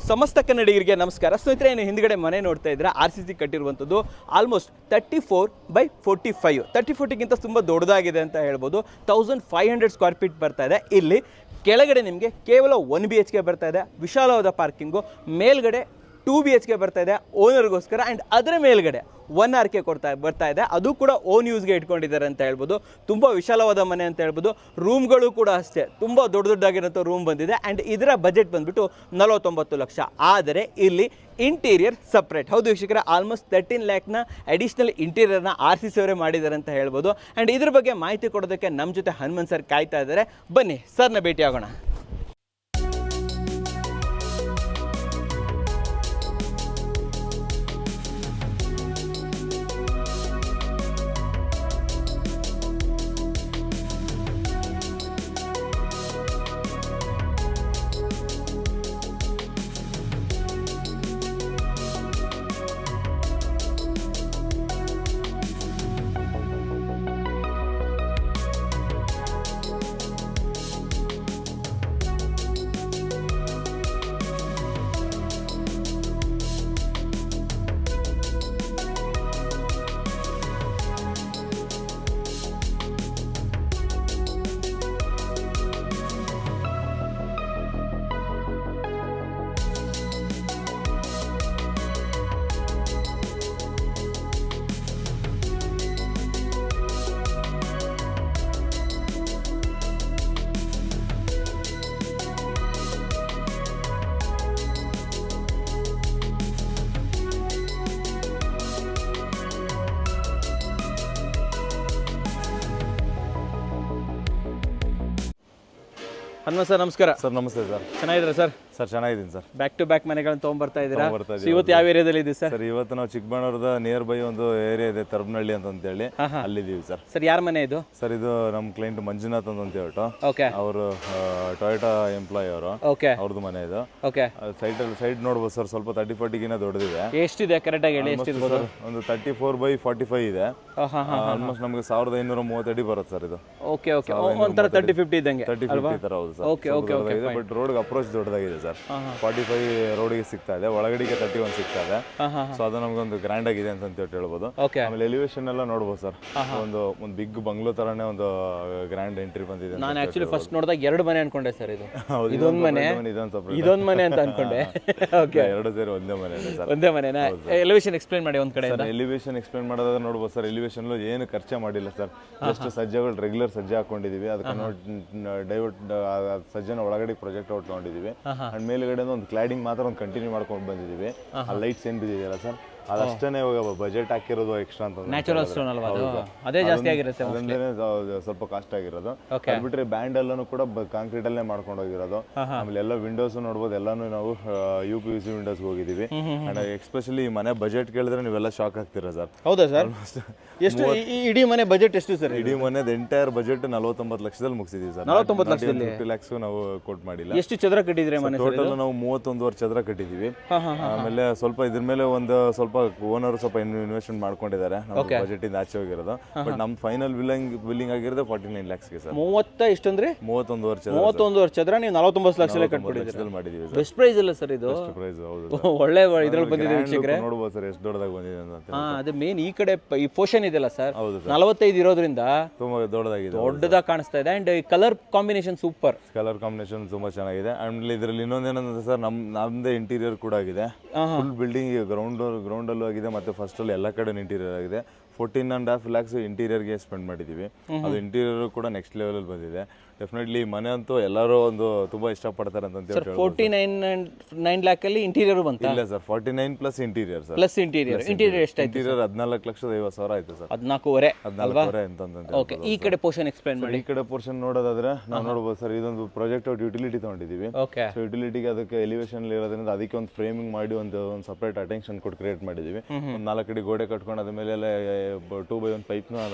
ಸಮಸ್ತ ಕನ್ನಡಿಗರಿಗೆ ನಮಸ್ಕಾರ. ಸ್ನೇಹಿತರೆ, ಏನು ಹಿಂದ್ಗಡೆ ಮನೆ ನೋಡ್ತಾ ಇದ್ರೆ RCC ಕಟ್ಟಿರುವಂಥದ್ದು ಆಲ್ಮೋಸ್ಟ್ 34/45 30-40ಗಿಂತ ತುಂಬ ದೊಡ್ಡದಾಗಿದೆ ಅಂತ ಹೇಳ್ಬೋದು. 1500 ಸ್ಕ್ವೇರ್ ಫೀಟ್ ಬರ್ತಾ ಇದೆ. ಇಲ್ಲಿ ಕೆಳಗಡೆ ನಿಮಗೆ ಕೇವಲ 1 BHK ಬರ್ತಾ ಇದೆ, ವಿಶಾಲವಾದ ಪಾರ್ಕಿಂಗು. ಮೇಲ್ಗಡೆ 2 BHK ಬರ್ತಾ ಇದೆ ಓನರ್ಗೋಸ್ಕರ, ಆ್ಯಂಡ್ ಅದರ ಮೇಲ್ಗಡೆ 1 RK ಬರ್ತಾ ಇದೆ. ಅದು ಕೂಡ ಓನ್ ಯೂಸ್ಗೆ ಇಟ್ಕೊಂಡಿದ್ದಾರೆ ಅಂತ ಹೇಳ್ಬೋದು. ತುಂಬ ವಿಶಾಲವಾದ ಮನೆ ಅಂತ ಹೇಳ್ಬೋದು. ರೂಮ್ಗಳು ಕೂಡ ಅಷ್ಟೇ ತುಂಬ ದೊಡ್ಡದಾಗಿರೋಂಥ ರೂಮ್ ಬಂದಿದೆ. ಆ್ಯಂಡ್ ಇದರ ಬಜೆಟ್ ಬಂದುಬಿಟ್ಟು 49 ಲಕ್ಷ. ಆದರೆ ಇಲ್ಲಿ ಇಂಟೀರಿಯರ್ ಸಪ್ರೇಟ್. ಹೌದು ವೀಕ್ಷಕರೇ, ಆಲ್ಮೋಸ್ಟ್ 13 ಲ್ಯಾಕ್ನ ಅಡಿಷ್ನಲ್ ಇಂಟೀರಿಯರ್ನ RCC ಅವರೇ ಮಾಡಿದ್ದಾರೆ ಅಂತ ಹೇಳ್ಬೋದು. ಆ್ಯಂಡ್ ಇದ್ರ ಬಗ್ಗೆ ಮಾಹಿತಿ ಕೊಡೋದಕ್ಕೆ ನಮ್ಮ ಜೊತೆ ಹನುಮಂತ್ ಸರ್ ಕಾಯ್ತಾ ಇದ್ದಾರೆ. ಬನ್ನಿ ಸರ್ನ ಭೇಟಿ ಆಗೋಣ. ಹನುಮಂತ್ ಸರ್ ನಮಸ್ಕಾರ. ಸರ್ ನಮಸ್ತೆ ಸರ್. ಚೆನ್ನಾಗಿದ್ದೀರಾ ಸರ್? ಸರ್ ಚೆನ್ನಾಗಿದ್ದೀನಿ ಸರ್. ಬ್ಯಾಕ್ ಟು ಬ್ಯಾಕ್ ಮನೆಗಳನ್ನ ತೊಗೊಂಡ್ಬರ್ತಾ ಇದ್ದೀರಾ. ಇವತ್ತು ಯಾವ ಏರಿಯಾದಲ್ಲಿ ಇದೆ ಸರ್? ಸರ್ ಇವತ್ತು ನಾವು ಚಿಕ್ಕಬಳ್ಳಾಪುರದ ನಿಯರ್ ಬೈ ಒಂದು ಏರಿಯಾ ಇದೆ, ತರಬನಹಳ್ಳಿ ಅಂತೇಳಿ, ಅಲ್ಲಿದ್ದೀವಿ ಸರ್. ಸರ್ ಯಾರ ಮನೆ ಇದು? ಸರ್ ಇದು ನಮ್ಮ ಕ್ಲೈಂಟ್ ಮಂಜುನಾಥ್ ಅಂತ ಹೇಳ್ಬಿಟ್ಟು, ಓಕೆ, ಅವರು ಟೊಯೋಟಾ ಎಂಪ್ಲಾಯ್ ಅವರು, ಓಕೆ, ಅವ್ರದ್ದು ಮನೆ ಇದು. ಓಕೆ, ಸೈಡ್ ನೋಡ್ಬೋದು ಸರ್, ಸ್ವಲ್ಪ 30-40ಗಿನ್ನ ದೊಡ್ಡದಿದೆ. ಎಷ್ಟಿದೆ ಕರೆಕ್ಟ್ ಆಗಿ ಹೇಳಿ? ಎಷ್ಟಿರ್ಬೋದು? ಒಂದು 34/45 ಇದೆ. ಆಲ್ಮೋಸ್ಟ್ ನಮಗೆ 1530 ಅಡಿ ಬರುತ್ತೆ ಸರ್ ಇದು. ಓಕೆ ಓಕೆ, ಒಂಥರ 30-50 ಇದ್ದಂಗೆ. 30-50 ತರ ಹೌದು sir. Okay okay okay, but ರೋಡ್ಗೆ ಅಪ್ರೋಚ್ ದೊಡ್ಡದಾಗಿದೆ ಸರ್. 45 ರೋಡಿಗೆ ಸಿಗ್ತಾ ಇದೆ, ಒಳಗಡೆಗೆ 31 ಸಿಗ್ತಾ ಇದೆ. ಸೊ ಅದು ನಮ್ಗೊಂದು ಗ್ರ್ಯಾಂಡ್ ಆಗಿದೆ ಅಂತ ಹೇಳ್ಬೋದು. ಆಮೇಲೆ ಎಲಿವೇಶನ್ ಎಲ್ಲ ನೋಡ್ಬೋದು ಸರ್, ಒಂದು ಬಿಗ್ ಬಂಗ್ಲೋ ತರಾನೇ ಒಂದು ಗ್ರ್ಯಾಂಡ್ ಎಂಟ್ರಿ ಬಂದಿದೆ. ನಾನು ಆಕ್ಚುಲಿ ಫಸ್ಟ್ ನೋಡಿದಾಗ 2 ಮನೆ ಅನ್ಕೊಂಡೆ ಸರ್. ಇದು ಇದೊಂದು ಮನೆ, ಇದೊಂದು ಮನೆ ಅಂತ ಅನ್ಕೊಂಡೆ. ಓಕೆ, 2 ಸೇರಿ ಒಂದೇ ಮನೆ ಸರ್. ಒಂದೇ ಮನೆನಾ? ಎಲಿವೇಶನ್ ಎಕ್ಸ್ಪ್ಲೈನ್ ಮಾಡಿ ಒಂದ್ ಕಡೆ. ಎಲಿವೇಶನ್ ಎಕ್ಸ್ಪ್ಲೈನ್ ಮಾಡೋದಾದ್ರೆ ನೋಡ್ಬೋದು ಸರ್, ಎಲಿವೇಶನ್ ಏನು ಖರ್ಚೆ ಮಾಡಿಲ್ಲ ಸರ್. ಜಸ್ಟ್ ಸಜ್ಜೆಗಳು ರೆಗ್ಯುಲರ್ ಸಜ್ಜೆ ಹಾಕೊಂಡಿದೀವಿ. ಅದಕ್ಕೆ ಡೈವರ್ಟ್ ಸಜ್ಜೆನ ಒಳಗಡೆ ಪ್ರೊಜೆಕ್ಟ್ ಔಟ್ ತಗೊಂಡಿದೀವಿ. ಅಂಡ್ ಮೇಲ್ಗಡೆ ಒಂದು ಕ್ಲಾಡಿಂಗ್ ಮಾತ್ರ ಒಂದು ಕಂಟಿನ್ಯೂ ಮಾಡ್ಕೊಂಡು ಬಂದಿದ್ದೀವಿ. ಆ ಲೈಟ್ಸ್ ಏನ್ ಬಿದ್ದಿದೆಯಲ್ಲ ಸರ್, ಅದಷ್ಟೇ ಇವಾಗ ಬಜೆಟ್ ಹಾಕಿರೋದು ಎಕ್ಸ್ಟ್ರಾ ಅಂತ. ನ್ಯಾಚುರಲ್ ಸ್ಟೋನ್ ಅಲ್ವಾ ಅದು? ಅದೇ ಜಾಸ್ತಿ ಆಗಿರುತ್ತೆ, ಸ್ವಲ್ಪ ಕಾಸ್ಟ್ ಆಗಿರೋದು. ಬಿಟ್ರೆ ಬ್ಯಾಂಡ್ ಎಲ್ಲಾನು ಕೂಡ ಕಾಂಕ್ರೀಟ್ ಅಲ್ಲೇ ಮಾಡ್ಕೊಂಡು ಹೋಗಿರೋದು. ಆಮೇಲೆ ಎಲ್ಲ ವಿಂಡೋಸ್ ನೋಡ್ಬೋದು, ಎಲ್ಲಾನು ನಾವು UPVC ವಿಂಡೋಸ್ ಹೋಗಿದೀವಿ. ಅಂಡ್ ಎಸ್ಪೆಷಲಿ ಈ ಮನೆ ಬಜೆಟ್ ಕೇಳಿದ್ರೆ ನೀವೆಲ್ಲ ಶಾಕ್ ಆಗ್ತೀರಾ ಸರ್. ಹೌದಾ ಸರ್? ಎಷ್ಟು ಇಡೀ ಮನೆ ಬಜೆಟ್ ಎಷ್ಟು ಸರ್? ಇಡೀ ಮನೆದ ಎಂಟೈರ್ ಬಜೆಟ್ 49 ಲಕ್ಷದಲ್ಲಿ ಮುಗಿಸಿದೀವಿ ಸರ್. 49 ಲಕ್ಷದಲ್ಲಿ 50 lakhs ನಾವು ಕೊಟ್ ಮಾಡಿಲ್ಲ. ಎಷ್ಟು ಚದರ ಕಟ್ಟಿದ್ರೆ ಮನೆ? ಟೋಟಲ್ ನಾವು 31 ಚದರ ಕಟ್ಟಿದೀವಿ. ಆಮೇಲೆ ಸ್ವಲ್ಪ ಇದ್ರ ಮೇಲೆ ಒಂದು ಸ್ವಲ್ಪ ಓನರ್ ಸ್ವಲ್ಪ ಇನ್ವೆಸ್ಟ್ಮೆಂಟ್ ಮಾಡ್ಕೊಂಡಿದ್ದಾರೆ, ನಮ್ಮ ಬಜೆಟ್ ಇಂದ ಆಚೆ ಹೋಗಿರೋದು. ಬಟ್ ನಮ್ ಫೈನಲ್ ಬಿಲ್ಲಿಂಗ್ ಆಗಿರೋದು 49 lakhs ಗೆ ಸರ್. 30 ಎಷ್ಟಂದ್ರೆ 31 ಚದರ ನೀವು 49 ಲಕ್ಷದಲ್ಲಿ ಕಟ್ಬಿಟ್ಟಿದ್ದೀರಾ. ಮಾಡಿದೀವಿ. ಬೆಸ್ಟ್ ಪ್ರೈಸ್ ಇಲ್ಲ ಸರ್ ಇದು? ಬೆಸ್ಟ್ ಪ್ರೈಸ್, ಹೌದು. ಒಳ್ಳೆ ಇದ್ರಲ್ಲಿ ಬಂದಿದೆ ವೀಕ್ಷಕರೇ, ನೋಡಬಹುದು ಸರ್ ಎಷ್ಟು ದೊಡ್ಡದಾಗಿ ಬಂದಿದೆ ಅಂತ. ಅದೇ ಮೇನ್ ಈ ಕಡೆ ಈ ಪೋರ್ಷನ್ ಇದೆಯಲ್ಲ ಸರ್, 45 ಇರೋದ್ರಿಂದ ತುಂಬಾ ದೊಡ್ಡದಾಗಿದೆ, ದೊಡ್ಡದಾಗಿ ಕಾಣಿಸ್ತಾ ಇದೆ. And colour combination super. Colour combination ತುಂಬಾ ಚೆನ್ನಾಗಿದೆ. ಆಮೇಲೆ ಇದರಲ್ಲಿ ಇನ್ನೊಂದೇನಂದ್ರೆ ಸರ್, ನಮ್ದೇ ಇಂಟೀರಿಯರ್ ಕೂಡ ಆಗಿದೆ. ಫುಲ್ ಬಿಲ್ಡಿಂಗ್ ಗ್ರೌಂಡ್ ಅಲ್ಲೂ ಆಗಿದೆ, ಮತ್ತೆ ಫಸ್ಟ್ ಅಲ್ಲಿ ಎಲ್ಲ ಕಡೆ ಇಂಟೀರಿಯರ್ ಆಗಿದೆ. 14.5 lakhs ಇಂಟೀರಿಯರ್ಗೆ ಸ್ಪೆಂಡ್ ಮಾಡಿದ್ದೀವಿ. ಅದು ಇಂಟೀರಿಯರ್ ಕೂಡ ನೆಕ್ಸ್ಟ್ ಲೆವೆಲ್ ಬಂದಿದೆ. ಡೆಫಿನೆಟ್ಲಿ ಮನೆ ಅಂತೂ ಎಲ್ಲರೂ ಒಂದು ತುಂಬಾ ಇಷ್ಟಪಡ್ತಾರೆ ಅಂತ ಹೇಳಿ. 49 lakh ಅಲ್ಲಿ ಇಂಟೀರಿಯರ್ ಬಂತ? ಇಲ್ಲ sir, 49 plus interior sir. Plus interior ಎಷ್ಟಾಯ್ತು? ಇಂಟೀರಿಯರ್ 14,50,000 ಆಯ್ತು ಸರ್. 14.5 ಅಂತಂದ್ರೆ. ಓಕೆ, ಈ ಕಡೆ ಪೋರ್ಷನ್ ಎಕ್ಸ್ಪ್ಲೈನ್ ಮಾಡಿ. ಈ ಕಡೆ ಪೋರ್ಷನ್ ನೋಡೋದಾದ್ರೆ ನಾವು ನೋಡಬಹುದು ಸರ್, ಇದೊಂದು ಪ್ರಾಜೆಕ್ಟ್ ಔಟ್ ಯುಟಿಲಿಟಿ ತಗೊಂಡಿದ್ದೀವಿ. ಸೊ ಯುಟಿಲಿಟಿಗೆ ಅದಕ್ಕೆ ಎಲಿವೇಶನ್ ಇರೋದ್ರಿಂದ ಅದಕ್ಕೆ ಒಂದು ಫ್ರೇಮಿಂಗ್ ಮಾಡಿ ಒಂದು ಸಪರೇಟ್ ಅಟೆನ್ಷನ್ ಕೊಟ್ಟು ಕ್ರಿಯೇಟ್ ಮಾಡಿದೀವಿ. ಒಂದು 4 ಕಡೆ ಗೋಡೆ ಕಟ್ಕೊಂಡು ಅದ್ರ ಮೇಲೆ 2x1 ಪೈಪ್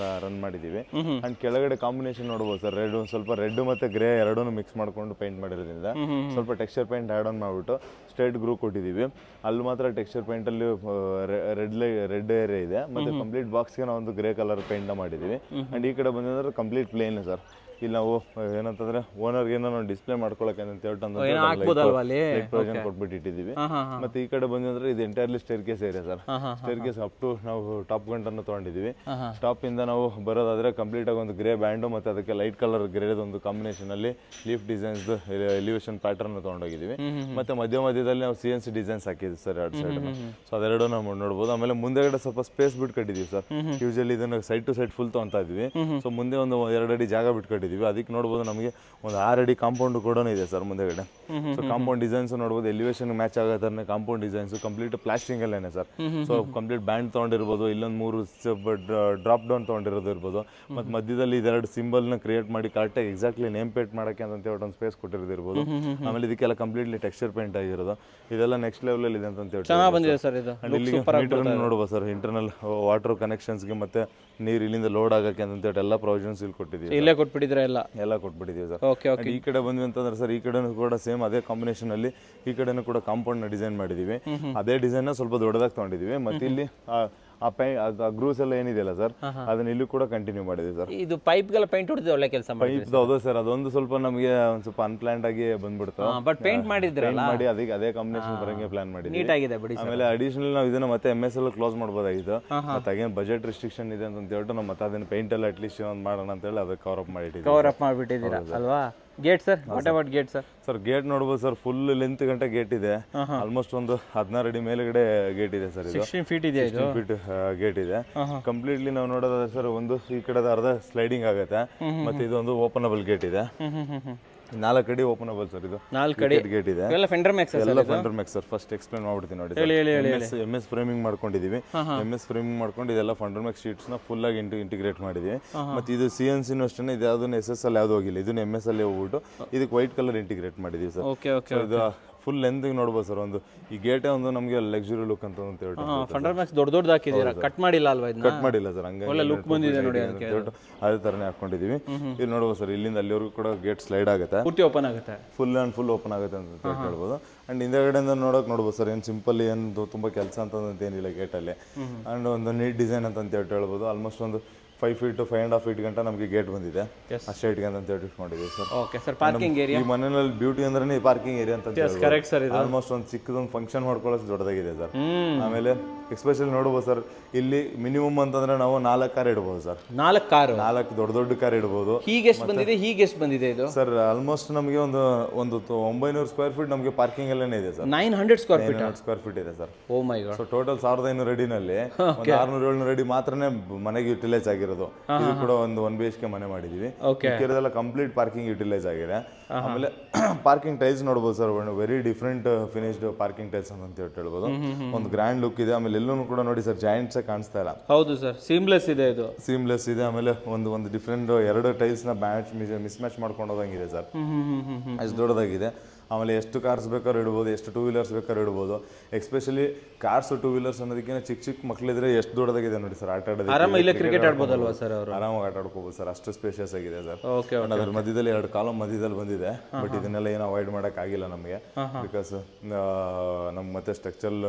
ರನ್ ಮಾಡಿದೀವಿ. ಅಂಡ್ ಕೆಳಗಡೆ ಕಾಂಬಿನೇಷನ್ ನೋಡಬಹುದು ಸರ್, ಸ್ವಲ್ಪ ರೆಡ್ ಮತ್ತೆ ಗ್ರೇ ಎರಡೂ ಮಿಕ್ಸ್ ಮಾಡ್ಕೊಂಡು ಪೇಂಟ್ ಮಾಡಿರೋದ್ರಿಂದ ಸ್ವಲ್ಪ ಟೆಕ್ಸ್ಚರ್ ಪೇಂಟ್ ಆಡ್ ಆನ್ ಮಾಡ್ಬಿಟ್ಟು ಸ್ಟ್ರೇಟ್ ಗ್ರೂ ಕೊಟ್ಟಿದ್ದೀವಿ. ಅಲ್ಲಿ ಮಾತ್ರ ಟೆಕ್ಸ್ಚರ್ ಪೇಂಟ್ ಅಲ್ಲಿ ರೆಡ್ ಏರಿಯಾ ಇದೆ, ಮತ್ತೆ ಕಂಪ್ಲೀಟ್ ಬಾಕ್ಸ್ಗೆ ನಾವು ಒಂದು ಗ್ರೇ ಕಲರ್ ಪೇಂಟ್ ಮಾಡಿದೀವಿ. ಅಂಡ್ ಈ ಕಡೆ ಬಂದ್ರೆ ಕಂಪ್ಲೀಟ್ ಪ್ಲೇನ್ ಸರ್. ಇಲ್ಲಿ ನಾವು ಏನಂತಂದ್ರೆ ಓನರ್ಗೆ ಏನೋ ನಾವು ಡಿಸ್ಪ್ಲೇ ಮಾಡ್ಕೊಳಕ್ಕೆ ಅಂತ ಹೇಳ್ಬಿಟ್ಟು ಕೊಟ್ಬಿಟ್ಟು ಇಟ್ಟಿದ್ದೀವಿ. ಮತ್ತೆ ಈ ಕಡೆ ಬಂದ್ರೆ ಇದು entirely staircase area sir. Staircase up to ನಾವು ಟಾಪ್ ಗಂಟನ್ನು ತಗೊಂಡಿದ್ದೀವಿ. ಟಾಪ್ ಇಂದ ನಾವು ಬರೋದಾದ್ರೆ ಕಂಪ್ಲೀಟ್ ಆಗಿ ಒಂದು ಗ್ರೇ ಬ್ಯಾಂಡು ಮತ್ತೆ ಅದಕ್ಕೆ ಲೈಟ್ ಕಲರ್ ಗ್ರೇಡ್ ಒಂದು ಕಾಂಬಿನೇಷನ್ ಅಲ್ಲಿ ಲೀಫ್ ಡಿಸೈನ್ಸ್ ಎಲಿವೇಶನ್ ಪ್ಯಾಟರ್ನ್ ತಗೊಂಡೋಗಿದ್ದೀವಿ. ಮತ್ತೆ ಮಧ್ಯದಲ್ಲಿ ನಾವು CNC ಡಿಸೈನ್ಸ್ ಹಾಕಿದ್ವಿ ಸರ್ ಎರಡು ಸೈಡ್. ಸೊ ಅದೆರಡು ನಾವು ನೋಡ್ಬೋದು. ಆಮೇಲೆ ಮುಂದೆಗಡೆ ಸ್ವಲ್ಪ ಸ್ಪೇಸ್ ಬಿಟ್ಟು ಕಟ್ಟಿದೀವಿ ಸರ್. ಯೂಶಲಿ ಇದನ್ನ ಸೈಡ್ ಟು ಸೈಡ್ ಫುಲ್ ತಗೊಂತಾ ಇದ್ವಿ. ಸೊ ಮುಂದೆ ಒಂದು 2 ಅಡಿ ಜಾಗ ಬಿಟ್ಟು ಕಟ್ಟಿದೀವಿ. ಅದಕ್ಕೆ ನೋಡ್ಬೋದು ನಮಗೆ ಒಂದು 6 ಅಡಿ ಕಾಂಪೌಂಡ್ ಕೂಡ ಇದೆ ಸರ್ ಮುಂದೆಗಡೆ. ಸೊ ಕಾಂಪೌಂಡ್ ಡಿಸೈನ್ಸ್ ನೋಡ್ಬೋದು, ಎಲಿವೇಶನ್ ಮ್ಯಾಚ್ ಆಗೋ ಥರನೇ ಕಾಂಪೌಂಡ್ ಡಿಸೈನ್ಸ್ ಕಂಪ್ಲೀಟ್ ಪ್ಲಾಸ್ಟಿಂಗ್ ಅಲ್ಲೇನೆ ಸರ್. ಸೊ ಕಂಪ್ಲೀಟ್ ಬ್ಯಾಂಡ್ ತಗೊಂಡಿರ್ಬೋದು, ಇಲ್ಲೊಂದು 3 ಡ್ರಾಪ್ ಡೌನ್ ತಗೊಂಡಿರೋದು ಇರ್ಬೋದು. ಮತ್ತೆ ಮಧ್ಯದಲ್ಲಿ ಇದೆರಡು ಸಿಂಬಲ್ ನ ಕ್ರಿಯೇಟ್ ಮಾಡಿ ಕರೆಕ್ಟಾಗಿ ಎಕ್ಸಾಕ್ಟ್ಲಿ ನೇಮ್ ಪೇಂಟ್ ಮಾಡಕ್ಕೆ ಅಂತ ಹೇಳ್ಬಿಟ್ಟು ಒಂದು ಸ್ಪೇಸ್ ಕೊಟ್ಟಿರೋದಿರ್ಬೋದು. ಆಮೇಲೆ ಇದಕ್ಕೆಲ್ಲ ಕಂಪ್ಲೀಟ್ಲಿ ಟೆಕ್ಸ್ಚರ್ ಪೇಂಟ್ ಆಗಿರೋದು. ಇದೆಲ್ಲ ನೆಕ್ಸ್ಟ್ ಲೆವೆಲ್ ಅಲ್ಲಿ ಇದೆ ಅಂತ ಹೇಳ್ತಾರೆ. ನೋಡ್ಬೋದು ಸರ್, ಇಂಟರ್ನಲ್ ವಾಟರ್ ಕನೆಕ್ಷನ್ಸ್ಗೆ ಮತ್ತೆ ನೀರು ಇಲ್ಲಿಂದ ಲೋಡ್ ಆಗಕ್ಕೆ ಅಂತ ಎಲ್ಲ ಪ್ರೊವಿಷನ್ಸ್ ಇಲ್ಲಿ ಕೊಟ್ಟಿದ್ದೀವಿ. ಇಲ್ಲೇ ಕೊಟ್ಬಿಟ್ಟಿದ್ರೆ ಎಲ್ಲ ಕೊಟ್ಬಿಟ್ಟಿದ್ದೀವಿ ಸರ್. ಈ ಕಡೆ ಬಂದ್ವಿ ಅಂತಂದ್ರೆ ಸರ್, ಈ ಕಡೆನೂ ಕೂಡ ಸೇಮ್ ಅದೇ ಕಾಂಬಿನೇಷನ್ ಅಲ್ಲಿ ಈ ಕಡೆನೂ ಕೂಡ ಕಾಂಪೌಂಡ್ ನ ಡಿಸೈನ್ ಮಾಡಿದೀವಿ. ಅದೇ ಡಿಸೈನ್ ನ ಸ್ವಲ್ಪ ದೊಡ್ಡದಾಗಿ ತಗೊಂಡಿದೀವಿ. ಮತ್ತೆ ಇಲ್ಲಿ ಆ ಗ್ರೂಸ್ ಎಲ್ಲ ಏನಿದೆಯಲ್ಲ ಸರ್, ಅದನ್ನ ಇಲ್ಲೂ ಕೂಡ ಕಂಟಿನ್ಯೂ ಮಾಡಿದ್ವಿ ಸರ್. ಇದು ಪೈಪ್ಗೆಲ್ಲ ಪೈಂಟ್ ಹೊಡೆದು ಒಳ್ಳೆ ಕೆಲಸ ಪೈಪ್ ಹೌದು ಸರ್, ಅದೊಂದು ಸ್ವಲ್ಪ ನಮಗೆ ಒಂದು ಸ್ವಲ್ಪ ಅನ್ಪ್ಲಾನ್ಡ್ ಆಗಿ ಬಂದ್ಬಿಡ್ತು. ಬಟ್ ಪೇಂಟ್ ಮಾಡಿದ್ರಲ್ಲ, ಮಾಡಿ ಅದಕ್ಕೆ ಅದೇ ಕಾಂಬಿನೇಷನ್ ಬರಂಗೆ ಪ್ಲಾನ್ ಮಾಡಿದ್ವಿ. ನೀಟ್ ಆಗಿದೆ ಬಿಡಿ. ಆಮೇಲೆ ಅಡಿಷನಲ್ ನಾವು ಇದನ್ನ ಮತ್ತೆ MSL ಕ್ಲೋಸ್ ಮಾಡ್ಬೋದಾಗಿತ್ತು. ಮತ್ತೆ ಅಗೇನ್ ಬಜೆಟ್ ರಿಸ್ಟ್ರಿಕ್ಷನ್ ಇದೆ ಅಂತ ಹೇಳ್ಬಿಟ್ಟು ನಾವು ಮತ್ತೆ ಅದನ್ನ ಪೇಂಟ್ ಎಲ್ಲ ಅಟ್ಲೀಸ್ಟ್ ಒಂದು ಮಾಡೋಣ ಅಂತ ಹೇಳಿ ಅದಕ್ಕೆ ಕವರ್ ಅಪ್ ಮಾಡಿಬಿಟ್ಟಿದ್ದೀರಾ ಅಲ್ವಾ. Gate sir, what about gate sir? Sir gate ನೋಡ್ಬೋದು ಸರ್, ಫುಲ್ ಲೆಂತ್ ಗಂಟೆ ಗೇಟ್ ಇದೆ. ಆಲ್ಮೋಸ್ಟ್ ಒಂದು 16 ಅಡಿ ಮೇಲ್ಗಡೆ ಗೇಟ್ ಇದೆ ಸರ್. 16 ಫೀಟ್ ಇದೆ, 16 ಫೀಟ್ ಗೇಟ್ ಇದೆ. ಕಂಪ್ಲೀಟ್ಲಿ ನಾವು ನೋಡೋದಾದ್ರೆ ಸರ್, ಒಂದು ಈ ಕಡೆ ಅರ್ಧ ಸ್ಲೈಡಿಂಗ್ ಆಗುತ್ತೆ. ಮತ್ತೆ ಇದೊಂದು ಓಪನಬಲ್ ಗೇಟ್ ಇದೆ. 4 ಅಡಿ ಓಪನಬಲ್ ಸರ್. ಇದು 4 ಅಡಿ ಗೇಟ್ ಇದೆ. ಎಲ್ಲ Fundermax sir. First explain ಮಾಡ್ಬಿಡ್ತೀನಿ ನೋಡಿ. MS ಫ್ರೇಮಿಂಗ್ ಮಾಡ್ಕೊಂಡಿದೀವಿ. MS ಫ್ರೇಮಿಂಗ್ ಮಾಡ್ಕೊಂಡು ಇದೆಲ್ಲ ಫೆಂಡರ್ ಮ್ಯಾಕ್ಸ್ ಶೀಟ್ಸ್ ನ ಫುಲ್ ಆಗಿ ಇಂಟಿಗ್ರೇಟ್ ಮಾಡಿದ್ವಿ. ಮತ್ತೆ ಇದು CNC ಅಷ್ಟೇ, ಇದು ಯಾವ್ದು SS ಅಲ್ಲಿ ಯಾವ್ದು ಹೋಗಿಲ್ಲ. ಇದನ್ನ MS ಅಲ್ಲಿ ಹೋಗ್ಬಿಟ್ಟು ಇದಕ್ಕೆ ವೈಟ್ ಕಲರ್ ಇಂಟಿಗ್ರೇಟ್ ಮಾಡಿದೀವಿ ಸರ್. ಇದು ಫುಲ್ ಲೆಂತ್ ನೋಡ್ಬೋದು ಸರ್. ಒಂದು ಈ ಗೇಟೇ ಒಂದು ನಮಗೆ ಲಕ್ಸುರಿ ಲುಕ್ ಅಂತ ಹೇಳ್ಬಿಟ್ಟು ಫೆಂಡರ್ ಮ್ಯಾಕ್ಸ್ ದೊಡ್ಡ ಹಾಕಿದ್ದೀರಾ, ಕಟ್ ಮಾಡಿಲ್ಲ ಅಲ್ವಾ? ಕಟ್ ಮಾಡಿಲ್ಲ ಸರ್, ಹಂಗೆ ಒಳ್ಳೆ ಲುಕ್ ಬಂದಿದೆ ನೋಡಿ. ಅದೇ ತರನೇ ಹಾಕೊಂಡಿದೀವಿ. ಇಲ್ಲಿ ನೋಡ್ಬೋದು ಸರ್, ಇಲ್ಲಿಂದ ಅಲ್ಲಿವರೆಗೂ ಕೂಡ ಗೇಟ್ ಸ್ಲೈಡ್ ಆಗುತ್ತೆ, ಪೂರ್ತಿ ಓಪನ್ ಆಗುತ್ತೆ, ಫುಲ್ ಓಪನ್ ಆಗುತ್ತೆ ಅಂತ ಹೇಳ್ಬೋದು. ಅಂಡ್ ಹಿಂದೆಗಡೆಯಿಂದ ನೋಡ್ಬೋದು ಸರ್, ಏನು ಸಿಂಪಲ್ ಏನು ತುಂಬಾ ಕೆಲಸ ಅಂತೇನಿಲ್ಲ ಗೇಟಲ್ಲಿ. ಅಂಡ್ ಒಂದು ನೀಟ್ ಡಿಸೈನ್ ಅಂತ ಹೇಳ್ಬೋದು. ಆಲ್ಮೋಸ್ಟ್ ಒಂದು 5 ಫೀಟ್ 5.5 ಫೀಟ್ ಗಂಟ ನಮಗೆ ಗೇಟ್ ಬಂದಿದೆ ಅಷ್ಟೇ ಇಟ್ಕೊಂಡು ಅಂತ ಇಟ್ಕೊಂಡಿದ್ದೀವಿ sir. Okay sir. Parking area ಈ ಮನೆಯಲ್ಲಿ ಬ್ಯೂಟಿ ಅಂದ್ರೆ ಪಾರ್ಕಿಂಗ್ ಏರಿಯಾ ಅಂತ ಕರೆಕ್ಟ್ ಸರ್. ಇದು ಆಲ್ಮೋಸ್ಟ್ ಒಂದು ಚಿಕ್ಕದೊಂದು ಫಂಕ್ಷನ್ ಮಾಡ್ಕೊಳ್ಳೋದು ದೊಡ್ಡದಾಗಿದೆ ಸರ್. ಆಮೇಲೆ ಎಸ್ಪೆಷಲಿ ನೋಡ್ಬೋದು ಸರ್, ಇಲ್ಲಿ ಮಿನಿಮಮ್ ಅಂತಂದ್ರೆ ನಾವು 4 ಕಾರ್ ಇಡ್ಬೋದು ಸರ್. 4 ದೊಡ್ಡ ಕಾರ್ ಇಡ್ಬೋದು. ಹೀಗೆ ಎಷ್ಟು ಬಂದಿದೆ ಇದು ಸರ್? ಆಲ್ಮೋಸ್ಟ್ ನಮಗೆ ಒಂದು 900 ಸ್ಕ್ವೇರ್ ಫೀಟ್ ನಮಗೆ ಪಾರ್ಕಿಂಗ್ ಅಲ್ಲೇ ಇದೆ ಸರ್. 900 ಸ್ಕ್ವೇರ್ ಫೀಟ್ ಇದೆ ಸರ್. ಓ ಮೈ ಗಾಡ್. ಸೊ ಟೋಟಲ್ 1500 ಅಡಿನಲ್ಲಿ 600-700 ಅಡಿ ಮಾತ್ರನೇ ಮನೆಗೆ ಯುಟಿಲೈಸ್ ಆಗಿರೋದು. ಇದು ಕೂಡ ಒಂದು 1 BHK ಮನೆ ಮಾಡಿದೀವಿ. ಇದೆಲ್ಲ ಕಂಪ್ಲೀಟ್ ಪಾರ್ಕಿಂಗ್ ಯುಟಿಲೈಸ್ ಆಗಿದೆ. ಆಮೇಲೆ ಪಾರ್ಕಿಂಗ್ ಟೈಲ್ಸ್ ನೋಡ್ಬೋದು sir, very different finished parking tiles ಅಂತ ಹೇಳ್ಬೋದು. ಒಂದು ಗ್ರ್ಯಾಂಡ್ ಲುಕ್ ಇದೆ. ಆಮೇಲೆ ಎಲ್ಲೂ ಕೂಡ ನೋಡಿ ಸರ್, ಜಾಯಿಂಟ್ಸ್ ಕಾಣಿಸ್ತಾ ಇಲ್ಲ. ಹೌದು ಸರ್, ಸೀಮ್ಲೆಸ್ ಇದೆ. ಇದು ಸೀಮ್ಲೆಸ್ ಇದೆ. ಆಮೇಲೆ ಒಂದು ಡಿಫ್ರೆಂಟ್ 2 ಟೈಲ್ಸ್ ನ ಮಿಸ್ ಮ್ಯಾಚ್ ಮಾಡ್ಕೊಂಡು ಹೋದಂಗಿದೆ ಸರ್. ಅಷ್ಟು ದೊಡ್ಡದಾಗಿದೆ. ಆಮೇಲೆ ಎಷ್ಟು ಕಾರ್ಸ್ ಬೇಕಾದ್ರೂ ಇಡ್ಬೋದು, ಎಷ್ಟು 2 ವೀಲರ್ಸ್ ಬೇಕಾದ್ರೂ ಇಡ್ಬೋದು. ಎಸ್ಪೆಷಲಿ ಕಾರ್ಸ್ 2 ವೀಲರ್ಸ್ ಅನ್ನೋದಕ್ಕಿಂತ ಚಿಕ್ಕ ಮಕ್ಕಳಿದ್ರೆ ಎಷ್ಟು ದೊಡ್ಡದಾಗಿದೆ ನೋಡಿ ಸರ್. ಆಟ ಆಡೋದಕ್ಕೆ ಕ್ರಿಕೆಟ್ ಆಡ್ಬೋದಲ್ವಾ ಸರ್? ಆರಾಮಾಗಿ ಆಟ ಆಡ್ಕೋಬೋದು ಸರ್, ಅಷ್ಟು ಸ್ಪೇಷಿಯಸ್ ಆಗಿದೆ ಸರ್. ಅದ್ರ ಮಧ್ಯದಲ್ಲಿ 2 ಕಾಲಮ್ ಮಧ್ಯದಲ್ಲಿ ಬಂದಿದೆ. ಬಟ್ ಇದನ್ನೆಲ್ಲ ಏನು ಅವಾಯ್ಡ್ ಮಾಡಕ್ ಆಗಿಲ್ಲ ನಮಗೆ, ಬಿಕಾಸ್ ನಮ್ಗೆ ಮತ್ತೆ ಸ್ಟ್ರಕ್ಚರಲ್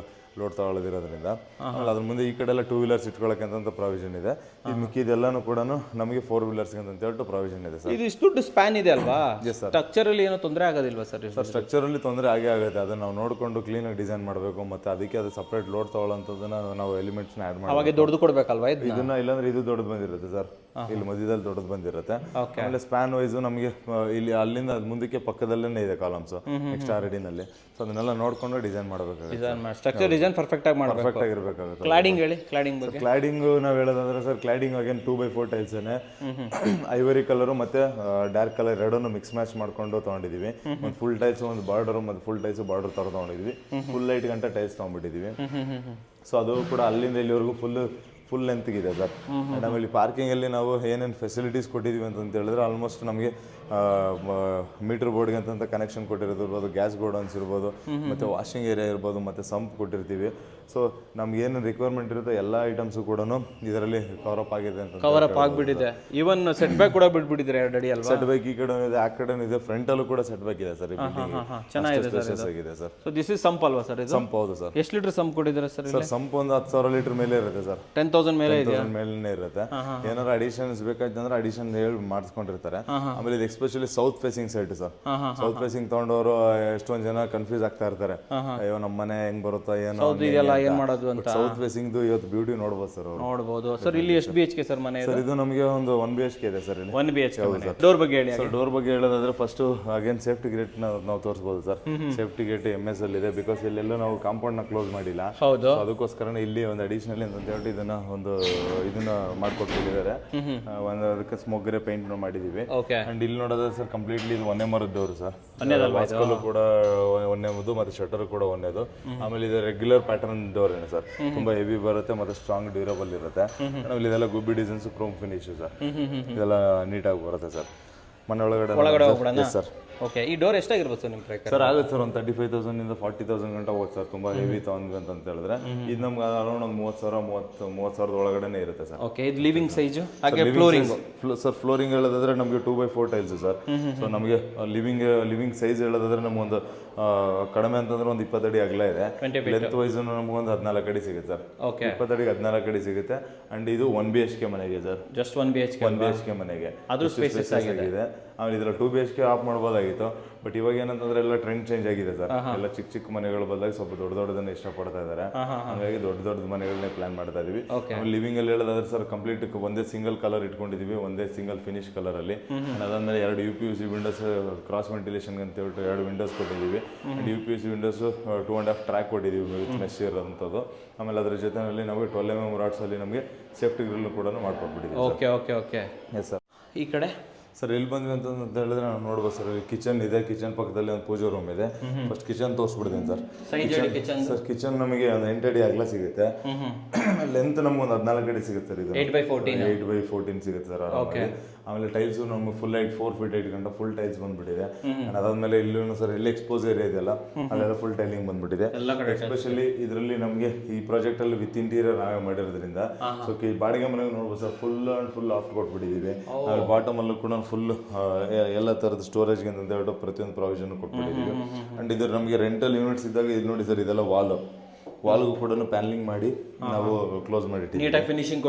ಲೋಡ್ ತಗೊಳ್ಳೋದಿರೋದ್ರಿಂದ. ಅದ್ರ ಮುಂದೆ ಈ ಕಡೆ ಎಲ್ಲ 2 ವೀಲರ್ಸ್ ಇಟ್ಕೊಳ್ಳೋಕೆ ಅಂತ ಪ್ರಾವಿಷನ್ ಇದೆ. ಇದು ಮಿಕ್ಕಿದೆಲ್ಲಾನು ಕೂಡ ನಮಗೆ 4 ವೀಲರ್ಸ್ ಅಂತ ಹೇಳ್ಬಿಟ್ಟು ಪ್ರಾವಿಷನ್ ಇದೆ ಸರ್. ಇದು ಇಷ್ಟು ಸ್ಪ್ಯಾನ್ ಇದೆ ಅಲ್ವಾ? ಸ್ಟ್ರಕ್ಚರ್ ಅಲ್ಲಿ ಏನೋ ತೊಂದರೆ ಆಗೋದಿಲ್ವಾ ಸರ್? ಸ್ಟ್ರಕ್ಚರ್ ಅಲ್ಲಿ ತೊಂದರೆ ಆಗೇ ಆಗುತ್ತೆ. ಅದನ್ನ ನಾವು ನೋಡ್ಕೊಂಡು ಕ್ಲೀನ್ ಆಗಿ ಡಿಸೈನ್ ಮಾಡಬೇಕು. ಮತ್ತೆ ಅದಕ್ಕೆ ಅದು ಸಪರೇಟ್ ಲೋಡ್ ತಗೊಳ್ಳೋಂಥದ್ದನ್ನ ನಾವು ಎಲಿಮೆಂಟ್ಸ್ ಆಡ್ ಮಾಡಿ ಅವಾಗ ದೊಡ್ಡದು ಕೊಡ್ಬೇಕಲ್ವಾ ಇದನ್ನ? ಇಲ್ಲಾಂದ್ರೆ ಇದು ದೊಡ್ಡದು ಬಂದಿರುತ್ತೆ ಸರ್, ಇಲ್ಲಿ ಮಧ್ಯದಲ್ಲಿ ದೊಡ್ಡದು ಬಂದಿರುತ್ತೆ. ಆಮೇಲೆ ಸ್ಪ್ಯಾನ್ ವೈಸ್ ನಮಗೆ ಇಲ್ಲಿ ಅಲ್ಲಿಂದ ಮುಂದಕ್ಕೆ ಪಕ್ಕದಲ್ಲೇ ಇದೆ ಕಾಲಮ್ಸ್ ನೆಕ್ಸ್ಟ್ 6 ಅಡಿನಲ್ಲಿ. ಸೊ ಅದನ್ನೆಲ್ಲ ನೋಡ್ಕೊಂಡು ಡಿಸೈನ್ ಮಾಡಬೇಕಾಗುತ್ತೆ. ಸ್ಟ್ರಕ್ಚರ್ ಡಿಸೈನ್ ಪರ್ಫೆಕ್ಟ್ ಆಗಿರ್ಬೇಕಾಗುತ್ತೆ. ಕ್ಲಾಡಿಂಗ್ ಹೇಳಿ. ಕ್ಲಾಡಿಂಗ್ ನಾವು ಹೇಳೋದಾದ್ರೆ sir, cladding again 2x4 tiles ivory colour ಮತ್ತೆ ಡಾರ್ಕ್ ಕಲರ್ ಎರಡನ್ನು ಮಿಕ್ಸ್ ಮ್ಯಾಚ್ ಮಾಡ್ಕೊಂಡು ತಗೊಂಡಿದೀವಿ. ಒಂದು ಫುಲ್ ಟೈಲ್ಸ್, ಒಂದು ಬಾರ್ಡರ್ ಮತ್ತೆ ಫುಲ್ ಟೈಲ್ಸ್ ಬಾರ್ಡರ್ ತರ ತಗೊಂಡಿದ್ವಿ. ಫುಲ್ ಲೈಟ್ ಗಂಟೆ ಟೈಲ್ಸ್ ತಗೊಂಡ್ಬಿಟ್ಟಿದೀವಿ. ಸೊ ಅದು ಕೂಡ ಅಲ್ಲಿಂದ ಇಲ್ಲಿವರೆಗೂ ಫುಲ್ ಲೆಂತ್ ಇದೆ ಸರ್. ಆಮೇಲೆ ಪಾರ್ಕಿಂಗ್ ಅಲ್ಲಿ ನಾವು ಏನೇನು ಫೆಸಿಲಿಟೀಸ್ ಕೊಟ್ಟಿದೀವಿ ಅಂತ ಹೇಳಿದ್ರೆ ಆಲ್ಮೋಸ್ಟ್ ನಮಗೆ ಮೀಟರ್ ಬೋರ್ಡ್ಗೆ ಅಂತ ಕನೆಕ್ಷನ್ ಕೊಟ್ಟಿರೋದಿರ್ಬೋದು, ಗ್ಯಾಸ್ ಗೋಡೌನ್ಸ್ ಇರ್ಬೋದು, ಮತ್ತು ವಾಷಿಂಗ್ ಏರಿಯಾ ಇರ್ಬೋದು, ಮತ್ತು ಸಂಪ್ ಕೊಟ್ಟಿರ್ತೀವಿ. ಸೊ ನಮ್ಗೆ ಏನು ರಿಕ್ವೈರ್ಮೆಂಟ್ ಇರುತ್ತೋ ಎಲ್ಲ ಐಟಮ್ಸು ಕೂಡ ಇದರಲ್ಲಿ ಕವರ್ ಅಪ್ ಆಗಿದೆ ಅಂತ. ಕವರ್ ಅಪ್ ಆಗಿಬಿಟ್ಟಿದೆ. ಈವನ್ ಸೆಟ್ ಬ್ಯಾಕ್ ಕೂಡ ಬಿಟ್ಬಿಟ್ಟಿದ್ರೆ 2 ಅಡಿ ಅಲ್ವಾ? ಸೆಟ್ ಬ್ಯಾಕ್ ಈ ಕಡೆ ಇದೆ, ಆ ಕಡೆ ಇದೆ, ಫ್ರಂಟ್ ಅಲ್ಲೂ ಕೂಡ ಸೆಟ್ ಬ್ಯಾಕ್ ಇದೆ ಸರ್. ಚೆನ್ನಾಗಿದೆ sir. So this is sump ಅಲ್ವಾ ಸರ್? ಇದು ಸಂಪ್, ಹೌದು ಸರ್. ಎಷ್ಟು ಲೀಟರ್ ಸಂಪ್ ಕೊಟ್ಟಿದ್ದಾರೆ ಸರ್? ಸರ್ ಸಂಪ್ ಒಂದು 10,000 ಲೀಟರ್ ಮೇಲೆ ಇರುತ್ತೆ ಸರ್. 10,000 ಮೇಲೆ ಇದೆ, ಮೇಲೇ ಇರುತ್ತೆ. ಏನಾದ್ರು ಅಡಿಷನ್ಸ್ ಬೇಕಾಯ್ತಂದ್ರೆ ಅಡಿಷನ್ ಹೇಳಿ ಮಾಡಿಸ್ಕೊಂಡಿರ್ತಾರೆ. ಆಮೇಲೆ ಇದು especially south facing side sir. South facing ತಗೊಂಡವರು ಎಷ್ಟೊಂದು ಜನ ಕನ್ಫ್ಯೂಸ್ ಆಗ್ತಾ ಇರ್ತಾರೆ, ಅಯ್ಯೋ ನಮ್ಮ ಮನೆ ಹೆಂಗ್ ಬರುತ್ತೋ ಏನೋ ಏನ್ ಮಾಡೋದು ಅಂತ. ಸೌತ್ ಫೇಸಿಂಗ್ ಇವತ್ತು ಬ್ಯೂಟಿ ನೋಡ್ಬೋದು ಸರ್. ನೋಡಬಹುದು ಸರ್. ಇಲ್ಲಿ ಎಷ್ಟು BHK ಸರ್ ಮನೆ? ಸರ್ ಇದು ನಮಗೆ ಒಂದು 1 BHK ಇದೆ ಸರ್. ಇಲ್ಲಿ 1 BHK. ಡೋರ್ ಬಗ್ಗೆ ಹೇಳಿ ಸರ್. ಡೋರ್ ಬಗ್ಗೆ ಹೇಳೋದಾದ್ರೆ ಫಸ್ಟ್ ಅಗೇನ್ ಸೇಫ್ಟಿ ಗೇಟ್ ನಾವು ತೋರಿಸಬಹುದು ಸರ್. ಸೇಫ್ಟಿ ಗೇಟ್ MS ಅಲ್ಲಿ ಇದೆ, ಬಿಕಾಸ್ ಇಲ್ಲೆಲ್ಲ ನಾವು ಕಾಂಪೌಂಡ್ ನ ಕ್ಲೋಸ್ ಮಾಡಿಲ್ಲ. ಹೌದು. ಅದಕ್ಕೋಸ್ಕರ ಇಲ್ಲಿ ಒಂದು ಅಡಿಷನಲ್ ಅಂತ ಹೇಳ್ಬಿಟ್ಟು ಇದನ್ನ ಮಾಡ್ಕೊಟ್ಟಿದ್ದಾರೆ. ಅದಕ್ಕೆ ಸ್ಮೋಕ್ ಗ್ರೇ ಪೇಂಟ್ ಮಾಡಿದೀವಿ. ಅಂಡ್ ಇಲ್ಲಿ ನೋಡೋದ್ರೆ ಸರ್ ಕಂಪ್ಲೀಟ್ಲಿ ಇದು ಒಂದೇ ಮರದ ಡೋರ್ ಸರ್. ವಾಸ್ಕಲ್ಲು ಕೂಡ ಒಂದೇದು, ಮತ್ತೆ ಶಟರ್ ಕೂಡ ಒಂದೇದು. ಆಮೇಲೆ ಇದು ರೆಗ್ಯುಲರ್ ಪ್ಯಾಟರ್ನ್ ಡೋರ್ ಏನು ಸರ್, ತುಂಬಾ ಹೆವಿ ಬರುತ್ತೆ ಮತ್ತೆ ಸ್ಟ್ರಾಂಗ್ ಡ್ಯೂರಬಲ್ ಇರುತ್ತೆ. ಆಮೇಲೆ ಇದೆಲ್ಲ ಗುಬ್ಬಿ ಡಿಸೈನ್ಸ್, ಕ್ರೋಮ್ ಫಿನಿಶ್ ಸರ್. ಇದೆಲ್ಲ ನೀಟಾಗಿ ಬರುತ್ತೆ ಸರ್. ಮನೆ ಒಳಗಡೆ ಸರ್. ಓಕೆ. ಈ ಡೋರ್ ಎಷ್ಟಾಗಿರ್ಬೋದು ಸರ್ ನಿಮ್ಮ ಪ್ರಕಾರ? ಸರ್ ಆಗುತ್ತೆ ಸರ್ ಒಂದು 35,000 ಇಂದ 40,000 ಗಂಟ ಹೋಗುತ್ತೆ ಸರ್. ತುಂಬಾ ಹೆವಿ ತಗೊಂಡ್ವಿ ಅಂತ ಹೇಳಿದ್ರೆ ಇದು ನಮ್ಗೆ ಅರೌಂಡ್ ಒಂದು 30,000 ಒಳಗಡೆನೆ ಇರುತ್ತೆ ಸರ್. ಓಕೆ. ಇದು ಲಿವಿಂಗ್ ಸೈಜ್, ಹಾಗೆ ಫ್ಲೋರಿಂಗ್ ಸರ್. ಫ್ಲೋರಿಂಗ್ ಹೇಳೋದಾದ್ರೆ ನಮಗೆ 2x4 ಟೈಲ್ಸ್ ಸರ್. ಸೊ ನಮಗೆ ಲಿವಿಂಗ್ ಸೈಜ್ ಹೇಳೋದಾದ್ರೆ ನಮಗೊಂದು ಕಡಿಮೆ ಅಂತಂದ್ರೆ ಒಂದು 20 ಅಡಿ ಅಗಲ ಇದೆ. ಲೆಂತ್ ವೈಸ್ ನಮಗೊಂದು 14 ಅಡಿ ಸಿಗುತ್ತೆ ಸರ್. 20 ಅಡಿಗೆ 14 ಅಡಿ ಸಿಗುತ್ತೆ. ಅಂಡ್ ಇದು 1 BHK ಮನೆಗೆ ಸರ್. ಜಸ್ಟ್ 1 BHK ಮನೆಗೆ ಅದು ಸ್ಪೇಸಸ್ ಆಗಿದೆ. ಆಮೇಲೆ ಇದರ 2 BHK ಆಫ್ ಮಾಡ್ಬೋದಾಗಿತ್ತು, ಬಟ್ ಇವಾಗ ಏನಂತಂದ್ರೆ ಎಲ್ಲ ಟ್ರೆಂಡ್ ಚೇಂಜ್ ಆಗಿದೆ ಸರ್. ಎಲ್ಲ ಚಿಕ್ಕ ಮನೆಗಳ ಬದಲಾಗಿ ಸ್ವಲ್ಪ ದೊಡ್ಡದನ್ನ ಇಷ್ಟಪಡ್ತಾ ಇದ್ದಾರೆ. ಹಾಗಾಗಿ ದೊಡ್ಡ ಮನೆಗಳನ್ನೇ ಪ್ಲಾನ್ ಮಾಡ್ತಾ ಇದೀವಿ. ಲಿವಿಂಗ್ ಅಲ್ಲಿ ಹೇಳೋದಾದ್ರೆ ಸರ್ ಕಂಪ್ಲೀಟ್ ಒಂದೇ ಸಿಂಗಲ್ ಕಲರ್ ಇಟ್ಕೊಂಡಿದೀವಿ, ಒಂದೇ ಸಿಂಗಲ್ ಫಿನಿಶ್ ಕಲರ್ ಅಲ್ಲಿ. ಅದಾದ್ಮೇಲೆ 2 UPVC ವಿಂಡೋಸ್, ಕ್ರಾಸ್ ವೆಂಟಿಲೇಷನ್ ಅಂತ ಹೇಳ್ಬಿಟ್ಟು 2 ವಿಂಡೋಸ್ ಕೊಟ್ಟಿದ್ದೀವಿ. UPVC ವಿಂಡೋಸ್ 2.5 ಟ್ರ್ಯಾಕ್ ಕೊಟ್ಟಿದ್ದೀವಿ ವಿತ್ ಮೆಶ್ ಇರೋಂಥದ್ದು. ಆಮೇಲೆ ಅದ್ರ ಜೊತೆನಲ್ಲಿ ನಮಗೆ 12 mm ರಾಡ್ಸ್ ಅಲ್ಲಿ ನಮಗೆ ಸೇಫ್ಟಿ ಗ್ರಿಲ್ ಕೂಡ ಮಾಡ್ಕೊಟ್ಬಿಟ್ಟಿದ್ದೀವಿ. ಓಕೆ. Yes sir. ಈ ಕಡೆ ಸರ್ ಎಲ್ಲಿ ಬಂದ್ವಿ ಅಂತ ಹೇಳಿದ್ರೆ ನಾವು ನೋಡ್ಬೋದು ಸರ್. ಕಿಚನ್ ಇದೆ, ಕಿಚನ್ ಪಕ್ಕದಲ್ಲಿ ಒಂದು ಪೂಜಾ ರೂಮ್ ಇದೆ. ಫಸ್ಟ್ ಕಿಚನ್ ತೋರಿಸ್ಬಿಡ್ತೀನಿ ಸರ್. ಸರ್ ಕಿಚನ್ ನಮಗೆ ಒಂದು 8 ಅಡಿ ಅಗಲ ಸಿಗುತ್ತೆ. ಲೆಂತ್ ನಮ್ಗೆ ಒಂದು 14 ಅಡಿ ಸಿಗುತ್ತೆ ಸರ್. ಇದು 8x14 ಸಿಗುತ್ತೆ ಸರ್. ಆಮೇಲೆ ಟೈಲ್ಸ್ ನಮ್ಗೆ ಫುಲ್ 4 feet 8 ಗಂಟೆ ಫುಲ್ ಟೈಲ್ಸ್ ಬಂದ್ಬಿಟ್ಟಿದೆ. ಅದಾದ್ಮೇಲೆ ಇಲ್ಲೂ ಸರ್ ಎಲ್ಲಿ ಎಕ್ಸ್ಪೋಸ್ ಏರಿಯಾ ಇದೆಯಲ್ಲ ಅಲ್ಲೆಲ್ಲ ಫುಲ್ ಟೈಲಿಂಗ್ ಬಂದ್ಬಿಟ್ಟಿದೆ. ಎಸ್ಪೆಷಲಿ ಇದರಲ್ಲಿ ನಮಗೆ ಈ ಪ್ರಾಜೆಕ್ಟ್ ಅಲ್ಲಿ ವಿತ್ ಇಂಟೀರಿಯರ್ ನಾವೇ ಮಾಡಿರೋದ್ರಿಂದ ಸೊ ಬಾಡಿಗೆ ಮನೆಗೆ ನೋಡ್ಬೋದು ಸರ್. ಫುಲ್ ಆಫ್ ಕೊಟ್ಬಿಟ್ಟಿದ್ದೀವಿ. ಬಾಟಮ್ ಅಲ್ಲೂ ಕೂಡ ಫುಲ್ ಎಲ್ಲ ತರದ ಸ್ಟೋರೇಜ್ಗೆ ಅಂತ ಹೇಳ್ಬಿಟ್ಟು ಪ್ರತಿಯೊಂದು ಪ್ರಾವಿಷನ್ ಕೊಟ್ಬಿಟ್ಟಿದ್ದೀವಿ. ಅಂಡ್ ಇದು ನಮಗೆ ರೆಂಟಲ್ ಯೂನಿಟ್ಸ್ ಇದ್ದಾಗ ಇದು ನೋಡಿ ಸರ್, ಇದೆಲ್ಲ ವಾಲ್ಗೂ ಕೂಡ ಪ್ಯಾನಲಿಂಗ್ ಮಾಡಿ ನಾವು ಕ್ಲೋಸ್ ಮಾಡಿಟ್ಟಿದ್ದೀವಿ. ಫಿನಿಶಿಂಗ್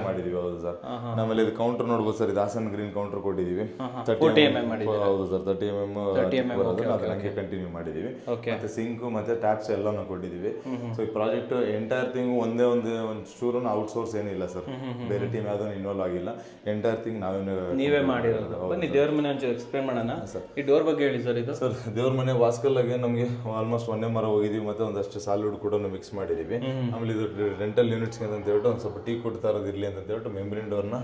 ಮಾಡಿದೀವಿ. ಹೌದು ಸರ್. ಆಮೇಲೆ ಇದು ಕೌಂಟರ್ ನೋಡ್ಬೋದು ಸರ್. ಇದು ಹಾಸನ್ ಗ್ರೀನ್ ಕೌಂಟರ್ ಕೊಟ್ಟಿದ್ದೀವಿ. 30 mm. ಹೌದು ಸರ್. 30 mm ಅದಕ್ಕೆ ಕಂಟಿನ್ಯೂ ಮಾಡಿದೀವಿ. ಮತ್ತೆ ಸಿಂಕ್ ಮತ್ತೆ ಟ್ಯಾಪ್ಸ್ ಎಲ್ಲಾನು ಕೊಟ್ಟಿದ್ದೀವಿ. ಸೊ ಈ ಪ್ರಾಜೆಕ್ಟ್ ಎಂಟೈರ್ ಥಿಂಗ್ ಒಂದೇ ಒಂದು ಚೂರನ್ನು ಔಟ್ಸೋರ್ಸ್ ಏನಿಲ್ಲ ಸರ್. ಬೇರೆ ಟೀಮ್ ಯಾವ್ದೋ ಇನ್ವಾಲ್ವ್ ಆಗಿಲ್ಲ. ಎಂಟೈರ್ ಥಿಂಗ್ ನೀವೇ ಮಾಡಿರೋದು. ಬನ್ನಿ ದೇವ್ರ ಮನೆ ಎಕ್ಸ್ಪ್ಲೇನ್ ಮಾಡೋಣ ಸರ್. ಈ ಡೋರ್ ಬಗ್ಗೆ ಹೇಳಿ ಸರ್. ಇದು ಸರ್ ದೇವ್ರ ಮನೆ ವಾಸ್ಕಲ್ಲಾಗೆ ನಮಗೆ ಆಲ್ಮೋಸ್ಟ್ ಒಂದೇ ಮರ ಹೋಗಿದೀವಿ, ಮತ್ತೆ ಒಂದಷ್ಟು ಸಾಲಿಡ್ ಕೂಡ ಮಿಕ್ಸ್ ಮಾಡಿದೀವಿ. ಆಮೇಲೆ ಇದು ರೆಂಟಲ್ ಯೂನಿಟ್ಸ್ ಅಂತ ಹೇಳ್ಬಿಟ್ಟು ಒಂದು ಸ್ವಲ್ಪ ಟೀ ಕೊಡ್ತಾ ಇರೋದಿರ್ಲಿ ಅಂತ ಹೇಳ್ಬಿಟ್ಟು ಮೆಂಬ್ರೇನ್ ಡೋರ್ ನ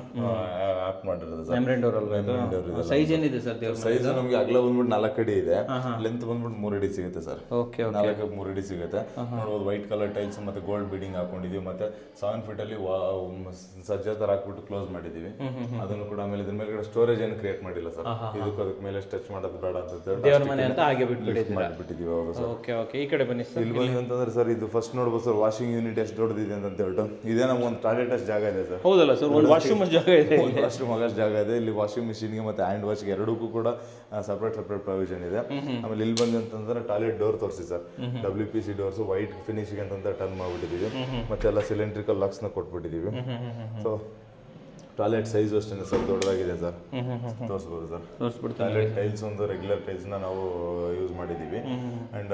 ಆಪ್ ಮಾಡಿರೋದು ಸರ್. ಮೆಂಬ್ರೇನ್ ಡೋರ್ ಅಲ್ವಾ? ಸೈಜ್ ಏನಿದೆ ಸರ್? ಸೈಜ್ ನಮಗೆ ಅಗಲ ಬಂದ್ಬಿಟ್ಟು 4 ಅಡಿ ಇದೆ, ಲೆಂತ್ ಬಂದ್ಬಿಟ್ಟು 3 ಅಡಿ ಸಿಗುತ್ತೆ ಸರ್. 4 ಅಡಿ ಸಿಗುತ್ತೆ. ನೋಡ್ಬೋದು ವೈಟ್ ಕಲರ್ ಟೈಲ್ಸ್ ಮತ್ತೆ ಗೋಲ್ಡ್ ಬೀಡಿಂಗ್ ಹಾಕೊಂಡಿದೀವಿ. ಮತ್ತೆ 7 feet ಅಲ್ಲಿ ಸಜ್ಜಾ ತರ ಹಾಕ್ಬಿಟ್ಟು ಕ್ಲೋಸ್ ಮಾಡಿದೀವಿ. ಅದನ್ನು ಕೂಡ ಆಮೇಲೆ ಇದ್ರ ಮೇಲೆ ಸ್ಟೋರೇಜ್ ಏನು ಕ್ರಿಯೇಟ್ ಮಾಡಿಲ್ಲ ಸರ್. ಅದಕ್ಕೆ ಮೇಲೆ ಟಚ್ ಮಾಡೋದು ಬೇಡ ಅಂತ ದೇವ್ರ ಮನೆ ಅಂತ ಹಾಗೆ ಮಾಡಿಬಿಟ್ಟಿದ್ದೀವಿ. ಹೌದು ಸರ್. ಓಕೆ. ಈ ಕಡೆ ಬನ್ನಿ ಸರ್. ಇಲ್ಲಿ ಬನ್ನಿ ಅಂತಂದ್ರೆ ಸರ್ ಇದು ಫಸ್ಟ್ ನೋಡ್ಬೋದು ಸರ್. ವಾಷಿಂಗ್ ಯೂನಿಟ್ ಎಷ್ಟು ದೊಡ್ಡದಿದೆ ಅಂತ ಹೇಳ್ಬಿಟ್ಟು ಇದೇ ನಮ್ಗೆ ಒಂದು ಟಾಯ್ಲೆಟ್ ಅಷ್ಟು ಜಾಗ ಇದೆ ಸರ್. ಹೌದಲ್ಲ ಸರ್? ಒಂದು ವಾಶ್ರೂಮ್ ಜಾಗ ಇದೆ. ವಾಶ್ರೂಮ್ ಆಗಷ್ಟು ಜಾಗ ಇದೆ. ಇಲ್ಲಿ ವಾಷಿಂಗ್ ಮಿಷಿನ್ಗೆ ಮತ್ತೆ ಹ್ಯಾಂಡ್ ವಾಶ್ಗೆ ಎರಡಕ್ಕೂ ಕೂಡ ಸಪ್ರೇಟ್ ಪ್ರಾವಿಷನ್ ಇದೆ. ಆಮೇಲೆ ಇಲ್ಲಿ ಬಂದು ಅಂತಂದ್ರೆ ಟಾಯ್ಲೆಟ್ ಡೋರ್ ತೋರಿಸಿ sir. WPC doors white finishing ಅಂತ ಟರ್ನ್ ಮಾಡ್ಬಿಟ್ಟಿದ್ದೀವಿ. ಮತ್ತೆ ಎಲ್ಲ ಸಿಲಿಂಡ್ರಿಕಲ್ ಲಾಕ್ಸ್ನ ಕೊಟ್ಬಿಟ್ಟಿದ್ದೀವಿ. ಸೊ ಟಾಯ್ಲೆಟ್ ಸೈಜ್ ಅಷ್ಟೇ ಸರ್ ದೊಡ್ಡದಾಗಿದೆ ಸರ್. ತೋರಿಸ್ಬೋದು ಸರ್. ಟಾಯ್ಲೆಟ್ ಟೈಲ್ಸ್ ಒಂದು ರೆಗ್ಯುಲರ್ ಟೈಲ್ಸ್ನ ನಾವು ಯೂಸ್ ಮಾಡಿದ್ದೀವಿ. ಆ್ಯಂಡ್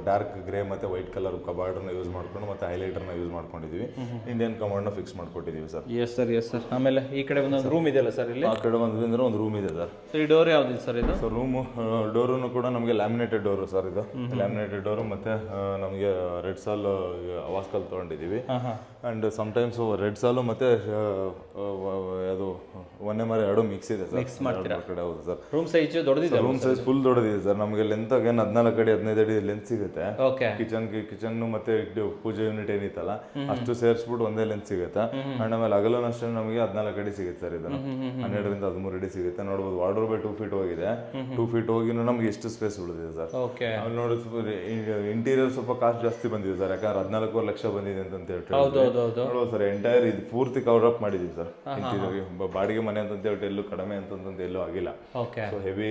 ಡಾರ್ಕ್ ಗ್ರೇ ಮತ್ತು ವೈಟ್ ಕಲರ್ ಕಬಾರ್ಡನ್ನ ಯೂಸ್ ಮಾಡ್ಕೊಂಡು ಮತ್ತೆ ಹೈಲೈಟರ್ನ ಯೂಸ್ ಮಾಡ್ಕೊಂಡಿದ್ದೀವಿ. ಇಂಡಿಯನ್ ಕಮಾಂಡ್ನ ಫಿಕ್ಸ್ ಮಾಡ್ಕೊಟ್ಟಿದ್ದೀವಿ ಸರ್. Yes sir. ಆಮೇಲೆ ಈ ಕಡೆ ಒಂದು ರೂಮ್ ಇದೆಯಲ್ಲ ಸರ್? ಇಲ್ಲಿ ಆ ಕಡೆ ಬಂದ್ರೆ ಒಂದು ರೂಮ್ ಇದೆ ಸರ್. ಈ ಡೋರ್ ಯಾವ್ದಿದೆ ಸರ್? ಇದು ಸರ್ ರೂಮು ಡೋರು ಕೂಡ ನಮಗೆ ಲ್ಯಾಮಿನೇಟೆಡ್ ಡೋರು ಸರ್. ಇದು ಲ್ಯಾಮಿನೇಟೆಡ್ ಡೋರು ಮತ್ತೆ ನಮಗೆ ರೆಡ್ ಸಾಲ್ ವಾಸ್ಕಲ್ ತೊಗೊಂಡಿದ್ದೀವಿ. ಅಂಡ್ ಸಮಟೈಮ್ಸ್ ರೆಡ್ ಸಾಲು ಮತ್ತೆ ಅದು ಒಂದೇ ಮರ ಎರಡು ಮಿಕ್ಸ್ ಇದೆ ಸರ್. ಮಿಕ್ಸ್ ಮಾಡ್ತೀರಾ ಕಡೆ? ಹೌದು ಸರ್. ರೂಮ್ ಸೈಜ್ ದೊಡ್ಡದಿದೆ? ರೂಮ್ ಸೈಜ್ ಫುಲ್ ದೊಡ್ಡದಿದೆ ಸರ್. ನಮಗೆ ಲೆಂತ್ ಆಗಿ 14 ಅಡಿ 15 ಅಡಿ ಲೆಂತ್ ಸಿಗುತ್ತೆ. ಕಿಚನ್ ಮತ್ತೆ ಪೂಜೆ ಯೂನಿಟ್ ಏನಿತ್ತಲ್ಲ ಅಷ್ಟು ಸೇರಿಸ್ಬಿಟ್ಟು ಒಂದೇ ಲೆಂತ್ ಸಿಗುತ್ತೆ. ಅಂಡ್ ಆಮೇಲೆ ಅಗಲೂ ಅಷ್ಟೇ ನಮಗೆ 14 ಅಡಿ ಸಿಗುತ್ತೆ ಸರ್. ಇದನ್ನು 12 ರಿಂದ 13 ಅಡಿ ಸಿಗುತ್ತೆ. ನೋಡ್ಬೋದು ವಾರ್ಡ್ರೋಬ್ 2 ಫೀಟ್ ಹೋಗಿದೆ. 2 ಫೀಟ್ ಹೋಗಿನೂ ನಮ್ಗೆ ಎಷ್ಟು ಸ್ಪೇಸ್ ಉಳಿದಿದೆ ಸರ್. ಆಮೇಲೆ ನೋಡಿ ಇಂಟೀರಿಯರ್ ಸ್ವಲ್ಪ ಕಾಸ್ಟ್ ಜಾಸ್ತಿ ಬಂದಿದೆ ಸರ್, ಯಾಕಂದ್ರೆ 14 ಲಕ್ಷ ಬಂದಿದೆ ಅಂತ ಹೇಳ್ತೀವಿ. ನೋಡ್ಬೋದು ಸರ್, ಎಂಟೈರ್ ಇದು ಪೂರ್ತಿ ಕವರ್ ಅಪ್ ಮಾಡಿದೀವಿ ಸರ್. ಇಂಟೀರಿಯರ್ ಬಾಡಿಗೆ ಮನೆ ಅಂತ ಹೇಳ್ಬಿಟ್ಟು ಎಲ್ಲೂ ಕಡಿಮೆ ಅಂತಂತ ಎಲ್ಲೂ ಆಗಿಲ್ಲ. ಸೊ ಹೆವಿ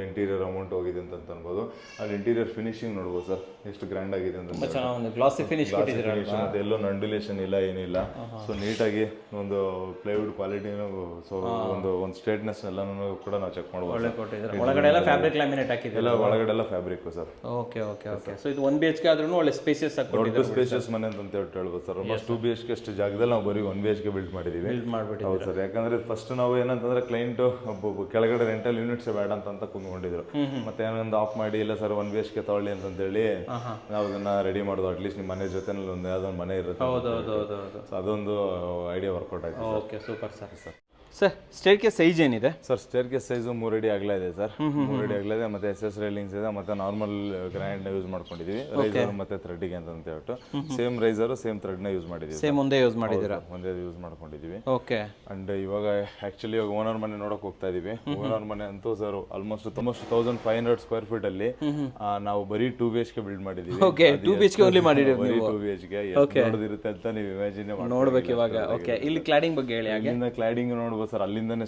ಇಂಟೀರಿಯರ್ ಅಮೌಂಟ್ ಹೋಗಿದೆ ಅಂತ ಅನ್ಬೋದು. ಅಲ್ಲಿ ಇಂಟೀರಿಯರ್ ಫಿನಿಶಿಂಗ್ ನೋಡ್ಬೋದು ಸರ್, ಎಷ್ಟು ಗ್ರ್ಯಾಂಡ್ ಆಗಿದೆ ಅಂತ. ಗ್ಲಾಸಿ ಫಿನಿಶ್ ಮತ್ತೆ ಎಲ್ಲೋ ನಂಡುಲೇಷನ್ ಇಲ್ಲ, ಏನಿಲ್ಲ. ಸೊ ನೀಟಾಗಿ ಒಂದು ಪ್ಲೈವುಡ್ ಕ್ವಾಲಿಟಿನೂ, ಸೊ ಒಂದು ಸ್ಟ್ರೇಟ್ನೆಸ್ ಎಲ್ಲಾನು ಕೂಡ ನಾವು ಚೆಕ್ ಮಾಡ್ಬೋದು. ಒಳಗಡೆ ಎಲ್ಲ ಫ್ಯಾಬ್ರಿಕ್ ಲ್ಯಾಮಿನೇಟ್ ಹಾಕಿದೆ, ಎಲ್ಲ ಒಳಗಡೆ ಎಲ್ಲ fabric sir. Okay okay okay. So ಇದು 1 BHK ಆದ್ರೂ ಒಳ್ಳೆ ಸ್ಪೇಸಿಯಸ್ ಆಗಿ ದೊಡ್ಡ ಸ್ಪೇಸಿಯಸ್ ಮನೆ ಅಂತ ಹೇಳ್ಬೋದು ಸರ್. ಆಲ್ಮೋಸ್ಟ್ 2 BHK ಅಷ್ಟು ಜಾಗದಲ್ಲಿ ನಾವು ಬರೀ 1 BHK ಬಿಲ್ಡ್ ಮಾಡಿದೀವಿ. ಹೌದು ಸರ್, ಯಾಕಂದ್ರೆ ಫಸ್ಟ್ ನಾವು ಏನಂತಂದ್ರೆ ಕ್ಲೈಂಟ್ ಕೆಳಗಡೆ ರೆಂಟಲ್ ಯೂನಿಟ್ಸ್ ಬೇಡ ಅಂತ ಕುಂದ್ಕೊಂಡಿದ್ರು. ಮತ್ತೆ ಏನೊಂದು ಆಫ್ ಮಾಡಿ ಇಲ್ಲ ಸರ್ 1 BHK ತಗೊಳ್ಳಿ ಅಂತೇಳಿ ನಾವು ಅದನ್ನ ರೆಡಿ ಮಾಡೋದು. ಅಟ್ಲೀಸ್ಟ್ ನಿಮ್ಮ ಮನೆ ಜೊತೆ ಒಂದು ಯಾವ್ದೊಂದು ಮನೆ ಇರುತ್ತೆ, ಅದೊಂದು ಐಡಿಯಾ ವರ್ಕೌಟ್ ಆಯ್ತು. Okay, super sir. Sir stair case size ಏನಿದೆ ಸರ್? ಸ್ಟೇರ್ ಕೇಸ್ ಸೈಜು 3 ಅಡಿ ಅಗಲ ಇದೆ ಸರ್. 3 ಅಡಿ ಅಗಲ ಇದೆ. ಮತ್ತೆ SS ರೈಲಿಂಗ್ಸ್ ಇದೆ. ಮತ್ತೆ ನಾರ್ಮಲ್ ಗ್ರ್ಯಾಂಡ್ ಯೂಸ್ ಮಾಡ್ಕೊಂಡಿದೀವಿ. ರೈಸರ್ ಮತ್ತೆ ಥ್ರೆಡ್ಗೆ ಅಂತ ಹೇಳ್ಬಿಟ್ಟು ಸೇಮ್ ರೈಸರ್ ಸೇಮ್ ಥ್ರೆಡ್ ನ ಯೂಸ್ ಮಾಡಿದೀವಿ. ಸೇಮ್ ಒಂದೇ ಯೂಸ್ ಮಾಡಿದೀರಾ? ಒಂದೇ ಯೂಸ್ ಮಾಡ್ಕೊಂಡಿದೀವಿ. ಓಕೆ. ಅಂಡ್ ಇವಾಗ ಆಕ್ಚುಲಿ ಇವಾಗ ಓನರ್ ಮನೆ ನೋಡಕ್ ಹೋಗ್ತಾ ಇದೀವಿ. ಓನರ್ ಮನೆ ಅಂತೂ ಸರ್ ಆಲ್ಮೋಸ್ಟ್ 1500 ಸ್ಕ್ವೇರ್ ಫೀಟ್ ಅಲ್ಲಿ ನಾವು ಬರೀ 2 BHK ಬಿಲ್ಡ್ ಮಾಡಿದೀವಿ. ಓಕೆ, 2 BHK ಓನ್ಲಿ ಮಾಡಿದೀವಿ. ಬರೀ 2 BHK ಎಷ್ಟು ದೊಡ್ಡದಿರುತ್ತೆ ಅಂತ ನೀವು ಇಮ್ಯಾಜಿನ್ ನೋಡ್ಬೇಕು ಇವಾಗ. ಓಕೆ, ಇಲ್ಲಿ ಕ್ಲಾಡಿಂಗ್ ಬಗ್ಗೆ ಹೇಳಿ. ಇಲ್ಲಿಂದ ಕ್ಲಾಡಿಂಗ್ ನೋಡ್ಬೋದು ಸರ್. ಅಲ್ಲಿಂದಾನೆ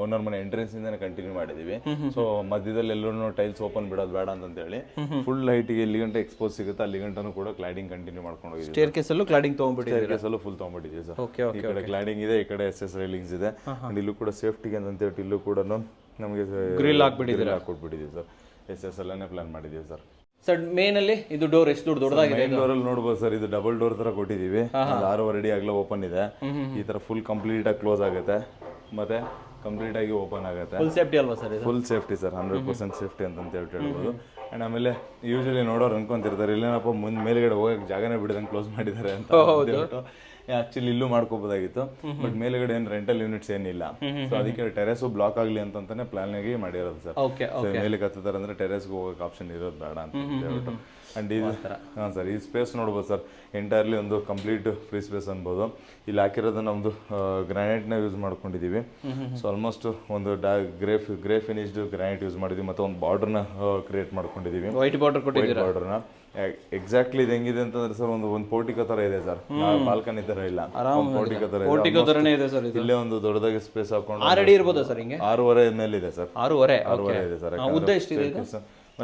ಓನರ್ ಮನೆ ಎಂಟ್ರೆನ್ಸ್ ಇಂದಾನೆ ಕಂಟಿನ್ಯೂ ಮಾಡಿದೀವಿ. ಸೊ ಮಧ್ಯದಲ್ಲಿ ಎಲ್ಲರೂ ಟೈಲ್ಸ್ ಓಪನ್ ಬಿಡೋದು ಬೇಡ ಅಂತ ಹೇಳಿ ಫುಲ್ ಹೈಟ್ ಗೆ ಎಲ್ಲಿ ಗಂಟೆ ಎಕ್ಸ್ಪೋಸ್ ಸಿಗುತ್ತೆ ಅಲ್ಲಿ ಗಂಟನೂ ಕೂಡ ಕ್ಲಾಡಿಂಗ್ ಕಂಟಿನ್ಯೂ ಮಾಡ್ಕೊಂಡು ಹೋಗಿದ್ದೀವಿ. ಸ್ಟೇರ್ ಕೇಸ್ ಅಲ್ಲೂ ಕ್ಲಾಡಿಂಗ್ ತಗೊಂಡ್ಬಿಟ್ಟಿದ್ದೀವಿ. ಸ್ಟೇರ್ ಕೇಸ್ ಅಲ್ಲೂ ಫುಲ್ ತಗೊಂಡ್ಬಿಟ್ಟಿದ್ದೀವಿ ಸರ್. ಈ ಕಡೆ ಕ್ಲಾಡಿಂಗ್ ಇದೆ, ಈ ಕಡೆ SS ರೈಲಿಂಗ್ಸ್ ಇದೆ. ಅಂಡ್ ಇಲ್ಲೂ ಕೂಡ ಸೇಫ್ಟಿಗೆ ಅಂತ ಹೇಳ್ಬಿಟ್ಟು ಇಲ್ಲೂ ಕೂಡ ನಮಗೆ ಗ್ರಿಲ್ ಹಾಕ್ಬಿಟ್ಟಿದ್ದೀವಿ ಸರ್. SS ಅಲ್ಲೇ ಪ್ಲಾನ್ ಮಾಡಿದ್ದೀವಿ ಸರ್. ಸರ್ ಮೇನ್ ಅಲ್ಲಿ ಇದು ಡೋರ್ ಎಷ್ಟು ದೊಡ್ಡದಾಗಿದೆ? ಡೋರ್ ಅಲ್ಲಿ ನೋಡಬಹುದು ಸರ್, ಇದು ಡಬಲ್ ಡೋರ್ ತರ ಕೊಟ್ಟಿದ್ದೀವಿ. 6.5 ಅಡಿ ಅಗಲ ಓಪನ್ ಇದೆ. ಈ ತರ ಫುಲ್ ಕಂಪ್ಲೀಟ್ ಆಗಿ ಕ್ಲೋಸ್ ಆಗುತ್ತೆ, ಮತ್ತೆ ಕಂಪ್ಲೀಟ್ ಆಗಿ ಓಪನ್ ಆಗುತ್ತೆ. ಫುಲ್ ಸೇಫ್ಟಿ ಅಲ್ವಾ sir? Full safety sir, 100% safety ಅಂತ ಹೇಳ್ಬೋದು. ಅಂಡ್ ಆಮೇಲೆ ಯೂಶಲಿ ನೋಡೋರು ಅನ್ಕೊಂತಿರ್ತಾರೆ ಇಲ್ಲೇನಪ್ಪ ಮೇಲ್ಗಡೆ ಹೋಗಕ್ಕೆ ಜಾಗನೇ ಬಿಡದಂಗೆ ಕ್ಲೋಸ್ ಮಾಡಿದ್ದಾರೆ ಅಂತ. ಆಕ್ಚುಲಿ ಇಲ್ಲೂ ಮಾಡ್ಕೋಬಹುದಾಗಿತ್ತು, ಬಟ್ ಮೇಲ್ಗಡೆ ಏನು ರೆಂಟಲ್ ಯೂನಿಟ್ಸ್ ಏನಿಲ್ಲ. ಸೊ ಅದಕ್ಕೆ ಟೆರೆಸ್ ಬ್ಲಾಕ್ ಆಗ್ಲಿ ಅಂತಾನೆ ಪ್ಲಾನ್ ಆಗಿ ಮಾಡಿರೋದು ಸರ್. ಮೇಲೆ ಹತ್ತುತ್ತಾರೆ ಅಂದ್ರೆ ಟೆರೆಸ್ಗೆ ಹೋಗಕ್ಕೆ ಆಪ್ಷನ್ ಇರೋದು ಬೇಡ ಅಂತ ಹೇಳ್ಬಿಟ್ಟು. ಅಂಡ್ ಇದು ಹಾಂ ಸರ್, ಈ ಸ್ಪೇಸ್ ನೋಡ್ಬೋದು ಸರ್, ಎಂಟೈರ್ಲಿ ಒಂದು ಕಂಪ್ಲೀಟ್ ಫ್ರೀ ಸ್ಪೇಸ್ ಅನ್ಬೋದು. ಇಲ್ಲಿ ಹಾಕಿರೋದು ನಮ್ದು ಗ್ರಾನೈಟ್ನ ಯೂಸ್ ಮಾಡ್ಕೊಂಡಿದ್ದೀವಿ. ಸೊ ಆಲ್ಮೋಸ್ಟ್ ಒಂದು ಗ್ರೇ ಫಿನಿಶ್ಡ್ ಗ್ರಾನೈಟ್ ಯೂಸ್ ಮಾಡಿದ್ವಿ. ಮತ್ತೆ ಒಂದು ಬಾರ್ಡರ್ನ ಕ್ರಿಯೇಟ್ ಮಾಡ್ಕೊಂಡಿದ್ದೀವಿ, ವೈಟ್ ಬಾರ್ಡರ್ನ. ಎಕ್ಸಾಕ್ಟ್ಲಿ ಇದು ಹೆಂಗಿದೆ ಅಂತಂದ್ರೆ ಸರ್, ಒಂದು ಪೋರ್ಟಿಕೋ ತರ ಇದೆ ಸರ್, ಬಾಲ್ಕನಿ ತರ ಇಲ್ಲ, ಪೋರ್ಟಿಕೋ ತರ ಇದೆ. ಇಲ್ಲೇ ಒಂದು ದೊಡ್ಡದಾಗಿ ಸ್ಪೇಸ್ ಹಾಕೊಂಡು 6 ಅಡಿ ಇರ್ಬೋದು ಸರ್. ಹಿಂಗೆ 6.5 ಮೇಲೆ ಇದೆ ಸರ್. 6.5 ಇದೆ ಸರ್. ಉದ್ದ ಎಷ್ಟಿದೆ?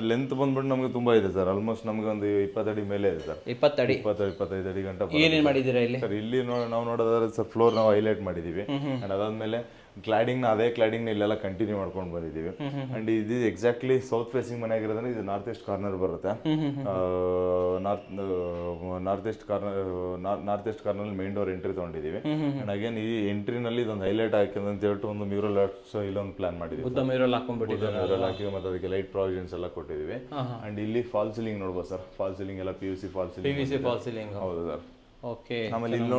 ಲೆಂತ್ ಬಂದ್ಬಿಟ್ಟು ನಮಗೆ ತುಂಬಾ ಇದೆ ಸರ್. ಆಲ್ಮೋಸ್ಟ್ ನಮಗೆ ಒಂದು 20 ಅಡಿ ಮೇಲೆ ಇದೆ ಸರ್. 20 ಅಡಿ 25 ಅಡಿ ಗಂಟ. ಏನೇನ್ ಮಾಡಿದ್ದೀರಾ ಇಲ್ಲಿ ಸರ್? ಇಲ್ಲಿ ನಾವು ನೋಡೋದಾದ್ರೆ ಸರ್, ಫ್ಲೋರ್ ನಾವು ಹೈಲೈಟ್ ಮಾಡಿದೀವಿ. ಅಂಡ್ ಅದಾದ್ಮೇಲೆ ಕ್ಲಾಡಿಂಗ್ ಅದೇ ಕ್ಲಾಡಿಂಗ್ ಇಲ್ಲೆಲ್ಲ ಕಂಟಿನ್ಯೂ ಮಾಡ್ಕೊಂಡು ಬಂದಿದ್ದೀವಿ. ಅಂಡ್ ಇದು ಎಕ್ಸಾಕ್ಟ್ಲಿ ಸೌತ್ ಫೇಸಿಂಗ್ ಮನೆ ಆಗಿರೋದ್ರೆ ಇದು ನಾರ್ತ್ ಈಸ್ಟ್ ಕಾರ್ನರ್ ಬರುತ್ತೆ. North east corner main door entry ತಗೊಂಡಿದ್ದೀವಿ. ಅಂಡ್ ಅಗೇನ್ ಈ ಎಂಟ್ರಿನಲ್ಲಿ ಇದೊಂದು ಹೈಲೈಟ್ ಹಾಕಿದೆ ಅಂತ ಹೇಳ್ಬಿಟ್ಟು ಒಂದು ಮ್ಯೂರಲ್ ಇಲ್ಲೊಂದು ಪ್ಲಾನ್ ಮಾಡಿದ್ದೀವಿ. ಮ್ಯೂರಲ್ ಹಾಕಿ ಮತ್ತೆ ಅದಕ್ಕೆ ಲೈಟ್ ಪ್ರಾವಿಷನ್ಸ್ ಎಲ್ಲ ಕೊಟ್ಟಿದ್ದೀವಿ. ಅಂಡ್ ಇಲ್ಲಿ ಫಾಲ್ ಸೀಲಿಂಗ್ ನೋಡ್ಬೋದು ಸರ್. ಫಾಲ್ ಸೀಲಿಂಗ್ ಎಲ್ಲ PVC ಫಾಲ್ ಸೀಲಿಂಗ್. ಹೌದು ಸರ್. ಆಮೇಲೆ ಇಲ್ಲಿ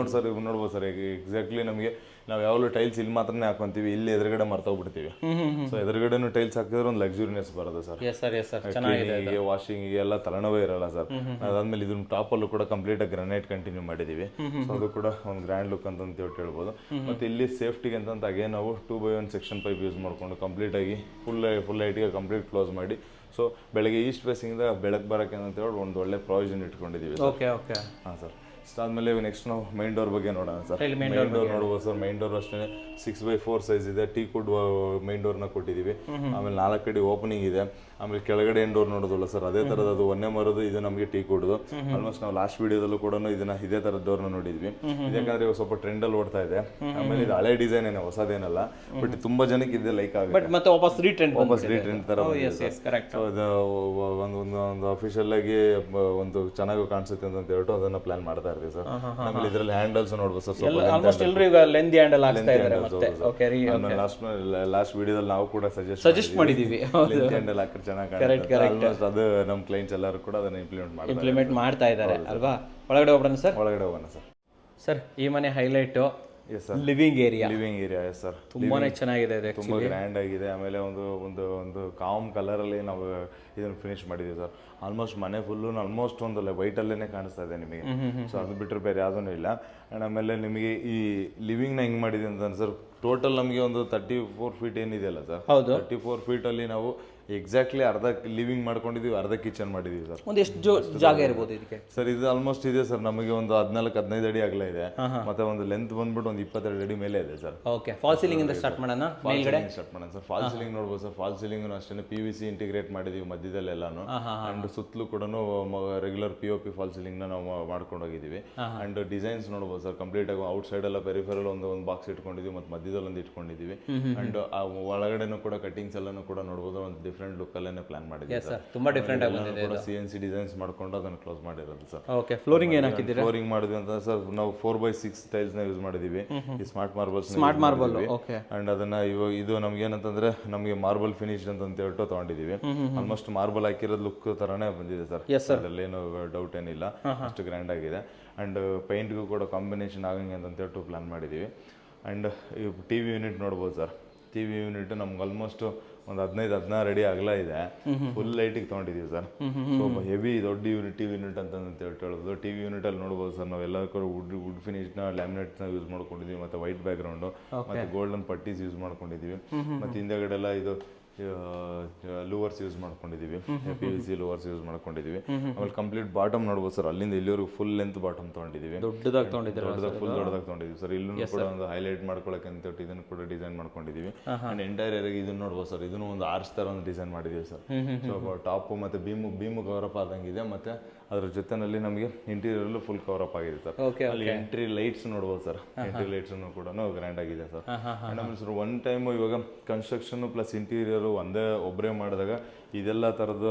ನೋಡ್ಬೋದು ಸರ್, ಎಕ್ಸಾಕ್ಟ್ಲಿ ನಮಗೆ ನಾವು ಯಾವಾಗಲೂ ಟೈಲ್ಸ್ ಇಲ್ಲಿ ಮಾತ್ರನೇ ಹಾಕೊಂತೀವಿ, ಇಲ್ಲಿ ಎದುರುಗಡೆ ಮರ್ತೋಗ್ಬಿಡ್ತೀವಿ. ಸೊ ಎದುರುಗಡೆನು ಟೈಲ್ಸ್ ಹಾಕಿದ್ರೆ ಒಂದು ಲಕ್ಸುರಿನೆಸ್ ಬರುತ್ತೆ ಸರ್. ವಾಷಿಂಗ್ ಎಲ್ಲ ತಲೆನೋವೇ ಇರಲ್ಲ ಸರ್. ಅದಾದ್ಮೇಲೆ ಇದನ್ನ ಟಾಪ್ ಅಲ್ಲೂ ಕೂಡ ಕಂಪ್ಲೀಟ್ ಆಗಿ ಗ್ರಾನೈಟ್ ಕಂಟಿನ್ಯೂ ಮಾಡಿದೀವಿ. ಸೊ ಅದು ಕೂಡ ಒಂದು ಗ್ರ್ಯಾಂಡ್ ಲುಕ್ ಅಂತ ಹೇಳ್ಬೋದು. ಮತ್ತೆ ಇಲ್ಲಿ ಸೇಫ್ಟಿಗೆ ಅಂತ ಹಾಗೆ ನಾವು 2x1 ಸೆಕ್ಷನ್ ಪೈಪ್ ಯೂಸ್ ಮಾಡ್ಕೊಂಡು ಕಂಪ್ಲೀಟ್ ಆಗಿ ಫುಲ್ ಹೈಟ್ಗೆ ಕಂಪ್ಲೀಟ್ ಕ್ಲೋಸ್ ಮಾಡಿ, ಸೊ ಬೆಳಗ್ಗೆ ಈಸ್ಟ್ ಫೇಸಿಂದ ಬೆಳಕು ಬರೋಕೆ ಅಂತ ಹೇಳಿ ಒಂದು ಒಳ್ಳೆ ಪ್ರಾವಿಷನ್ ಇಟ್ಕೊಂಡಿದ್ದೀವಿ. ಹಾಂ ಸರ್. ಅದಾದ್ಮೇಲೆ ನೆಕ್ಸ್ಟ್ ನಾವು ಮೈನ್ ಡೋರ್ ಬಗ್ಗೆ ನೋಡೋಣ ಸರ್. ಮೈನ್ ಡೋರ್ ನೋಡ್ಬೋದು ಸರ್. ಮೈನ್ ಡೋರ್ ಅಷ್ಟೇ 6x4 ಸೈಜ್ ಇದೆ. ಟೀಕ್ವುಡ್ ಮೈನ್ ಡೋರ್ನ ಕೊಟ್ಟಿದ್ದೀವಿ. ಆಮೇಲೆ 4 ಅಡಿ ಓಪನಿಂಗ್ ಇದೆ. ಆಮೇಲೆ ಕೆಳಗಡೆ ಏನ್ ಡೋರ್ ನೋಡೋದಲ್ಲ ಸರ್, ಅದೇ ತರದ ಅದು ಒಂದೇ ಮರದು. ಇದು ನಮಗೆ ಟೀಕ್ವುಡ್ದು. ಆಲ್ಮೋಸ್ಟ್ ನಾವು ಲಾಸ್ಟ್ ವಿಡಿಯೋದಲ್ಲೂ ಕೂಡ ಇದನ್ನ ಇದೇ ತರದ ಡೋರ್ನ ನೋಡಿದ್ವಿ. ಯಾಕಂದ್ರೆ ಇವಾಗ ಸ್ವಲ್ಪ ಟ್ರೆಂಡ್ ಅಲ್ಲಿ ಓಡ್ತಾ ಇದೆ. ಆಮೇಲೆ ಇದು ಹಳೆ ಡಿಸೈನ್ ಏನೇ, ಹೊಸದೇನಲ್ಲ, ಬಟ್ ತುಂಬಾ ಜನಕ್ಕೆ ಇದೆ ಲೈಕ್ ಆಗುತ್ತೆ. ಮತ್ತೆ ವಾಪಸ್ ರೀಟ್ರೆಂಡ್ ತರ ಒಂದು ಅಫಿಷಿಯಲ್ ಆಗಿ ಒಂದು ಚೆನ್ನಾಗಿ ಕಾಣಿಸುತ್ತೆ ಅಂತ ಹೇಳ್ಬಿಟ್ಟು ಅದನ್ನ ಪ್ಲಾನ್ ಮಾಡ್ತಾ ಇರ್ತೀವಿ ಸರ್. ಆಮೇಲೆ ಇದರಲ್ಲಿ ಹ್ಯಾಂಡಲ್ಸ್ ನೋಡ್ಬೋದು ಸರ್. ಆಲ್ಮೋಸ್ಟ್ ಎಲ್ಲರೂ ಈಗ ಲೆಂದಿ ಹ್ಯಾಂಡಲ್ ಹಾಕ್ತಾ ಇದ್ದಾರೆ. ಮತ್ತೆ ಓಕೆ, ಲಾಸ್ಟ್ ವಿಡಿಯೋದಲ್ಲಿ ನಾವು ಕೂಡ ಸಜೆಸ್ಟ್ ಮಾಡಿದೀವಿ ಲೆಂದಿ ಹ್ಯಾಂಡಲ್ ಹಾಕಿದ್ರೆ ಚೆನ್ನಾಗಿ ಕಾಣುತ್ತೆ. ಅದು ನಮ್ಮ ಕ್ಲೈಂಟ್ಸ್ ಎಲ್ಲರೂ ಕೂಡ ಅದನ್ನ ಇಂಪ್ಲಿಮೆಂಟ್ ಮಾಡ್ತಾ ಮಾಡ್ತಾ ಇದ್ದಾರೆ ಅಲ್ವಾ? ಒಳಗಡೆ ಹೋಗೋಣ ಸರ್. ಒಳಗಡೆ ಹೋಗೋಣ ಸರ್. ಸರ್ ಈ ಮನೆ highlight yes sir, living area. Living area. Yes sir, ತುಂಬಾನೇ ಚೆನ್ನಾಗಿದೆ ಇದು. ತುಂಬ ಗ್ರ್ಯಾಂಡ್ ಆಗಿದೆ. ಆಮೇಲೆ ಒಂದು ಒಂದು ಒಂದು ಕಾಮ್ ಕಲರಲ್ಲಿ ನಾವು ಇದನ್ನು ಫಿನಿಶ್ ಮಾಡಿದ್ದೀವಿ ಸರ್. ಆಲ್ಮೋಸ್ಟ್ ಮನೆ ಫುಲ್ಲು ಆಲ್ಮೋಸ್ಟ್ ಒಂದು ವೈಟಲ್ಲೇ ಕಾಣಿಸ್ತಾ ಇದೆ ನಿಮಗೆ. ಸೊ ಅದು ಬಿಟ್ಟರೆ ಬೇರೆ ಯಾವುದೂ ಇಲ್ಲ. ಆ್ಯಂಡ್ ಆಮೇಲೆ ನಿಮಗೆ ಈ ಲಿವಿಂಗ್ನ ಹೆಂಗೆ ಮಾಡಿದೆ ಅಂತ ಸರ್, ಟೋಟಲ್ ನಮಗೆ ಒಂದು 34 ಫೀಟ್ ಏನಿದೆಯಲ್ಲ ಸರ್, 34 ಫೀಟಲ್ಲಿ ನಾವು ಎಕ್ಸಾಕ್ಟ್ಲಿ ಅರ್ಧ ಲಿವಿಂಗ್ ಮಾಡ್ಕೊಂಡಿದ್ದೀವಿ, ಅರ್ಧ ಕಿಚನ್ ಮಾಡಿದ್ದೀವಿ ಸರ್. ಒಂದು ಎಷ್ಟು ಜಾಗ ಇರ್ಬೋದು ಇದಕ್ಕೆ ಸರ್? ಇದು ಆಲ್ಮೋಸ್ಟ್ ಇದೆ ಸರ್, ನಮಗೆ ಒಂದು 14-15 ಅಡಿ ಅಗಲ ಇದೆ. ಮತ್ತೆ ಒಂದು ಲೆಂತ್ ಬಂದ್ಬಿಟ್ಟು ಒಂದು 22 ಅಡಿ ಮೇಲೆ ಇದೆ ಸರ್. ಓಕೆ, ಫಾಲ್ ಸೀಲಿಂಗ್ ಇಂದ ಸ್ಟಾರ್ಟ್ ಮಾಡೋಣ. ಮೇಲ್ಗಡೆ ಸ್ಟಾರ್ಟ್ ಮಾಡೋಣ ಸರ್. ಫಾಲ್ ಸೀಲಿಂಗ್ ನೋಡ್ಬೋದು ಸರ್. ಫಾಲ್ ಸೀಲಿಂಗ್ ಅಷ್ಟೇ PVC ಇಂಟಿಗ್ರೇಟ್ ಮಾಡಿದೀವಿ ಮಧ್ಯದಲ್ಲೆಲ್ಲಾನು. ಅಂಡ್ ಸುತ್ತಲೂ ಕೂಡ ರೆಗ್ಯುಲರ್ POP ಫಾಲ್ ಸೀಲಿಂಗ್ ನಾವು ಮಾಡ್ಕೊಂಡು ಹೋಗಿದ್ದೀವಿ. ಅಂಡ್ ಡಿಸೈನ್ಸ್ ನೋಡ್ಬೋದು ಸರ್, ಕಂಪ್ಲೀಟ್ ಆಗಿ ಔಟ್ ಸೈಡ್ ಎಲ್ಲ ಪೆರಿಫೆರಲ್ ಒಂದು ಬಾಕ್ಸ್ ಇಟ್ಕೊಂಡಿದ್ದೀವಿ, ಮತ್ತೆ ಮಧ್ಯದಲ್ಲಿ ಒಂದು ಇಟ್ಕೊಂಡಿದ್ದೀವಿ. ಅಂಡ್ ಆ ಒಳಗಡೆನೂ ಕೂಡ ಕಟಿಂಗ್ಸ್ ಎಲ್ಲಾನು ಕೂಡ ನೋಡ್ಬೋದು, ಒಂದು ಡಿಫ್ರೆಂಟ್ ಲುಕ್ ಅಲ್ಲೇ ಪ್ಲಾನ್ ಮಾಡಿದ್ದೀವಿ ಸರ್. ತುಂಬಾ ಡಿಫ್ರೆಂಟ್ ಆಗಿ ಬಂದಿದೆ. CNC ಡಿಸೈನ್ಸ್ ಮಾಡ್ಕೊಂಡು ಅದನ್ನು ಕ್ಲೋಸ್ ಮಾಡಿರೋದು ಸರ್. ಓಕೆ, ಫ್ಲೋರಿಂಗ್ ಏನು ಹಾಕಿದ್ದೀರಾ? ಫ್ಲೋರಿಂಗ್ ಮಾಡಿದ್ವಿ ಅಂತ ಸರ್, ನಾವು 4x6 ಟೈಲ್ಸ್ ನ ಯೂಸ್ ಮಾಡಿದೀವಿ. ಈ ಸ್ಮಾರ್ಟ್ ಮಾರ್ಬಲ್ಸ್. ಓಕೆ. ಅಂಡ್ ಅದನ್ನ ಇವಾಗ ಇದು ನಮ್ಗೆ ಏನಂತಂದ್ರೆ ನಮಗೆ ಮಾರ್ಬಲ್ ಫಿನಿಶ್ ಅಂತ ಹೇಳ್ಬಿಟ್ಟು ತಗೊಂಡಿದೀವಿ. ಆಲ್ಮೋಸ್ಟ್ ಮಾರ್ಬಲ್ ಹಾಕಿರೋದು ಲುಕ್ ತರಾನೇ ಬಂದಿದೆ ಸರ್. ಅದ್ರಲ್ಲೇನು ಡೌಟ್ ಏನಿಲ್ಲ, ಅಷ್ಟು ಗ್ರ್ಯಾಂಡ್ ಆಗಿದೆ. ಅಂಡ್ ಪೈಂಟ್ಗೂ ಕೂಡ ಕಾಂಬಿನೇಷನ್ ಆಗಂಗೆ ಅಂತ ಹೇಳ್ಬಿಟ್ಟು ಪ್ಲಾನ್ ಮಾಡಿದೀವಿ. ಅಂಡ್ TV ಯೂನಿಟ್ ನೋಡ್ಬೋದು ಸರ್. TV ಯೂನಿಟ್ ನಮ್ಗೆ ಆಲ್ಮೋಸ್ಟ್ ಒಂದು 15-16 ಅಡಿ ಅಗಲ ಇದೆ. ಫುಲ್ ಲೈಟಿಗೆ ತೊಗೊಂಡಿದ್ದೀವಿ ಸರ್. ಸೊ ಹೆವಿ ದೊಡ್ಡ TV ಯೂನಿಟ್ ಅಂತ ಹೇಳೋದು. TV ಯೂನಿಟ್ ಅಲ್ಲಿ ನೋಡ್ಬೋದು ಸರ್, ನಾವೆಲ್ಲ ವುಡ್ ಫಿನಿಶ್ನ ಲ್ಯಾಮಿನೇಟ್ಸ್ನ ಯೂಸ್ ಮಾಡ್ಕೊಂಡಿದ್ದೀವಿ. ಮತ್ತೆ ವೈಟ್ ಬ್ಯಾಕ್ ಗ್ರೌಂಡು, ಮತ್ತೆ ಗೋಲ್ಡನ್ ಪಟ್ಟೀಸ್ ಯೂಸ್ ಮಾಡ್ಕೊಂಡಿದ್ದೀವಿ. ಮತ್ತೆ ಹಿಂದೆಗಡೆ ಎಲ್ಲ ಇದು ಲೂವರ್ಸ್ ಯೂಸ್ ಮಾಡ್ಕೊಂಡಿದ್ದೀವಿ, PVC ಲೂವರ್ಸ್ ಯೂಸ್ ಮಾಡ್ಕೊಂಡಿದ್ದೀವಿ. ಆಮೇಲೆ ಕಂಪ್ಲೀಟ್ ಬಾಟಮ್ ನೋಡ್ಬೋದು ಸರ್, ಅಲ್ಲಿಂದ ಇಲ್ಲಿವರೆಗೂ ಫುಲ್ ಲೆಂತ್ ಬಾಟಮ್ ತೊಗೊಂಡಿದ್ದೀವಿ. ದೊಡ್ಡದಾಗಿ ತೊಗೊಂಡಿದ್ದೀವಿ ಸರ್. ಇಲ್ಲೂ ಕೂಡ ಒಂದು ಹೈಲೈಟ್ ಮಾಡ್ಕೊಳಕ್ಕೆ ಅಂತ ಇದನ್ನು ಕೂಡ ಡಿಸೈನ್ ಮಾಡ್ಕೊಂಡಿದ್ದೀವಿ. ಅಂಡ್ ಎಂಟೈರ್ ಇದನ್ನ ನೋಡ್ಬೋದು ಸರ್, ಇದನ್ನು ಒಂದು ಆರ್ಚ್ ತರ ಒಂದು ಡಿಸೈನ್ ಮಾಡಿದ್ದೀವಿ ಸರ್. ಸೊ ಟಾಪ್ ಮತ್ತೆ ಬೀಮು ಕವರ್ ಅಪ್ ಆದಂಗಿದೆ. ಮತ್ತೆ ಅದ್ರ ಜೊತೆನಲ್ಲಿ ನಮಗೆ ಇಂಟೀರಿಯರ್ ಫುಲ್ ಕವರ್ ಅಪ್ ಆಗಿದೆ ಸರ್. ಅಲ್ಲಿ ಎಂಟ್ರಿ ಲೈಟ್ಸ್ ನೋಡ್ಬೋದು ಸರ್, ಎಂಟ್ರಿ ಲೈಟ್ಸ್ ಕೂಡ ಗ್ರ್ಯಾಂಡ್ ಆಗಿದೆ ಸರ್. ಆಮೇಲೆ ಸರ್ ಒನ್ ಟೈಮ್ ಇವಾಗ ಕನ್ಸ್ಟ್ರಕ್ಷನ್ ಪ್ಲಸ್ ಇಂಟೀರಿಯರ್ ಒಬ್ಬರೇ ಮಾಡಿದಾಗ ಇದೆಲ್ಲ ತರದ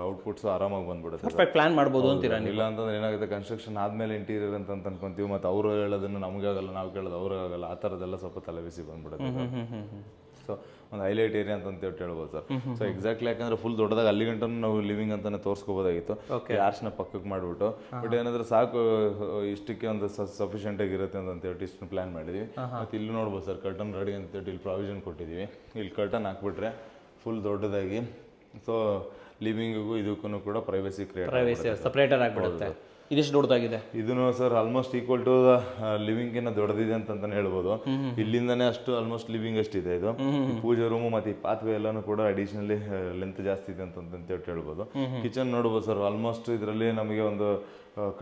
ಔಟ್ಪುಟ್ಸ್ ಆರಾಮಾಗಿ ಬಂದ್ಬಿಡುತ್ತೆ. ಪ್ಲಾನ್ ಮಾಡ್ಬೋದು ಅಂತೀರಾ? ಇಲ್ಲ ಅಂತಂದ್ರೆ ಏನಾಗುತ್ತೆ, ಕನ್ಸ್ಟ್ರಕ್ಷನ್ ಆದ್ಮೇಲೆ ಇಂಟೀರಿಯರ್ ಅಂತ ಅನ್ಕೊಂತೀವಿ, ಮತ್ತೆ ಅವರು ಹೇಳೋದನ್ನು ನಮಗಾಗಲ್ಲ, ನಾವು ಕೇಳೋದು ಅವ್ರಿಗಾಗಲ್ಲ, ಆ ಥರದ್ದೆಲ್ಲ ಸ್ವಲ್ಪ ತಲೆಬಿಸಿ ಬಂದ್ಬಿಡುತ್ತೆ. ಸೊ ಒಂದು ಹೈಲೈಟ್ ಏರಿಯಾ ಅಂತ ಹೇಳ್ಬೋದು ಸರ್. ಸೊ ಎಕ್ಸಾಕ್ಟ್ಲಿ ಯಾಕಂದ್ರೆ ಫುಲ್ ದೊಡ್ಡದಾಗಿ ಅಲ್ಲಿ ಗಂಟು ನಾವು ಲಿವಿಂಗ್ ಅಂತಾನೆ ತೋರಿಸ್ಕೋಬೋದಾಗಿತ್ತು, ಆರ್ಚ್ನ ಪಕ್ಕಕ್ಕೆ ಮಾಡಿಬಿಟ್ಟು. ಬಟ್ ಏನಾದ್ರೆ ಸಾಕು ಇಷ್ಟಕ್ಕೆ ಒಂದು ಸಫಿಷಿಯೆಂಟ್ ಆಗಿರುತ್ತೆ ಅಂತ ಹೇಳ್ಬಿಟ್ಟು ಇಷ್ಟು ಪ್ಲಾನ್ ಮಾಡಿದ್ವಿ. ಮತ್ತೆ ಇಲ್ಲಿ ನೋಡ್ಬೋದು ಸರ್, ಕರ್ಟನ್ ರೆಡಿ ಅಂತ ಹೇಳ್ಬಿಟ್ಟು ಇಲ್ಲಿ ಪ್ರಾವಿಷನ್ ಕೊಟ್ಟಿದ್ದೀವಿ. ಇಲ್ಲಿ ಕರ್ಟನ್ ಹಾಕ್ಬಿಟ್ರೆ ಫುಲ್ ದೊಡ್ಡದಾಗಿ, ಸೊ ಲಿವಿಂಗಿಗೂ ಇದಕ್ಕೂ ಕೂಡ ಪ್ರೈವಸಿ ಸಪ್ರೇಟರ್ ಆಗಿಬಿಡುತ್ತೆ. ಇದಿಷ್ಟು ದೊಡ್ಡದಾಗಿದೆ. ಇದನ್ನು sir almost equal to living ದೊಡ್ಡದಿದೆ ಅಂತಾನೆ ಹೇಳ್ಬೋದು. ಇಲ್ಲಿಂದಾನೇ ಅಷ್ಟು ಆಲ್ಮೋಸ್ಟ್ ಲಿವಿಂಗ್ ಅಷ್ಟಿದೆ ಇದು. ಪೂಜೆ ರೂಮು ಮತ್ತೆ ಈ ಪಾತ್ವೆ ಎಲ್ಲಾನು ಕೂಡ ಅಡಿಷನಲಿ ಲೆಂತ್ ಜಾಸ್ತಿ ಇದೆ ಅಂತ ಹೇಳ್ಬೋದು. ಕಿಚನ್ ನೋಡ್ಬೋದು ಸರ್, ಆಲ್ಮೋಸ್ಟ್ ಇದರಲ್ಲಿ ನಮಗೆ ಒಂದು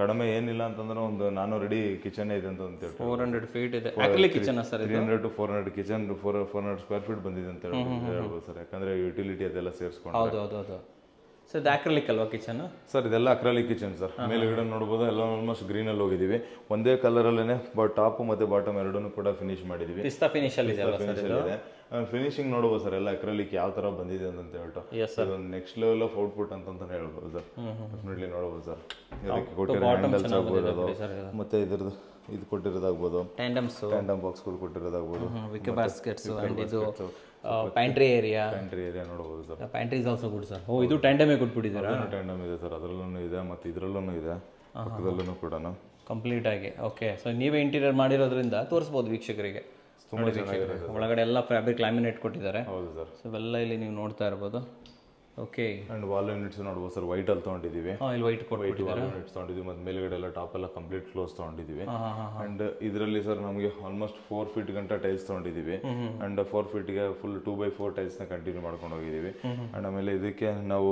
ಕಡಿಮೆ ಏನಿಲ್ಲ ಅಂತಂದ್ರೆ ಒಂದು 400 ಅಡಿ ಕಿಚನ್ ಇದೆ ಅಂತ ಹೇಳಿ. 400 ಫೀಟ್ ಇದೆ kitchen sir. 300 to 400 kitchen 400 square feet ಬಂದಿದೆ ಅಂತ ಹೇಳ್ಬೋದು ಸರ್. ಯಾಕಂದ್ರೆ ಯುಟಿಲಿಟಿ ಅದೆಲ್ಲ ಸೇರಿಸ್ಕೊಂಡು. ಹೌದು ಸರ್. ಇದು ಅಕ್ರಲಿಕ್ ಅಲ್ವಾ ಕಿಚನ್? ಸರ್ ಇದೆಲ್ಲ ಅಕ್ರಲಿಕ್ ಕಿಚನ್ ಸರ್. ಮೇಲ್ಗಡೆ ನೋಡ್ಬೋದು ಎಲ್ಲ ಆಲ್ಮೋಸ್ಟ್ ಗ್ರೀನ್ ಅಲ್ಲಿ ಹೋಗಿದ್ದೀವಿ. ಒಂದೇ ಕಲರ್ ಅಲ್ಲೇನೆ ಟಾಪ್ ಮತ್ತೆ ಬಾಟಮ್ ಎರಡನ್ನೂ ಕೂಡ ಫಿನಿಶ್ ಮಾಡಿದೀವಿ. ಪಿಸ್ತಾ ಫಿನಿಶ್ ಅಲ್ಲಿ ಇದೆ. ಫಿನಿಶಿಂಗ್ ನೋಡ್ಬೋದು ಸರ್, ಎಲ್ಲ ಅಕ್ರಲಿಕ್ ಯಾವ ತರ ಬಂದಿದೆ ಅಂತ ಹೇಳ್ಬಿಟ್ಟು ನೆಕ್ಸ್ಟ್ ಲೆವೆಲ್ ಆಫ್ ಔಟ್ಪುಟ್ ಅಂತ ಹೇಳ್ಬೋದು ಸರ್. ಡೆಫಿನೆಟ್ಲಿ ನೋಡ್ಬೋದು ಸರ್. ಇದಕ್ಕೆ ಕೊಟ್ಟಿರೋ ಹ್ಯಾಂಡಲ್ಸ್ ಆಗ್ಬೋದು, ಮತ್ತೆ ಇದ್ರದ್ದು ಇದು ಕೊಟ್ಟಿರೋದಾಗ್ಬೋದು, ಟ್ಯಾಂಡಮ್ ಬಾಕ್ಸ್ಗಳು ಕೊಟ್ಟಿರೋದಾಗ್ಬೋದು, ಬಾಸ್ಕೆಟ್ಸ್, ಪ್ಯಾಂಟ್ರಿ ಏರಿಯಾ ನೋಡಬಹುದು sir. Pantry is also good sir. ಇದು ಟ್ಯಾಂಡಮೇ ಕೊಟ್ಬಿಟ್ಟಿದ್ದೀರಾ? ಟ್ಯಾಂಡಮ್ ಇದೆ ಸರ್, ಅದರಲ್ಲೂ ಇದೆ ಮತ್ತೆ ಇದರಲ್ಲೂ ಇದೆ, ಪಕ್ಕದಲ್ಲೂ ಕೂಡ ಕಂಪ್ಲೀಟ್ ಆಗಿ. ಓಕೆ, ಸೊ ನೀವೇ ಇಂಟೀರಿಯರ್ ಮಾಡಿರೋದ್ರಿಂದ ತೋರಿಸ್ಬೋದು ವೀಕ್ಷಕರಿಗೆ. ತುಂಬಾ ಚೆನ್ನಾಗಿದೆ. ಒಳಗಡೆ ಎಲ್ಲ ಫ್ಯಾಬ್ರಿಕ್ ಲ್ಯಾಮಿನೇಟ್ ಕೊಟ್ಟಿದ್ದಾರೆ. ಹೌದು ಸರ್. ಸೊ ಇವೆಲ್ಲ ಇಲ್ಲಿ ನೀವು ನೋಡ್ತಾ ಇರ್ಬೋದು. ಓಕೆ. ಅಂಡ್ ವಾಲ್ ಯೂನಿಟ್ಸ್ ನೋಡ್ಬೋದು ಸರ್, ವೈಟ್ ಅಲ್ಲಿ ತೊಗೊಂಡಿದ್ದೀವಿ. ಇಲ್ಲಿ ವೈಟ್ ವಾಲ್ ಯೂನಿಟ್ಸ್ ತೊಗೊಂಡಿದ್ದೀವಿ. ಮತ್ತೆ ಮೇಲ್ಗಡೆ ಎಲ್ಲ ಟಾಪ್ ಎಲ್ಲ ಕಂಪ್ಲೀಟ್ ಕ್ಲೋಸ್ ತೊಗೊಂಡಿದ್ದೀವಿ. ಅಂಡ್ ಇದರಲ್ಲಿ ಸರ್ ನಮಗೆ ಆಲ್ಮೋಸ್ಟ್ 4 ಫೀಟ್ ಗಂಟ ಟೈಲ್ಸ್ ತೊಗೊಂಡಿದ್ದೀವಿ. ಅಂಡ್ 4 ಫೀಟ್ಗೆ ಫುಲ್ 2x4 ಟೈಲ್ಸ್ ನ ಕಂಟಿನ್ಯೂ ಮಾಡ್ಕೊಂಡು ಹೋಗಿದ್ದೀವಿ. ಅಂಡ್ ಆಮೇಲೆ ಇದಕ್ಕೆ ನಾವು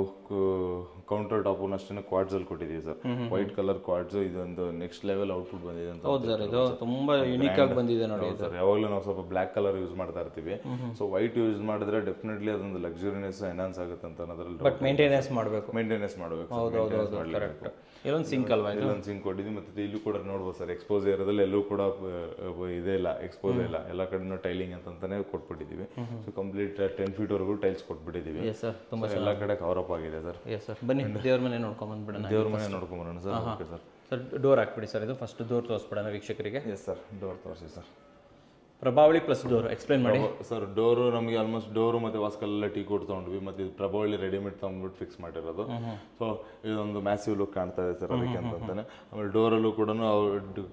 ಕೌಂಟರ್ ಟಾಪ್ ಅಷ್ಟೇ ಕ್ವಾಡ್ಸ್ ಅಲ್ಲಿ ಕೊಟ್ಟಿದ್ದೀವಿ ಸರ್. ವೈಟ್ ಕಲರ್ ಕ್ವಾಡ್ಸ್, ಇದೊಂದು ನೆಕ್ಸ್ಟ್ ಲೆವೆಲ್ ಔಟ್ಪುಟ್ ಬಂದಿದೆ ಅಂತ. ಹೌದು ಸರ್, ಇದು ತುಂಬಾ ಯುನಿಕ್ ಆಗಿ ಬಂದಿದೆ ನೋಡಿ ಸರ್. ಯಾವಾಗಲೂ ನಾವು ಸ್ವಲ್ಪ ಬ್ಲಾಕ್ ಕಲರ್ ಯೂಸ್ ಮಾಡ್ತಾ ಇರ್ತೀವಿ. ಸೊ ವೈಟ್ ಯೂಸ್ ಮಾಡಿದ್ರೆ ಡೆಫಿನೆಟ್ಲಿ ಅದೊಂದು ಲಕ್ಸುರಿನೆಸ್ ಎನ್ಹಾನ್ಸ್ ಆಗುತ್ತೆ ಅಂತ. ಬಟ್ ಮೇಂಟೆನೆನ್ಸ್ ಮಾಡಬೇಕು. ಕರೆಕ್ಟ್. ಇಲ್ಲೊಂದು ಸಿಂಕ್ ಅಲ್ವಾ? ಇಲ್ಲೊಂದು ಸಿಂಕ್ ಕೊಟ್ಟಿದ್ವಿ. ಮತ್ತೆ ಇಲ್ಲೂ ಕೂಡ ನೋಡ್ಬೋದು ಸರ್, ಎಕ್ಸ್ಪೋಸ್ ಏರಿಯಾದಲ್ಲಿ ಎಲ್ಲೂ ಕೂಡ ಇದೇ ಇಲ್ಲ, ಎಕ್ಸ್ಪೋಸ್ ಇಲ್ಲ, ಎಲ್ಲ ಕಡೆನೂ ಟೈಲಿಂಗ್ ಅಂತಾನೆ ಕೊಟ್ಬಿಟ್ಟಿದ್ದೀವಿ. ಸೊ ಕಂಪ್ಲೀಟ್ 10 ಫೀಟ್ ವರೆಗೂ ಟೈಲ್ಸ್ ಕೊಟ್ಬಿಟ್ಟಿದ್ದೀವಿ. ಎಲ್ಲ ಕಡೆ ಕವರ್ ಅಪ್ ಆಗಿದೆ ಸರ್. ಬನ್ನಿ ದೇವ್ರ ಮನೆ ನೋಡ್ಕೊಂಡ್ ಬಂದ್ಬಿಡೋಣ. ದೇವ್ರ ಮನೆ ನೋಡ್ಕೊಂಡ್ ಬರೋಣ sir. Okay sir. Sir door ಹಾಕ್ಬಿಡಿ ಸರ್. ಇದು ಫಸ್ಟ್ ಡೋರ್ ತೋರಿಸ್ಬಿಡೋಣ ವೀಕ್ಷಕರಿಗೆ. ಎಸ್ ಸರ್, ಡೋರ್ ತೋರಿಸಿ ಸರ್. ಪ್ರಭಾವಳಿ ಪ್ಲಸ್ ಡೋರ್ ಎಕ್ಸ್ಪ್ಲೈನ್ ಮಾಡಿ ಸರ್. ಡೋರು ನಮಗೆ ಆಲ್ಮೋಸ್ಟ್ ಡೋರು ಮತ್ತು ವಾಸ್ಕಲ್ಲೆಲ್ಲ ಟೀ ಕೊಟ್ಟು ತೊಗೊಂಡ್ವಿ, ಮತ್ತು ಇದು ಪ್ರಭಾವಳಿ ರೆಡಿಮೇಡ್ ತೊಗೊಂಡ್ಬಿಟ್ಟು ಫಿಕ್ಸ್ ಮಾಡಿರೋದು. ಸೊ ಇದೊಂದು ಮ್ಯಾಸಿವ್ ಲುಕ್ ಕಾಣ್ತಾ ಇದೆ ಸರ್ ಅದಕ್ಕೆ ಅಂತಾನೆ. ಆಮೇಲೆ ಡೋರಲ್ಲೂ ಕೂಡ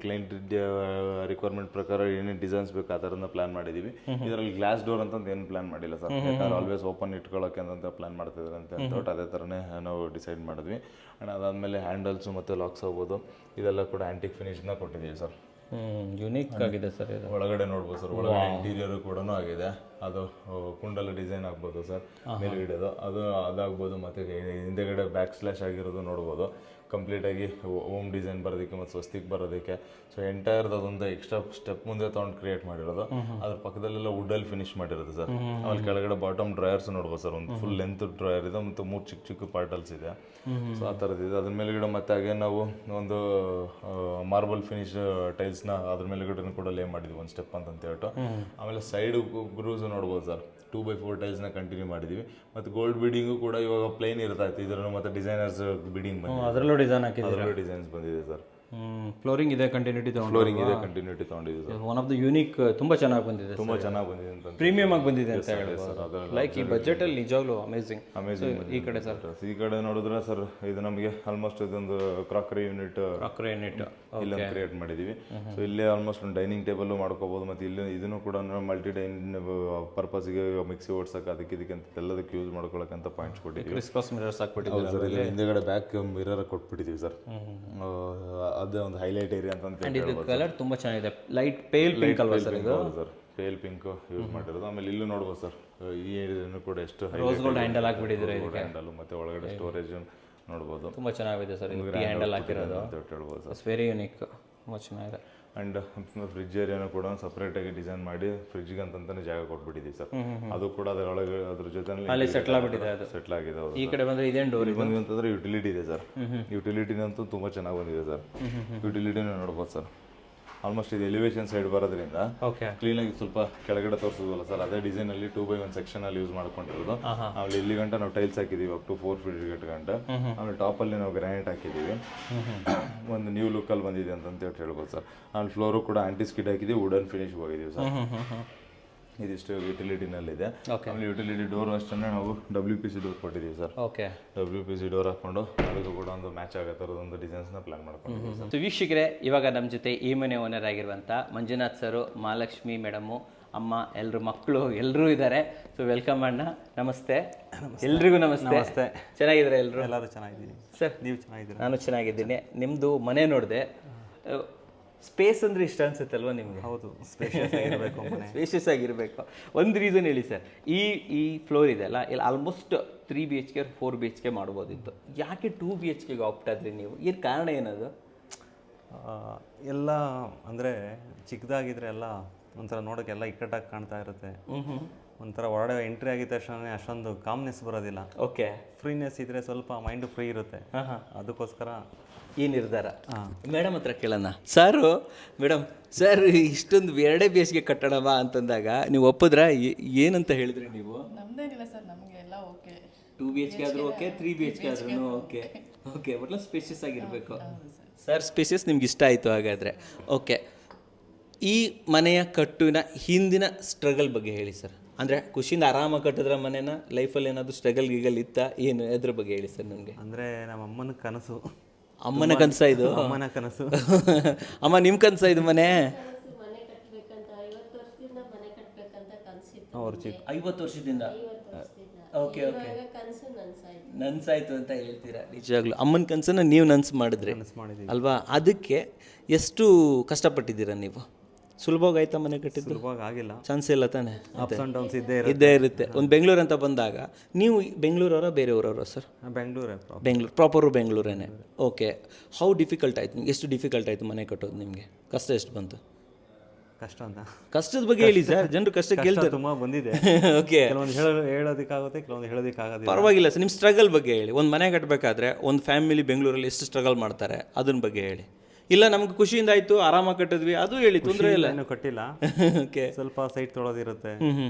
ಕ್ಲೈಂಟ್ ರಿಕ್ವೈರ್ಮೆಂಟ್ ಪ್ರಕಾರ ಏನೇನು ಡಿಸೈನ್ಸ್ ಬೇಕು ಆ ಥರನ ಪ್ಲಾನ್ ಮಾಡಿದ್ದೀವಿ. ಇದರಲ್ಲಿ ಗ್ಲಾಸ್ ಡೋರ್ ಅಂತ ಏನು ಪ್ಲಾನ್ ಮಾಡಿಲ್ಲ ಸರ್, ಯಾಕಂದ್ರೆ ಆಲ್ವೇಸ್ ಓಪನ್ ಇಟ್ಕೊಳ್ಳೋಕೆ ಅಂತ ಪ್ಲಾನ್ ಮಾಡ್ತಿದ್ದಾರೆ ಅಂತ ಹೇಳ್ಬಿಟ್ಟು ಅದೇ ಥರನೇ ನಾವು ಡಿಸೈಡ್ ಮಾಡಿದ್ವಿ. ಆ್ಯಂಡ್ ಅದಾದಮೇಲೆ ಹ್ಯಾಂಡಲ್ಸು ಮತ್ತು ಲಾಕ್ಸ್ ಆಗ್ಬೋದು, ಇದೆಲ್ಲ ಕೂಡ ಆ್ಯಂಟಿಕ್ ಫಿನಿಶ್ನ ಕೊಟ್ಟಿದ್ದೀವಿ ಸರ್. ಯುನೀಕ್ ಆಗಿದೆ ಸರ್ ಇದು. ಒಳಗಡೆ ನೋಡ್ಬೋದು ಸರ್, ಒಳಗಡೆ ಇಂಟೀರಿಯರ್ ಕೂಡ ಆಗಿದೆ. ಅದು ಕುಂಡಲ ಡಿಸೈನ್ ಆಗ್ಬೋದು ಸರ್, ಮೇಲ್ಗಡೆದು ಅದಾಗ್ಬೋದು, ಮತ್ತು ಹಿಂದೆಗಡೆ ಬ್ಯಾಕ್ ಸ್ಲ್ಯಾಶ್ ಆಗಿರೋದು ನೋಡ್ಬೋದು. ಕಂಪ್ಲೀಟಾಗಿ ಓಮ್ ಡಿಸೈನ್ ಬರೋದಕ್ಕೆ ಮತ್ತು ಸ್ವಸ್ತಿಕ್ ಬರೋದಕ್ಕೆ. ಸೊ ಎಂಟೈರ್ದು ಅದೊಂದು ಎಕ್ಸ್ಟ್ರಾ ಸ್ಟೆಪ್ ಮುಂದೆ ತೊಗೊಂಡು ಕ್ರಿಯೇಟ್ ಮಾಡಿರೋದು. ಅದ್ರ ಪಕ್ಕದಲ್ಲೆಲ್ಲ ವುಡ್ಡಲ್ಲಿ ಫಿನಿಶ್ ಮಾಡಿರೋದು ಸರ್. ಆಮೇಲೆ ಕೆಳಗಡೆ ಬಾಟಮ್ ಡ್ರಯರ್ಸ್ ನೋಡ್ಬೋದು ಸರ್, ಒಂದು ಫುಲ್ ಲೆಂತ್ ಡ್ರಯರ್ ಇದೆ ಮತ್ತು 3 ಚಿಕ್ಕ ಚಿಕ್ಕ ಪಾರ್ಟಲ್ಸ್ ಇದೆ. ಸೊ ಆ ಥರದ್ದಿದೆ. ಅದ್ರ ಮೇಲ್ಗಡೆ ಮತ್ತೆ ಹಾಗೆ ನಾವು ಒಂದು ಮಾರ್ಬಲ್ ಫಿನಿಶ್ ಟೈಲ್ಸ್ನ ಅದ್ರ ಮೇಲ್ಗಡೆ ಕೂಡ ಲೇ ಮಾಡಿದ್ವಿ ಒಂದು ಸ್ಟೆಪ್ ಅಂತ ಹೇಳ್ಬಿಟ್ಟು. ಆಮೇಲೆ ಸೈಡ್ ಗ್ರೂಸ್ ನೋಡ್ಬೋದು ಸರ್, 2x4 ಟೈಲ್ಸ್ನ ಕಂಟಿನ್ಯೂ ಮಾಡಿದ್ದೀವಿ. ಮತ್ತು ಗೋಲ್ಡ್ ಬೀಡಿಂಗು ಕೂಡ ಇವಾಗ ಪ್ಲೇನ್ ಇರ್ತಾ ಇತ್ತು, ಇದರಲ್ಲೂ ಮತ್ತು ಡಿಸೈನರ್ಸ್ ಬೀಡಿಂಗ್ ಬಂದಿದೆ, ಅದರಲ್ಲೂ ಡಿಸೈನ್ ಹಾಕಿದ್ದಾರೆ, ಅದರಲ್ಲೂ ಡಿಸೈನ್ಸ್ ಬಂದಿದೆ ಸರ್. ಫ್ಲೋರಿಂಗ್ ಇದೆ ಕಂಟಿನ್ಯೂಟಿ ತಗೊಂಡಿದ್ದೀವಿ sir. One of the unique ತುಂಬ ಚೆನ್ನಾಗಿ ಬಂದಿದೆ, ತುಂಬ ಚೆನ್ನಾಗಿ ಬಂದಿದೆ ಅಂತ, ಪ್ರೀಮಿಯಮ್ ಆಗಿ ಬಂದಿದೆ ಅಂತ ಹೇಳ್ಬೋದು. ಲೈಕ್ ಈ ಬಜೆಟಲ್ಲಿ ನಿಜವಾಗ್ಲೂ ಅಮೇಝಿಂಗ್. ಈ ಕಡೆ ಸರ್, ಈ ಕಡೆ ನೋಡಿದ್ರೆ ಸರ್ ಇದು ನಮಗೆ ಆಲ್ಮೋಸ್ಟ್ ಇದೊಂದು ಕ್ರಾಕರಿ ಯೂನಿಟ್ ಇಲ್ಲೊಂದು ಕ್ರಿಯೇಟ್ ಮಾಡಿದ್ದೀವಿ. ಸೊ ಇಲ್ಲೇ ಆಲ್ಮೋಸ್ಟ್ ಒಂದು ಡೈನಿಂಗ್ ಟೇಬಲ್ ಮಾಡ್ಕೋಬಹುದು. ಮತ್ತು ಇಲ್ಲಿ ಇದನ್ನು ಕೂಡ ಮಲ್ಟಿ ಡೈನ್ ಪರ್ಪಸ್ಗೆ ಮಿಕ್ಸಿ ಓಡಿಸೋಕೆ ಅದಕ್ಕೆ ಇದಕ್ಕೆ ಅಂತ ಎಲ್ಲದಕ್ಕೆ ಯೂಸ್ ಮಾಡ್ಕೊಳ್ಳೋಕೆ ಅಂತ ಪಾಯಿಂಟ್ಸ್ ಕೊಟ್ಟಿದ್ದೀವಿ. ಕ್ರಿಸ್ಮಸ್ ಮಿರರ್ಸ್ ಹಾಕ್ಬಿಟ್ಟಿದ್ದೀವಿ ಸರ್. ಇಲ್ಲಿ ಹಿಂದೆಗಡೆ ಬ್ಯಾಕ್ ಮಿರರ್ ಕೊಟ್ಬಿಟ್ಟಿದ್ದೀವಿ ಸರ್, ಅದೇ ಒಂದು ಹೈಲೈಟ್ ಏರಿಯಾ ಅಂತ. ಇದು ಕಲರ್ ತುಂಬ ಚೆನ್ನಾಗಿದೆ, ಲೈಟ್ ಪೇಲ್ ಪಿಂಕ್ ಅಲ್ವಾ ಸರ್ ಇದು? ಸರ್ ಪೇಲ್ ಪಿಂಕ್ ಯೂಸ್ ಮಾಡಿರೋದು. ಆಮೇಲೆ ಇಲ್ಲೂ ನೋಡ್ಬೋದು ಸರ್, ಈ ಏರಿಯಾನು ಕೂಡ ಎಷ್ಟು ರೋಸ್ ಗೋಲ್ಡ್ ಹ್ಯಾಂಡಲ್ ಹಾಕ್ಬಿಟ್ಟಿದ್ರೆ ಹ್ಯಾಂಡಲ್, ಮತ್ತು ಒಳಗಡೆ ಸ್ಟೋರೇಜ್ ನೋಡ್ಬೋದು, ತುಂಬ ಚೆನ್ನಾಗಿದೆ ಸರ್. ಇದು ಹ್ಯಾಂಡಲ್ ಹಾಕಿರೋದು ಅಂತ ಹೇಳ್ಬೋದು ಸರ್. ವೆರಿ ಯೂನಿಕ್, ತುಂಬ ಚೆನ್ನಾಗಿದೆ. ಆ್ಯಂಡ್ ಫ್ರಿಜ್ ಏರಿಯಾನು ಕೂಡ ಸಪ್ರೇಟಾಗಿ ಡಿಸೈನ್ ಮಾಡಿ ಫ್ರಿಜ್ಗೆ ಅಂತಂತಾನೆ ಜಾಗ ಕೊಟ್ಬಿಟ್ಟಿದ್ದೀವಿ ಸರ್. ಅದು ಕೂಡ ಅದರೊಳಗೆ ಅದ್ರ ಜೊತೆ ಸೆಟ್ಲ್ ಆಗಿಬಿಟ್ಟಿದೆ, ಅದು ಸೆಟ್ಲ್ ಆಗಿದೆ. ಈ ಕಡೆ ಬಂದರೆ ಇದೇನು ಡೋರ್ ಬಂದ್ವಿ ಅಂತಂದ್ರೆ ಯುಟಿಲಿಟಿ ಇದೆ ಸರ್. ಯುಟಿಲಿಟಿನಂತೂ ತುಂಬ ಚೆನ್ನಾಗಿ ಬಂದಿದೆ ಸರ್. ಯುಟಿಲಿಟಿನೂ ನೋಡ್ಬೋದು ಸರ್. ಆಲ್ಮೋಸ್ಟ್ ಇದು ಎಲಿವೇಶನ್ ಸೈಡ್ ಬರೋದ್ರಿಂದ ಕ್ಲೀನಾಗಿ ಸ್ವಲ್ಪ ಕೆಳಗಡೆ ತೋರಿಸೋದಲ್ಲ ಸರ್, ಅದೇ ಡಿಸೈನಲ್ಲಿ 2x1 ಸೆಕ್ಷನಲ್ಲಿ ಯೂಸ್ ಮಾಡ್ಕೊಂಡಿರೋದು. ಆಮೇಲೆ ಇಲ್ಲಿ ಗಂಟ ನಾವು ಟೈಲ್ಸ್ ಹಾಕಿದ್ದೀವಿ, ಅಪ್ ಟು 4 ಫೀಟ್ ಗಂಟ. ಆಮೇಲೆ ಟಾಪಲ್ಲಿ ನಾವು ಗ್ರಾನೈಟ್ ಹಾಕಿದ್ದೀವಿ, ಒಂದು ನ್ಯೂ ಲುಕ್ಕಲ್ಲಿ ಬಂದಿದೆ ಅಂತ ಹೇಳ್ಬೋದು ಸರ್. ಆಮೇಲೆ ಫ್ಲೋರು ಕೂಡ ಆಂಟಿ ಸ್ಕಿಡ್ ಹಾಕಿದ್ದೀವಿ, ವುಡನ್ ಫಿನಿಶ್ ಹೋಗಿದ್ದೀವಿ ಸರ್. ಇದಿಷ್ಟು ಯುಟಿಲಿಟಿನಲ್ಲಿದೆ. ಆಮೇಲೆ ಯುಟಿಲಿಟಿ ಡೋರ್ ಅಷ್ಟೇ ನಾವು WPC ಡೋರ್ ಕೊಟ್ಟಿದ್ದೀವಿ ಸರ್. WPC ಡೋರ್ ಹಾಕೊಂಡು ಅದಕ್ಕೂ ಕೂಡ ಒಂದು ಮ್ಯಾಚ್ ಆಗೋ ಥರದೊಂದು ಡಿಸೈನ್ಸ್ನ ಪ್ಲಾನ್ ಮಾಡ್ಕೊಂಡಿದ್ದೀವಿ ಸರ್. ಸೊ ವೀಕ್ಷಕರೇ, ಇವಾಗ ನಮ್ಮ ಜೊತೆ ಈ ಮನೆ ಓನರ್ ಆಗಿರುವಂಥ ಮಂಜುನಾಥ್ ಸರು, ಮಹಾಲಕ್ಷ್ಮಿ ಮೇಡಮು, ಅಮ್ಮ, ಎಲ್ಲರೂ ಮಕ್ಕಳು ಎಲ್ಲರೂ ಇದ್ದಾರೆ. ಸೊ ವೆಲ್ಕಮ್ ಅಣ್ಣ, ನಮಸ್ತೆ. ಎಲ್ರಿಗೂ ನಮಸ್ತೆ. ಚೆನ್ನಾಗಿದ್ದಾರೆ ಎಲ್ಲರೂ? ಎಲ್ಲರೂ ಚೆನ್ನಾಗಿದ್ದೀನಿ ಸರ್. ನೀವು ಚೆನ್ನಾಗಿದ್ದೀರಾ? ನಾನು ಚೆನ್ನಾಗಿದ್ದೀನಿ. ನಿಮ್ಮದು ಮನೆ ನೋಡಿದೆ, ಸ್ಪೇಸ್ ಅಂದರೆ ಇಷ್ಟ ಅನ್ಸುತ್ತೆ ಅಲ್ವಾ ನಿಮಗೆ? ಹೌದು, ಸ್ಪೇಷಿಯಸ್ ಆಗಿರಬೇಕು ಮನೆ, ಸ್ಪೇಷಿಯಸ್ ಆಗಿರಬೇಕು. ಒಂದು ರೀಸನ್ ಹೇಳಿ ಸರ್, ಈ ಫ್ಲೋರ್ ಇದೆ ಅಲ್ಲ, ಇಲ್ಲಿ ಆಲ್ಮೋಸ್ಟ್ 3 BHK 4 BHK ಮಾಡ್ಬೋದಿತ್ತು, ಯಾಕೆ 2 BHKಗೆ ಆಪ್ಟ್ ಆದ್ರಿ ನೀವು? ಏನು ಕಾರಣ ಏನದು? ಎಲ್ಲ ಅಂದರೆ ಚಿಕ್ಕದಾಗಿದ್ರೆ ಎಲ್ಲ ಒಂಥರ ನೋಡೋಕ್ಕೆಲ್ಲ ಇಕ್ಕಟ್ಟಾಗಿ ಕಾಣ್ತಾ ಇರುತ್ತೆ. ಒಂಥರ ಹೊರಗಡೆ ಎಂಟ್ರಿ ಆಗಿದ ತಕ್ಷಣ ಅಷ್ಟೊಂದು ಕಾಮ್ನೆಸ್ ಬರೋದಿಲ್ಲ. ಓಕೆ, ಫ್ರೀನೆಸ್ ಇದ್ರೆ ಸ್ವಲ್ಪ ಮೈಂಡು ಫ್ರೀ ಇರುತ್ತೆ. ಅದಕ್ಕೋಸ್ಕರ ಈ ನಿರ್ಧಾರ. ಮೇಡಮ್ ಹತ್ರ ಕೇಳೋಣ. ಸಾರು, ಮೇಡಮ್ ಸರ್ ಇಷ್ಟೊಂದು 2 BHK ಕಟ್ಟಡವಾ ಅಂತಂದಾಗ ನೀವು ಒಪ್ಪಿದ್ರ? ಏನಂತ ಹೇಳಿದ್ರಿ ನೀವು? ನಮ್ದೇನಿಲ್ಲ ಸರ್, ನಮಗೆ ಎಲ್ಲ ಓಕೆ. 2 BHK ಆದರೂ ಓಕೆ, 3 BHK ಆದ್ರೂ ಓಕೆ. ಓಕೆ, ಒಟ್ಲ ಸ್ಪೇಷಿಯಸ್ ಆಗಿರಬೇಕು ಸರ್. ಸ್ಪೇಷಿಯಸ್ ನಿಮ್ಗೆ ಇಷ್ಟ ಆಯಿತು ಹಾಗಾದರೆ. ಓಕೆ, ಈ ಮನೆಯ ಕಟ್ಟುವಿನ ಹಿಂದಿನ ಸ್ಟ್ರಗಲ್ ಬಗ್ಗೆ ಹೇಳಿ ಸರ್. ಅಂದರೆ ಖುಷಿಯಿಂದ ಆರಾಮಾಗಿ ಕಟ್ಟಿದ್ರ ಮನೇನ, ಲೈಫಲ್ಲಿ ಏನಾದರೂ ಸ್ಟ್ರಗಲ್ ಗೀಗಲ್ ಇತ್ತ ಏನು, ಅದ್ರ ಬಗ್ಗೆ ಹೇಳಿ ಸರ್ ನನಗೆ. ಅಂದರೆ ನಮ್ಮ ಅಮ್ಮನ ಕನಸು. ಅಮ್ಮನ ಕನಸ ಇದು? ಅಮ್ಮನ ಕನಸು. ಅಮ್ಮ ನಿಮ್ಮ ಕನಸ ಇದು ಮನೆ? ಮನೆ ಕಟ್ಟಬೇಕಂತ 50 ವರ್ಷದಿಂದ ಮನೆ ಕಟ್ಟಬೇಕಂತ ಕನಸಿತ್ತು. ಅವ್ರು ಚಿಕ್ಕ 50 ವರ್ಷದಿಂದ? ಓಕೆ ಓಕೆ, ಕನಸು ನನ್ಸಾಯ್ತು. ನನ್ಸಾಯ್ತು ಅಂತ ಹೇಳ್ತೀರಾ? ನಿಜವಾಗ್ಲೂ ಅಮ್ಮನ ಕನಸನ್ನ ನೀವು ನನ್ಸು ಮಾಡಿದ್ರಿ ಅಲ್ವಾ? ಅದಕ್ಕೆ ಎಷ್ಟು ಕಷ್ಟಪಟ್ಟಿದ್ದೀರಾ ನೀವು? ಸುಲಭವಾಗಿ ಆಯ್ತಾ ಮನೆ ಕಟ್ಟಿದ್ದು? ಸುಲಭವಾಗಿ ಆಗಿಲ್ಲ, ಚಾನ್ಸ್ ಇಲ್ಲ ತಾನೆ. ಅಪ್ಸ್ ಆ್ಯಂಡ್ ಡೌನ್ಸ್ ಇದ್ದೇ ಇರುತ್ತೆ. ಒಂದು ಬೆಂಗಳೂರು ಅಂತ ಬಂದಾಗ ನೀವು ಬೆಂಗಳೂರವರ ಬೇರೆ ಊರವರ ಸರ್? ಬೆಂಗಳೂರು ಪ್ರಾಪರು ಬೆಂಗಳೂರೇನೆ. ಓಕೆ, ಹೌ ಡಿಫಿಕಲ್ಟ್ ಆಯ್ತು ನಿಮ್ಗೆ? ಎಷ್ಟು ಡಿಫಿಕಲ್ಟ್ ಆಯಿತು ಮನೆ ಕಟ್ಟೋದು ನಿಮಗೆ? ಕಷ್ಟ ಎಷ್ಟು ಬಂತು? ಕಷ್ಟ ಅಂತ ಕಷ್ಟದ ಬಗ್ಗೆ ಹೇಳಿ ಸರ್, ಜನರು ಕಷ್ಟ ಕೇಳ್ತಾರೆ. ತುಂಬ ಬಂದಿದೆ. ಓಕೆ, ಕೆಲವೊಂದು ಹೇಳೋದಕ್ಕಾಗುತ್ತೆ, ಕೆಲವೊಂದು ಹೇಳೋದಕ್ಕಾಗೋದಿಲ್ಲ. ಪರವಾಗಿಲ್ಲ ಸರ್, ನಿಮ್ಮ ಸ್ಟ್ರಗಲ್ ಬಗ್ಗೆ ಹೇಳಿ. ಒಂದು ಮನೆ ಕಟ್ಟಬೇಕಾದ್ರೆ ಒಂದು ಫ್ಯಾಮಿಲಿ ಬೆಂಗಳೂರಲ್ಲಿ ಎಷ್ಟು ಸ್ಟ್ರಗಲ್ ಮಾಡ್ತಾರೆ ಅದನ್ನ ಬಗ್ಗೆ ಹೇಳಿ. ಇಲ್ಲ ನಮ್ಗೆ ಖುಷಿಯಿಂದ ಆಯ್ತು, ಆರಾಮಾಗಿ ಕಟ್ಟಿದ್ವಿ, ಅದು ಹೇಳಿ, ತೊಂದರೆ ಇಲ್ಲ. ಏನು ಕಟ್ಟಿಲ್ಲ. ಓಕೆ, ಸ್ವಲ್ಪ ಸೈಟ್ ತೊಳೋದಿರುತ್ತೆ.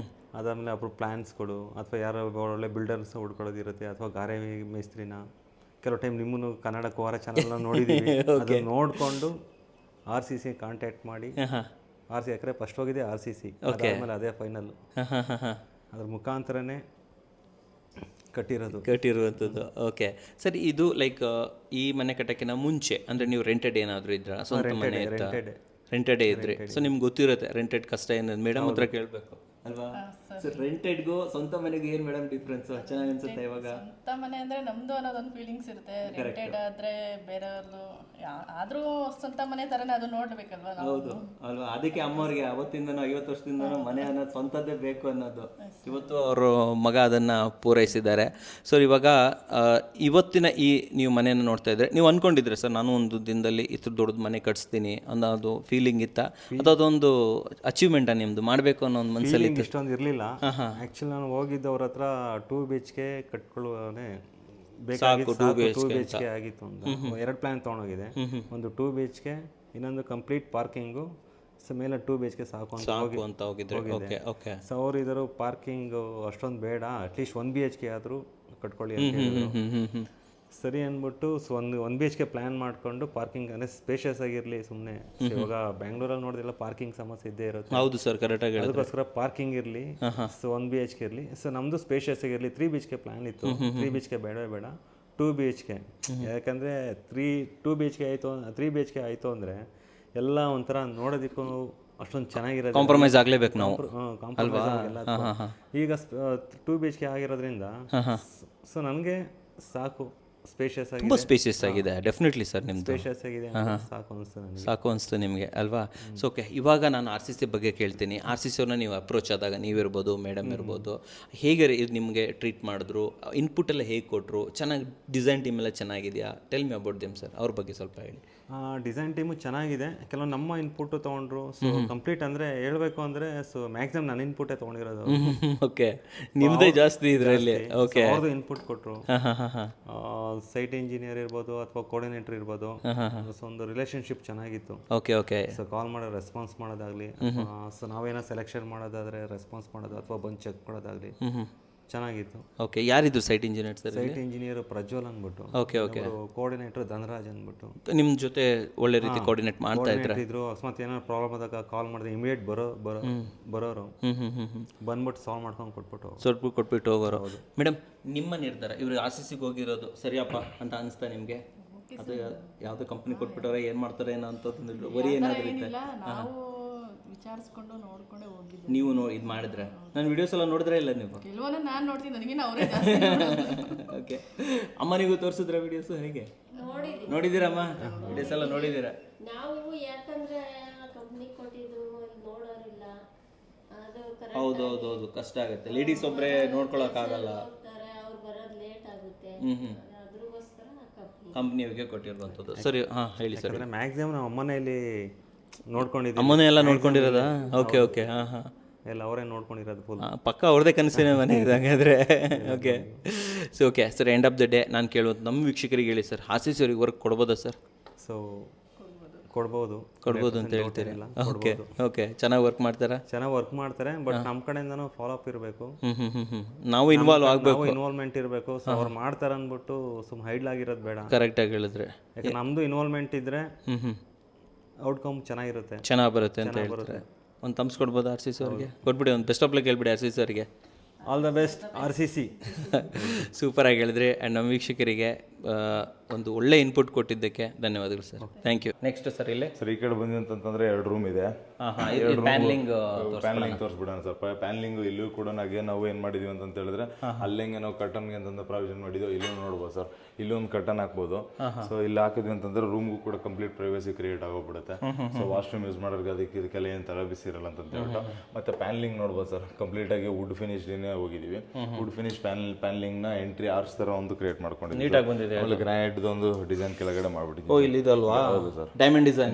ಅದಾದಮೇಲೆ ಒಬ್ರು ಪ್ಲ್ಯಾನ್ಸ್ಗಳು ಅಥವಾ ಯಾರೋ ಒಳ್ಳೆ ಬಿಲ್ಡರ್ಸ್ ಹುಡ್ಕೊಳ್ಳೋದಿರುತ್ತೆ, ಅಥವಾ ಗಾರೆ ಮೇಸ್ತ್ರಿನ. ಕೆಲವು ಟೈಮ್ ನಿಮ್ಮನ್ನು ಕನ್ನಡ ಕುವಾರ ಚಾನಲ್ನ ನೋಡಿದ್ದೀವಿ, ಅದನ್ನು ನೋಡಿಕೊಂಡು RCC ಕಾಂಟ್ಯಾಕ್ಟ್ ಮಾಡಿ ಎಕರೆ ಫಸ್ಟ್ ಹೋಗಿದೆ RCC, ಆಮೇಲೆ ಅದೇ ಫೈನಲ್. ಅದ್ರ ಮುಖಾಂತರನೇ ಕಟ್ಟಿರುವಂಥದ್ದು. ಓಕೆ ಸರ್, ಇದು ಲೈಕ್ ಈ ಮನೆ ಕಟ್ಟಕ್ಕಿಂತ ಮುಂಚೆ ಅಂದರೆ ನೀವು ರೆಂಟೆಡ್ ಏನಾದರೂ ಇದ್ರ, ಸ್ವಂತ ಮನೆ ಇತ್ತಾ? ರೆಂಟೆಡೇ ಇದ್ರಿ. ಸೊ ನಿಮ್ಗೆ ಗೊತ್ತಿರುತ್ತೆ ರೆಂಟೆಡ್ ಕಷ್ಟ ಏನದು. ಮೇಡಮ್ ಹತ್ರ ಕೇಳಬೇಕು ಅಲ್ವಾ ಸರ್, ರೆಂಟೆಡ್ಗೂ ಸ್ವಂತ ಮನೆಗೂ ಏನು ಮೇಡಮ್ ಡಿಫ್ರೆನ್ಸ್? ಚೆನ್ನಾಗಿ ಅನ್ಸುತ್ತೆ ಇವಾಗ. ಸ್ವಂತ ಮನೆ ಅಂದರೆ ನಮ್ಮದು ಅನ್ನೋದೊಂದು ಫೀಲಿಂಗ್ಸ್ ಇರುತ್ತೆ, ರೆಂಟೆಡ್ ಆದರೆ ಬೇರೆಯವ್ರದ್ದು. ಆದರೂ ಸ್ವಂತ ಮನೆ ಥರನೇ ಅದು ನೋಡಬೇಕಲ್ವ ನಾವು. ಹೌದು ಅಲ್ವಾ, ಅದಕ್ಕೆ ಅಮ್ಮವ್ರಿಗೆ ಅವತ್ತಿಂದನೂ 50 ವರ್ಷದಿಂದನೂ ಮನೆ ಅನ್ನೋದು ಸ್ವಂತದ್ದೇ ಬೇಕು ಅನ್ನೋದು. ಇವತ್ತು ಅವರು ಮಗ ಅದನ್ನು ಪೂರೈಸಿದ್ದಾರೆ. ಸೊ ಇವಾಗ ಇವತ್ತಿನ ಈ ನೀವು ಮನೆಯನ್ನು ನೋಡ್ತಾ ಇದ್ರೆ ನೀವು ಅಂದ್ಕೊಂಡಿದ್ರೆ ಸರ್ ನಾನು ಒಂದು ದಿನದಲ್ಲಿ ಇಷ್ಟು ದೊಡ್ಡದು ಮನೆ ಕಟ್ಸ್ತೀನಿ ಅನ್ನೋದು ಫೀಲಿಂಗ್ ಇತ್ತಾ, ಅಥವಾ ಅದೊಂದು ಅಚೀವ್ಮೆಂಟಾ ನಿಮ್ಮದು ಮಾಡಬೇಕು ಅನ್ನೋ ಒಂದು ಮನಸ್ಸಲ್ಲಿ? ಇಷ್ಟೊಂದು ಇರಲಿಲ್ಲ. ಆ್ಯಕ್ಚುಲಿ ನಾನು ಹೋಗಿದ್ದವ್ರ ಹತ್ರ 2 BHK ಕಟ್ಕೊಳ್ಳೋನೇ ಬೇಕಾಗಿತ್ತು. 2 BHK ಆಗಿತ್ತು ಅಂತ 2 ಪ್ಲ್ಯಾನ್ ತೊಗೊಂಡೋಗಿದೆ. ಒಂದು 2 BHK, ಇನ್ನೊಂದು ಕಂಪ್ಲೀಟ್ ಪಾರ್ಕಿಂಗು. ಸೊ ಮೇಲೆ 2 BHK ಸಾಕು ಅಂತ ಹೋಗಿದೆ. ಸೊ ಅವ್ರು ಇದ್ರು ಪಾರ್ಕಿಂಗ್ ಅಷ್ಟೊಂದು ಬೇಡ, ಅಟ್ಲೀಸ್ಟ್ 1 BHK ಆದರೂ ಕಟ್ಕೊಳ್ಳಿ ಅಂತ ಹೇಳಿದ್ರು. ಸರಿ ಅಂದ್ಬಿಟ್ಟು ಒಂದು BHK ಪ್ಲ್ಯಾನ್ ಮಾಡಿಕೊಂಡು ಪಾರ್ಕಿಂಗ್ ಅಂದರೆ ಸ್ಪೇಷಿಯಸ್ ಆಗಿರಲಿ ಸುಮ್ಮನೆ. ಇವಾಗ ಬ್ಯಾಂಗ್ಳೂರಲ್ಲಿ ನೋಡಿದ್ರೆಲ್ಲ ಪಾರ್ಕಿಂಗ್ ಸಮಸ್ಯೆ ಇದ್ದೇ ಇರುತ್ತೆ. ಹೌದು ಸರ್, ಕರೆಕ್ಟಾಗಿ. ಅದಕ್ಕೋಸ್ಕರ ಪಾರ್ಕಿಂಗ್ ಇರಲಿ, ಸೊ 1 BHK ಇರಲಿ. ಸೊ ನಮ್ಮದು ಸ್ಪೇಷಿಯಸ್ ಆಗಿರಲಿ. 3 BHK ಪ್ಲ್ಯಾನ್ ಇತ್ತು. 3 BHK ಬೇಡ 2 BHK. ಯಾಕಂದರೆ 2 BHK ಆಯಿತು, 3 BHK ಆಯಿತು ಅಂದರೆ ಎಲ್ಲ ಒಂಥರ ನೋಡೋದಕ್ಕೂ ಅಷ್ಟೊಂದು ಚೆನ್ನಾಗಿರೋದು. ಕಾಂಪ್ರಮೈಸ್ ಆಗಲೇಬೇಕು ನಾವು. ಈಗ 2 BHK ಆಗಿರೋದ್ರಿಂದ ಸೊ ನನಗೆ ಸಾಕು, ಸ್ಪೇಷಿಯಸ್ ಆಗಿ, ತುಂಬ ಸ್ಪೇಷಿಯಸ್ ಆಗಿದೆ. ಡೆಫಿನೆಟ್ಲಿ ಸರ್, ನಿಮ್ದು ಸ್ಪೇಷಿಯಸ್ ಆಗಿದೆ, ಸಾಕು ಅನಿಸ್ತು ನಿಮಗೆ ಅಲ್ವಾ? ಸೊ ಓಕೆ, ಇವಾಗ ನಾನು RCC ಬಗ್ಗೆ ಕೇಳ್ತೀನಿ. RCC ಅವ್ರನ್ನ ನೀವು ಅಪ್ರೋಚ್ ಆದಾಗ ನೀವಿರ್ಬೋದು, ಮೇಡಮ್ ಇರ್ಬೋದು, ಹೇಗೆ ಇದು ನಿಮಗೆ ಟ್ರೀಟ್ ಮಾಡಿದ್ರು? ಇನ್ಪುಟ್ ಎಲ್ಲ ಹೇಗೆ ಕೊಟ್ಟರು? ಚೆನ್ನಾಗಿ ಡಿಸೈನ್ ಟೀಮ್ ಎಲ್ಲ ಚೆನ್ನಾಗಿದೆಯಾ? Tell me about them sir, ಅವ್ರ ಬಗ್ಗೆ ಸ್ವಲ್ಪ ಹೇಳಿ. ಡಿಸೈನ್ ಟೀಮು ಚೆನ್ನಾಗಿದೆ. ಕೆಲವು ನಮ್ಮ ಇನ್ಪುಟ್ಟು ತೊಗೊಂಡ್ರು. ಸೊ ಕಂಪ್ಲೀಟ್ ಅಂದರೆ ಹೇಳ್ಬೇಕು ಅಂದರೆ ಸೊ ಮ್ಯಾಕ್ಸಿಮಮ್ ನನ್ನ ಇನ್ಪುಟೇ ತೊಗೊಂಡಿರೋದು. ಓಕೆ, ನಿಮ್ಮದೇ ಜಾಸ್ತಿ ಇದರಲ್ಲಿ. ಓಕೆ, ಅವ್ರದ್ದು ಇನ್ಪುಟ್ ಕೊಟ್ಟರು. ಸೈಟ್ ಇಂಜಿನಿಯರ್ ಇರ್ಬೋದು ಅಥವಾ ಕೋಆರ್ಡಿನೇಟರ್ ಇರ್ಬೋದು. ಸೊ ಒಂದು ರಿಲೇಷನ್ಶಿಪ್ ಚೆನ್ನಾಗಿತ್ತು. ಓಕೆ. ಸೊ ಕಾಲ್ ಮಾಡೋ ರೆಸ್ಪಾನ್ಸ್ ಮಾಡೋದಾಗಲಿ, ಸೊ ನಾವೇನೋ ಸೆಲೆಕ್ಷನ್ ಮಾಡೋದಾದರೆ ರೆಸ್ಪಾನ್ಸ್ ಮಾಡೋದು ಅಥವಾ ಬಂದು ಚೆಕ್ ಮಾಡೋದಾಗಲಿ ಚೆನ್ನಾಗಿತ್ತು. ಓಕೆ, ಯಾರಿದ್ರು site engineer sir? Site engineer Prajwal ಅಂದ್ಬಿಟ್ಟು. ಓಕೆ. ಕೋಆರ್ಡಿನೇಟರ್ ಧನರಾಜ್ ಅಂದ್ಬಿಟ್ಟು. ನಿಮ್ಮ ಜೊತೆ ಒಳ್ಳೆ ರೀತಿ ಕೋಆರ್ಡಿನೇಟ್ ಮಾಡ್ತಾ ಇದ್ರು. ಅಕಸ್ಮಾತ್ ಏನಾದ್ರು ಪ್ರಾಬ್ಲಮ್ ಆದಾಗ ಕಾಲ್ ಮಾಡಿದ್ರೆ ಇಮಿಡಿಯೇಟ್ ಬರೋರು ಬಂದ್ಬಿಟ್ಟು ಸಾಲ್ವ್ ಮಾಡ್ಕೊಂಡು ಕೊಟ್ಬಿಟ್ಟು ಹೋಗೋರು. ಮೇಡಮ್, ನಿಮ್ಮ ನಿರ್ಧಾರ ಇವರು RCCಗೆ ಹೋಗಿರೋದು ಸರಿಯಪ್ಪ ಅಂತ ಅನಿಸ್ತಾ ನಿಮಗೆ? ಅದು ಯಾವುದೋ ಕಂಪ್ನಿ ಕೊಟ್ಬಿಟ್ಟವ್ರೆ, ಏನು ಮಾಡ್ತಾರೆ ಏನೋ ಅಂತಂದು ವರಿ ಏನಾದರೂ ಇತ್ತು? ನಾವು ವಿಚಾರಿಸ್ಕೊಂಡು ನೋಡ್ಕೊಂಡೆ ಹೋಗಿದ್ದೆ. ನೀವು ಇದು ಮಾಡಿದ್ರೆ ನನ್ನ ವಿಡಿಯೋಸ್ ಎಲ್ಲ ನೋಡಿದ್ರೆ ಇಲ್ಲ ನೀವು? ಕೆಲವೊಂದು ನಾನು ನೋಡ್ತೀನಿ, ನನಗಿನ ಅವರೇ ಜಾಸ್ತಿ. ಓಕೆ, ಅಮ್ಮನಿಗೂ ತೋರಿಸಿದ್ರ ವಿಡಿಯೋಸ್? ಹೇಗೆ ನೋಡಿದ್ದೀರಮ್ಮ ವಿಡಿಯೋಸ್ ಎಲ್ಲ? ನೋಡಿದ್ದೀರಾ? ನಾವು ಯಾಕಂದ್ರೆ ಕಂಪ್ನಿ ಕೊಟ್ಟಿದ್ರು ನೋಡೋರಿಲ್ಲ, ಅದು ಹೌದು ಕಷ್ಟ ಆಗುತ್ತೆ. ಲೇಡೀಸ್ ಒಬ್ಬರೇ ನೋಡ್ಕೊಳಕ್ಕಾಗಲ್ಲ, ಅವ್ರು ಬರೋದು ಲೇಟ್ ಆಗುತ್ತೆ. ಅದ್ರಗೋಸ್ಕರ ಕಂಪ್ನಿಯವರಿಗೆ ಕೊಟ್ಟಿರುವಂಥದ್ದು. ಸರಿ, ಹಾಂ ಹೇಳಿ ಸರ್. ಮ್ಯಾಕ್ಸಿಮಮ್ ನಾವು ಅಮ್ಮನೆಯಲ್ಲಿ ನೋಡ್ಕೊಂಡಿದ್ದೀವಿ. ಅಮ್ಮನೇ ಎಲ್ಲ ನೋಡ್ಕೊಂಡಿರೋದಾ? ಓಕೆ. ಹಾಂ ಎಲ್ಲ ಅವರೇ ನೋಡ್ಕೊಂಡಿರೋದು ಫುಲ್. ಪಕ್ಕ ಅವ್ರದೇ ಕನಸಿನ ಮನೆ ಇದೆ ಹಂಗಾದ್ರೆ. Okay. So okay sir, end of the day ನಾನು ಕೇಳುವುದು ನಮ್ಮ ವೀಕ್ಷಕರಿಗೆ ಹೇಳಿ ಸರ್, RCC ಅವ್ರಿಗೆ ವರ್ಕ್ ಕೊಡ್ಬೋದಾ ಸರ್? ಸೊ ಕೊಡ್ಬೋದು ಅಂತ ಹೇಳ್ತೀರಿ. ಓಕೆ, ಚೆನ್ನಾಗಿ ವರ್ಕ್ ಮಾಡ್ತಾರಾ? ಚೆನ್ನಾಗಿ ವರ್ಕ್ ಮಾಡ್ತಾರೆ, ಬಟ್ ನಮ್ಮ ಕಡೆಯಿಂದನೂ ಫಾಲೋ ಅಪ್ ಇರಬೇಕು. ನಾವು ಇನ್ವಾಲ್ವ್ ಆಗಬೇಕು, ಇನ್ವಾಲ್ವ್ಮೆಂಟ್ ಇರಬೇಕು. ಸೊ ಅವ್ರು ಮಾಡ್ತಾರೆ ಅಂದ್ಬಿಟ್ಟು ಸುಮ್ಮನೆ ಹೈಡ್ಲಾಗಿರೋದು ಬೇಡ. ಕರೆಕ್ಟಾಗಿ ಹೇಳಿದ್ರೆ, ಯಾಕೆ ನಮ್ಮದು ಇನ್ವಾಲ್ವ್ಮೆಂಟ್ ಇದ್ದರೆ ಔಟ್ಕಮ್ ಚೆನ್ನಾಗಿ ಬರುತ್ತೆ ಅಂತ ಹೇಳ್ತಾರೆ. ಒಂದು ತಮ್ಸ್ ಕೊಡ್ಬೋದು RCC ಅವ್ರಿಗೆ? ಕೊಟ್ಬಿಡಿ, ಒಂದು ಬೆಸ್ಟ್ ಆಫ್ ಲಕ್ ಹೇಳ್ಬಿಡಿ RCC ಅವರಿಗೆ. All the best RCC. ಸೂಪರಾಗಿ ಹೇಳಿದ್ರಿ. ಆ್ಯಂಡ್ ನಮ್ಮ ವೀಕ್ಷಕರಿಗೆ ಒಂದು ಒಳ್ಳೆ ಇನ್ಪುಟ್ ಕೊಟ್ಟಿದ್ದಕ್ಕೆ ಧನ್ಯವಾದಗಳು sir. Thank you. Next sir, ಇಲ್ಲೇ ಸರ್ ಈ ಕಡೆ ಬಂದಿ ಅಂತಂದ್ರೆ 2 ರೂಮ್ ಇದೆ. ಪ್ಯಾನ್ಲಿಂಗ್ ತೋರಿಸ್ಬಿಡೋಣ ಸರ್. ಪ್ಯಾನ್ಲಿಂಗ್ ಇಲ್ಲೂ ಕೂಡ ನಾವು ಏನು ಮಾಡಿದೀವಿ ಅಂತ ಹೇಳಿದ್ರೆ, ಅಲ್ಲಿಂಗೆ ನಾವು ಕಟನ್ಗೆ ಅಂತಂದ್ರೆ ಪ್ರಾವಿಷನ್ ಮಾಡಿದ್ವಿ. ಇಲ್ಲೂ ನೋಡ್ಬೋದು ಸರ್, ಇಲ್ಲೂ ಒಂದು ಕಟನ್ ಹಾಕ್ಬೋದು. ಸೊ ಇಲ್ಲಿ ಹಾಕಿದ್ವಿ ಅಂತಂದ್ರೆ ರೂಮ್ಗೂ ಕೂಡ ಕಂಪ್ಲೀಟ್ ಪ್ರೈವಸಿ ಕ್ರಿಯೇಟ್ ಆಗೋಗ್ಬಿಡುತ್ತೆ. ಸೊ ವಾಶ್ರೂಮ್ ಯೂಸ್ ಮಾಡೋರಿಗೆ ಅದಕ್ಕೆಲ್ಲ ಏನು ತರ ಬಿಸಿ ಇರಲ್ಲ ಅಂತ ಹೇಳ್ಬಿಟ್ಟು. ಮತ್ತೆ ಪ್ಯಾನ್ಲಿಂಗ್ ನೋಡ್ಬೋದು ಸರ್, ಕಂಪ್ಲೀಟ್ ಆಗಿ ವುಡ್ ಫಿನಿಶ್ ಹೋಗಿದೀವಿ. ವುಡ್ ಫಿನಿಶ್ ಪ್ಯಾನ್ಲಿಂಗ್ ನ ಎಂಟ್ರಿ ಆರ್ಚ್ ತರ ಒಂದು ಕ್ರಿಯೇಟ್ ಮಾಡ್ಕೊಂಡಿದ್ದೀವಿ. ಗ್ರಾನೈಟ್ ಒಂದು ಡಿಸೈನ್ ಕೆಳಗಡೆ ಮಾಡ್ಬಿಟ್ಟಿದ್ದೀವಿ. ಇಲ್ಲಿ ಇದಲ್ವಾ? ಹೌದು sir, diamond design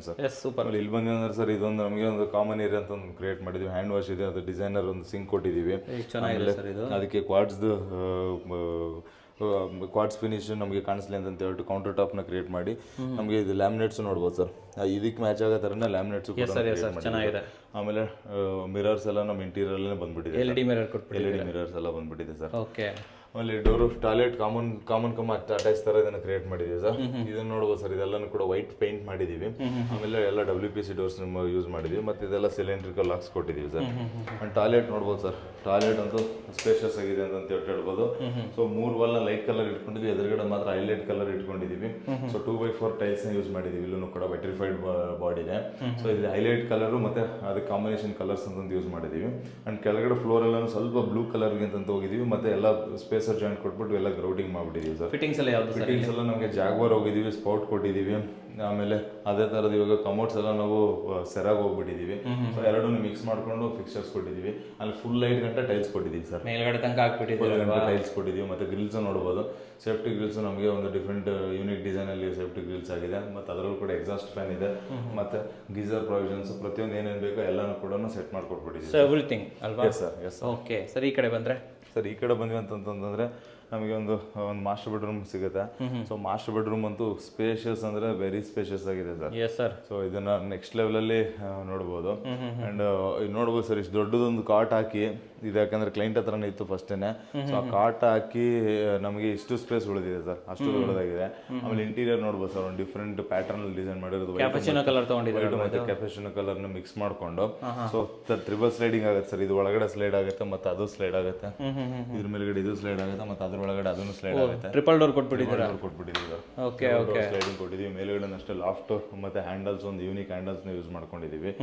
sir. Super. ಇಲ್ಲಿ ಬಂದ್ರೆ ಸರ್, ಇದೊಂದು ನಮಗೆ ಒಂದು ಕಾಮನ್ ಏರಿಯಾ ಅಂತ ಒಂದು ಕ್ರಿಯೇಟ್ ಮಾಡಿದ್ವಿ. ಹ್ಯಾಂಡ್ ವಾಶ್ ಇದೆ, ಅದು ಡಿಸೈನರ್ ಒಂದು ಸಿಂಕ್ ಕೊಟ್ಟಿದ್ದೀವಿ. ಅದಕ್ಕೆ ಕ್ವಾರ್ಟ್ಸ್ ಫಿನಿಶ್ ನಮಗೆ ಕಾಣಿಸ್ಲಿ ಅಂತ ಹೇಳ್ಬಿಟ್ಟು ಕೌಂಟರ್ ಟಾಪ್ ನ ಕ್ರಿಯೇಟ್ ಮಾಡಿ ನಮಗೆ ಇದು ಲ್ಯಾಮಿನೇಟ್ಸ್ ನೋಡ್ಬೋದು ಸರ್. ಇದಕ್ಕೆ ಮ್ಯಾಚ್ ಆಗೋ ಥರನೇ ಲ್ಯಾಮಿನೇಟ್ಸ್ ಚೆನ್ನಾಗಿದೆ. ಆಮೇಲೆ ಮಿರರ್ಸ್ ಎಲ್ಲ ನಮ್ಮ ಇಂಟೀರಿಯರ್ ಬಂದ್ಬಿಟ್ಟಿದೆ. LED ಮಿರರ್ಸ್ ಎಲ್ಲ ಬಂದ್ಬಿಟ್ಟಿದೆ ಸರ್. ಓಕೆ. ಅಲ್ಲಿ ಡೋರು ಟಾಯ್ಲೆಟ್ ಕಾಮನ್ ಅಟ್ಯಾಚ್ ತರ ಇದನ್ನ ಕ್ರಿಯೇಟ್ ಮಾಡಿದೀವಿ ಸರ್. ಇದನ್ನ ನೋಡ್ಬೋದು ಸರ್, ಇದೆಲ್ಲಾನು ಕೂಡ ವೈಟ್ ಪೇಂಟ್ ಮಾಡಿದೀವಿ. ಆಮೇಲೆ ಎಲ್ಲ WPC ಡೋರ್ಸ್ ಯೂಸ್ ಮಾಡಿದೀವಿ. ಮತ್ತೆ ಇದೆಲ್ಲ ಸಿಲಿಂಡ್ರಿಕಲ್ ಲಾಕ್ಸ್ ಕೊಟ್ಟಿದೀವಿ ಸರ್. ಅಂಡ್ ಟಾಯ್ಲೆಟ್ ನೋಡ್ಬೋದು ಸರ್, ಟಾಯ್ಲೆಟ್ ಅಂತೂ ಸ್ಪೇಷಿಯಸ್ ಆಗಿದೆ ಅಂತ ಹೇಳ್ಬೋದು. ಸೊ 3 ವಾಲ್ನ ಲೈಟ್ ಕಲರ್ ಇಟ್ಕೊಂಡಿದ್ವಿ, ಎದುರುಗಡೆ ಮಾತ್ರ ಹೈಲೈಟ್ ಕಲರ್ ಇಟ್ಕೊಂಡಿದೀವಿ. ಸೊ 2x4 ಟೈಲ್ಸ್ ನ ಯೂಸ್ ಮಾಡಿದೀವಿ. ಇಲ್ಲೂ ಕೂಡ ವೆಟ್ರಿಫೈಡ್ ಬಾಡಿನೇ. ಸೊ ಇದು ಹೈಲೈಟ್ ಕಲರ್ ಮತ್ತೆ ಅದಕ್ಕೆ ಕಾಂಬಿನೇಷನ್ ಕಲರ್ಸ್ ಅಂತ ಯೂಸ್ ಮಾಡಿದೀವಿ. ಅಂಡ್ ಕೆಳಗಡೆ ಫ್ಲೋರ್ ಎಲ್ಲ ಸ್ವಲ್ಪ ಬ್ಲೂ ಕಲರ್ಗೆ ಅಂತ ಹೋಗಿದೀವಿ. ಮತ್ತೆ ಎಲ್ಲ ಸ್ಪೇಸರ್ ಜಾಯಿಂಟ್ ಕೊಟ್ಬಿಟ್ಟು ಎಲ್ಲ ಗ್ರೌಟಿಂಗ್ ಮಾಡ್ಬಿಟ್ಟಿದೀವಿ ಸರ್. ಫಿಟ್ಟಿಂಗ್ಸ್ ಎಲ್ಲ ಯಾವ್ದು? ಫಿಟ್ಟಿಂಗ್ಸ್ ಎಲ್ಲ ನಮಗೆ ಜಾಗ್ವಾರ್ ಹೋಗಿದೀವಿ, ಸ್ಪೌಟ್ ಕೊಟ್ಟಿದೀವಿ. ಆಮೇಲೆ ಅದೇ ತರದ ಇವಾಗ ಕಮೋಡ್ಸ್ ಎಲ್ಲ ನಾವು ಸೆರಾಗ್ ಹೋಗ್ಬಿಟ್ಟಿದೀವಿ. ಸೊ ಎರಡನ್ನು ಮಿಕ್ಸ್ ಮಾಡ್ಕೊಂಡು ಫಿಕ್ಚರ್ಸ್ ಕೊಟ್ಟಿದೀವಿ. ಅಲ್ಲಿ ಫುಲ್ ಲೈಟ್ ಗಂಟೆ ಟೈಲ್ಸ್ ಕೊಟ್ಟಿದೀವಿ ಸರ್, ಮೇಲ್ಗಡೆ ತನಕ ಹಾಕ್ಬಿಟ್ಟಿದ್ದೀವಿ. ಟೈಲ್ಸ್ ಕೊಟ್ಟಿದೀವಿ. ಮತ್ತೆ ಗ್ರಿಲ್ಸ್ ನೋಡಬಹುದು, ಸೇಫ್ಟಿ ಗ್ರಿಲ್ಸ್ ನಮಗೆ ಒಂದು ಡಿಫ್ರೆಂಟ್ ಯೂನಿಕ್ ಡಿಸೈನ್ ಅಲ್ಲಿ ಸೇಫ್ಟಿ ಗ್ರಿಲ್ಸ್ ಆಗಿದೆ. ಮತ್ತೆ ಅದರಲ್ಲೂ ಕೂಡ ಎಕ್ಸಾಸ್ಟ್ ಫ್ಯಾನ್ ಇದೆ. ಮತ್ತೆ ಗೀಸರ್ ಪ್ರಾವಿಷನ್ಸ್ ಪ್ರತಿಯೊಂದು ಏನೇನು ಬೇಕೋ ಎಲ್ಲಾನು ಕೂಡ ಸೆಟ್ ಮಾಡ್ಕೊಟ್ಬಿಟ್ಟಿದ್ದೀವಿ. ಎವ್ರಿಥಿಂಗ್ ಅಲ್ವಾ? ಎಸ್. ಓಕೆ ಸರ್, ಈ ಕಡೆ ಬಂದ್ರೆ ಸರ್, ಈ ಕಡೆ ಬಂದ್ವಿ ಅಂತಂದ್ರೆ ನಮಗೆ ಒಂದು ಮಾಸ್ಟರ್ ಬೆಡ್ರೂಮ್ ಸಿಗುತ್ತೆ. ಸೊ ಮಾಸ್ಟರ್ ಬೆಡ್ರೂಮ್ ಅಂತೂ ಸ್ಪೇಷಿಯಸ್ ಅಂದ್ರೆ ವೆರಿ ಸ್ಪೇಷಿಯಸ್ ಆಗಿದೆ ಸರ್. Yes sir. ಸೊ ಇದನ್ನ ನೆಕ್ಸ್ಟ್ ಲೆವೆಲ್ ಅಲ್ಲಿ ನೋಡ್ಬೋದು. ಅಂಡ್ ನೋಡ್ಬೋದು ಸರ್, ಇಷ್ಟು ದೊಡ್ಡದೊಂದು ಕಾಟ್ ಹಾಕಿ ಇದು, ಯಾಕಂದ್ರೆ ಕ್ಲೈಂಟ್ ಹತ್ರನೇ ಇತ್ತು ಫಸ್ಟೇನೆ. ಸೊ ಆ ಕಾಟ್ ಹಾಕಿ ನಮಗೆ ಇಷ್ಟು ಸ್ಪೇಸ್ ಉಳಿದಿದೆ ಸರ್, ಅಷ್ಟು ದೊಡ್ಡದಾಗಿದೆ. ಆಮೇಲೆ ಇಂಟೀರಿಯರ್ ನೋಡ್ಬೋದು ಸರ್, ಒಂದು ಡಿಫ್ರೆಂಟ್ ಪ್ಯಾಟರ್ನ್ ಅಲ್ಲಿ ಡಿಸೈನ್ ಮಾಡಿರೋದು. ಕ್ಯಾಪಚಿನೋ ಕಲರ್ ತಗೊಂಡಿದ್ದಾರೆ ಮತ್ತೆ ಕ್ಯಾಪಚಿನೋ ಕಲರ್ ನ ಮಿಕ್ಸ್ ಮಾಡ್ಕೊಂಡು. ಸೊ ಟ್ರಿಬಲ್ ಸ್ಲೈಡಿಂಗ್ ಆಗುತ್ತೆ ಸರ್. ಇದು ಒಳಗಡೆ ಸ್ಲೈಡ್ ಆಗುತ್ತೆ, ಮತ್ತೆ ಅದು ಸ್ಲೈಡ್ ಆಗುತ್ತೆ. ಇದ್ರ ಮೇಲ್ಗಡೆ ಇದು ಸ್ಲೈಡ್ ಆಗುತ್ತೆ, ಮತ್ತೆ ಅದ್ರ ಒಳಗಡೆ ಅದನ್ನು ಸ್ಲೈಡ್ ಆಗುತ್ತೆ. ಟ್ರಿಪಲ್ ಡೋರ್ ಕೊಟ್ಬಿಟ್ಟಿದ್ದೀರಾ? ಕೊಟ್ಬಿಟ್ಟಿದ್ದೀವಿ. Okay okay. ಸ್ಲೈಡಿಂಗ್ ಕೊಟ್ಟಿದ್ದೀವಿ. ಮೇಲ್ಗಡೆ ಅಷ್ಟೇ ಲಾಫ್ಟ್ ಮತ್ತೆ ಹ್ಯಾಂಡಲ್ಸ್, ಒಂದು ಯೂನಿಕ್ ಹ್ಯಾಂಡಲ್ಸ್ ನ ಯೂಸ್ ಮಾಡ್ಕೊಂಡಿದೀವಿ.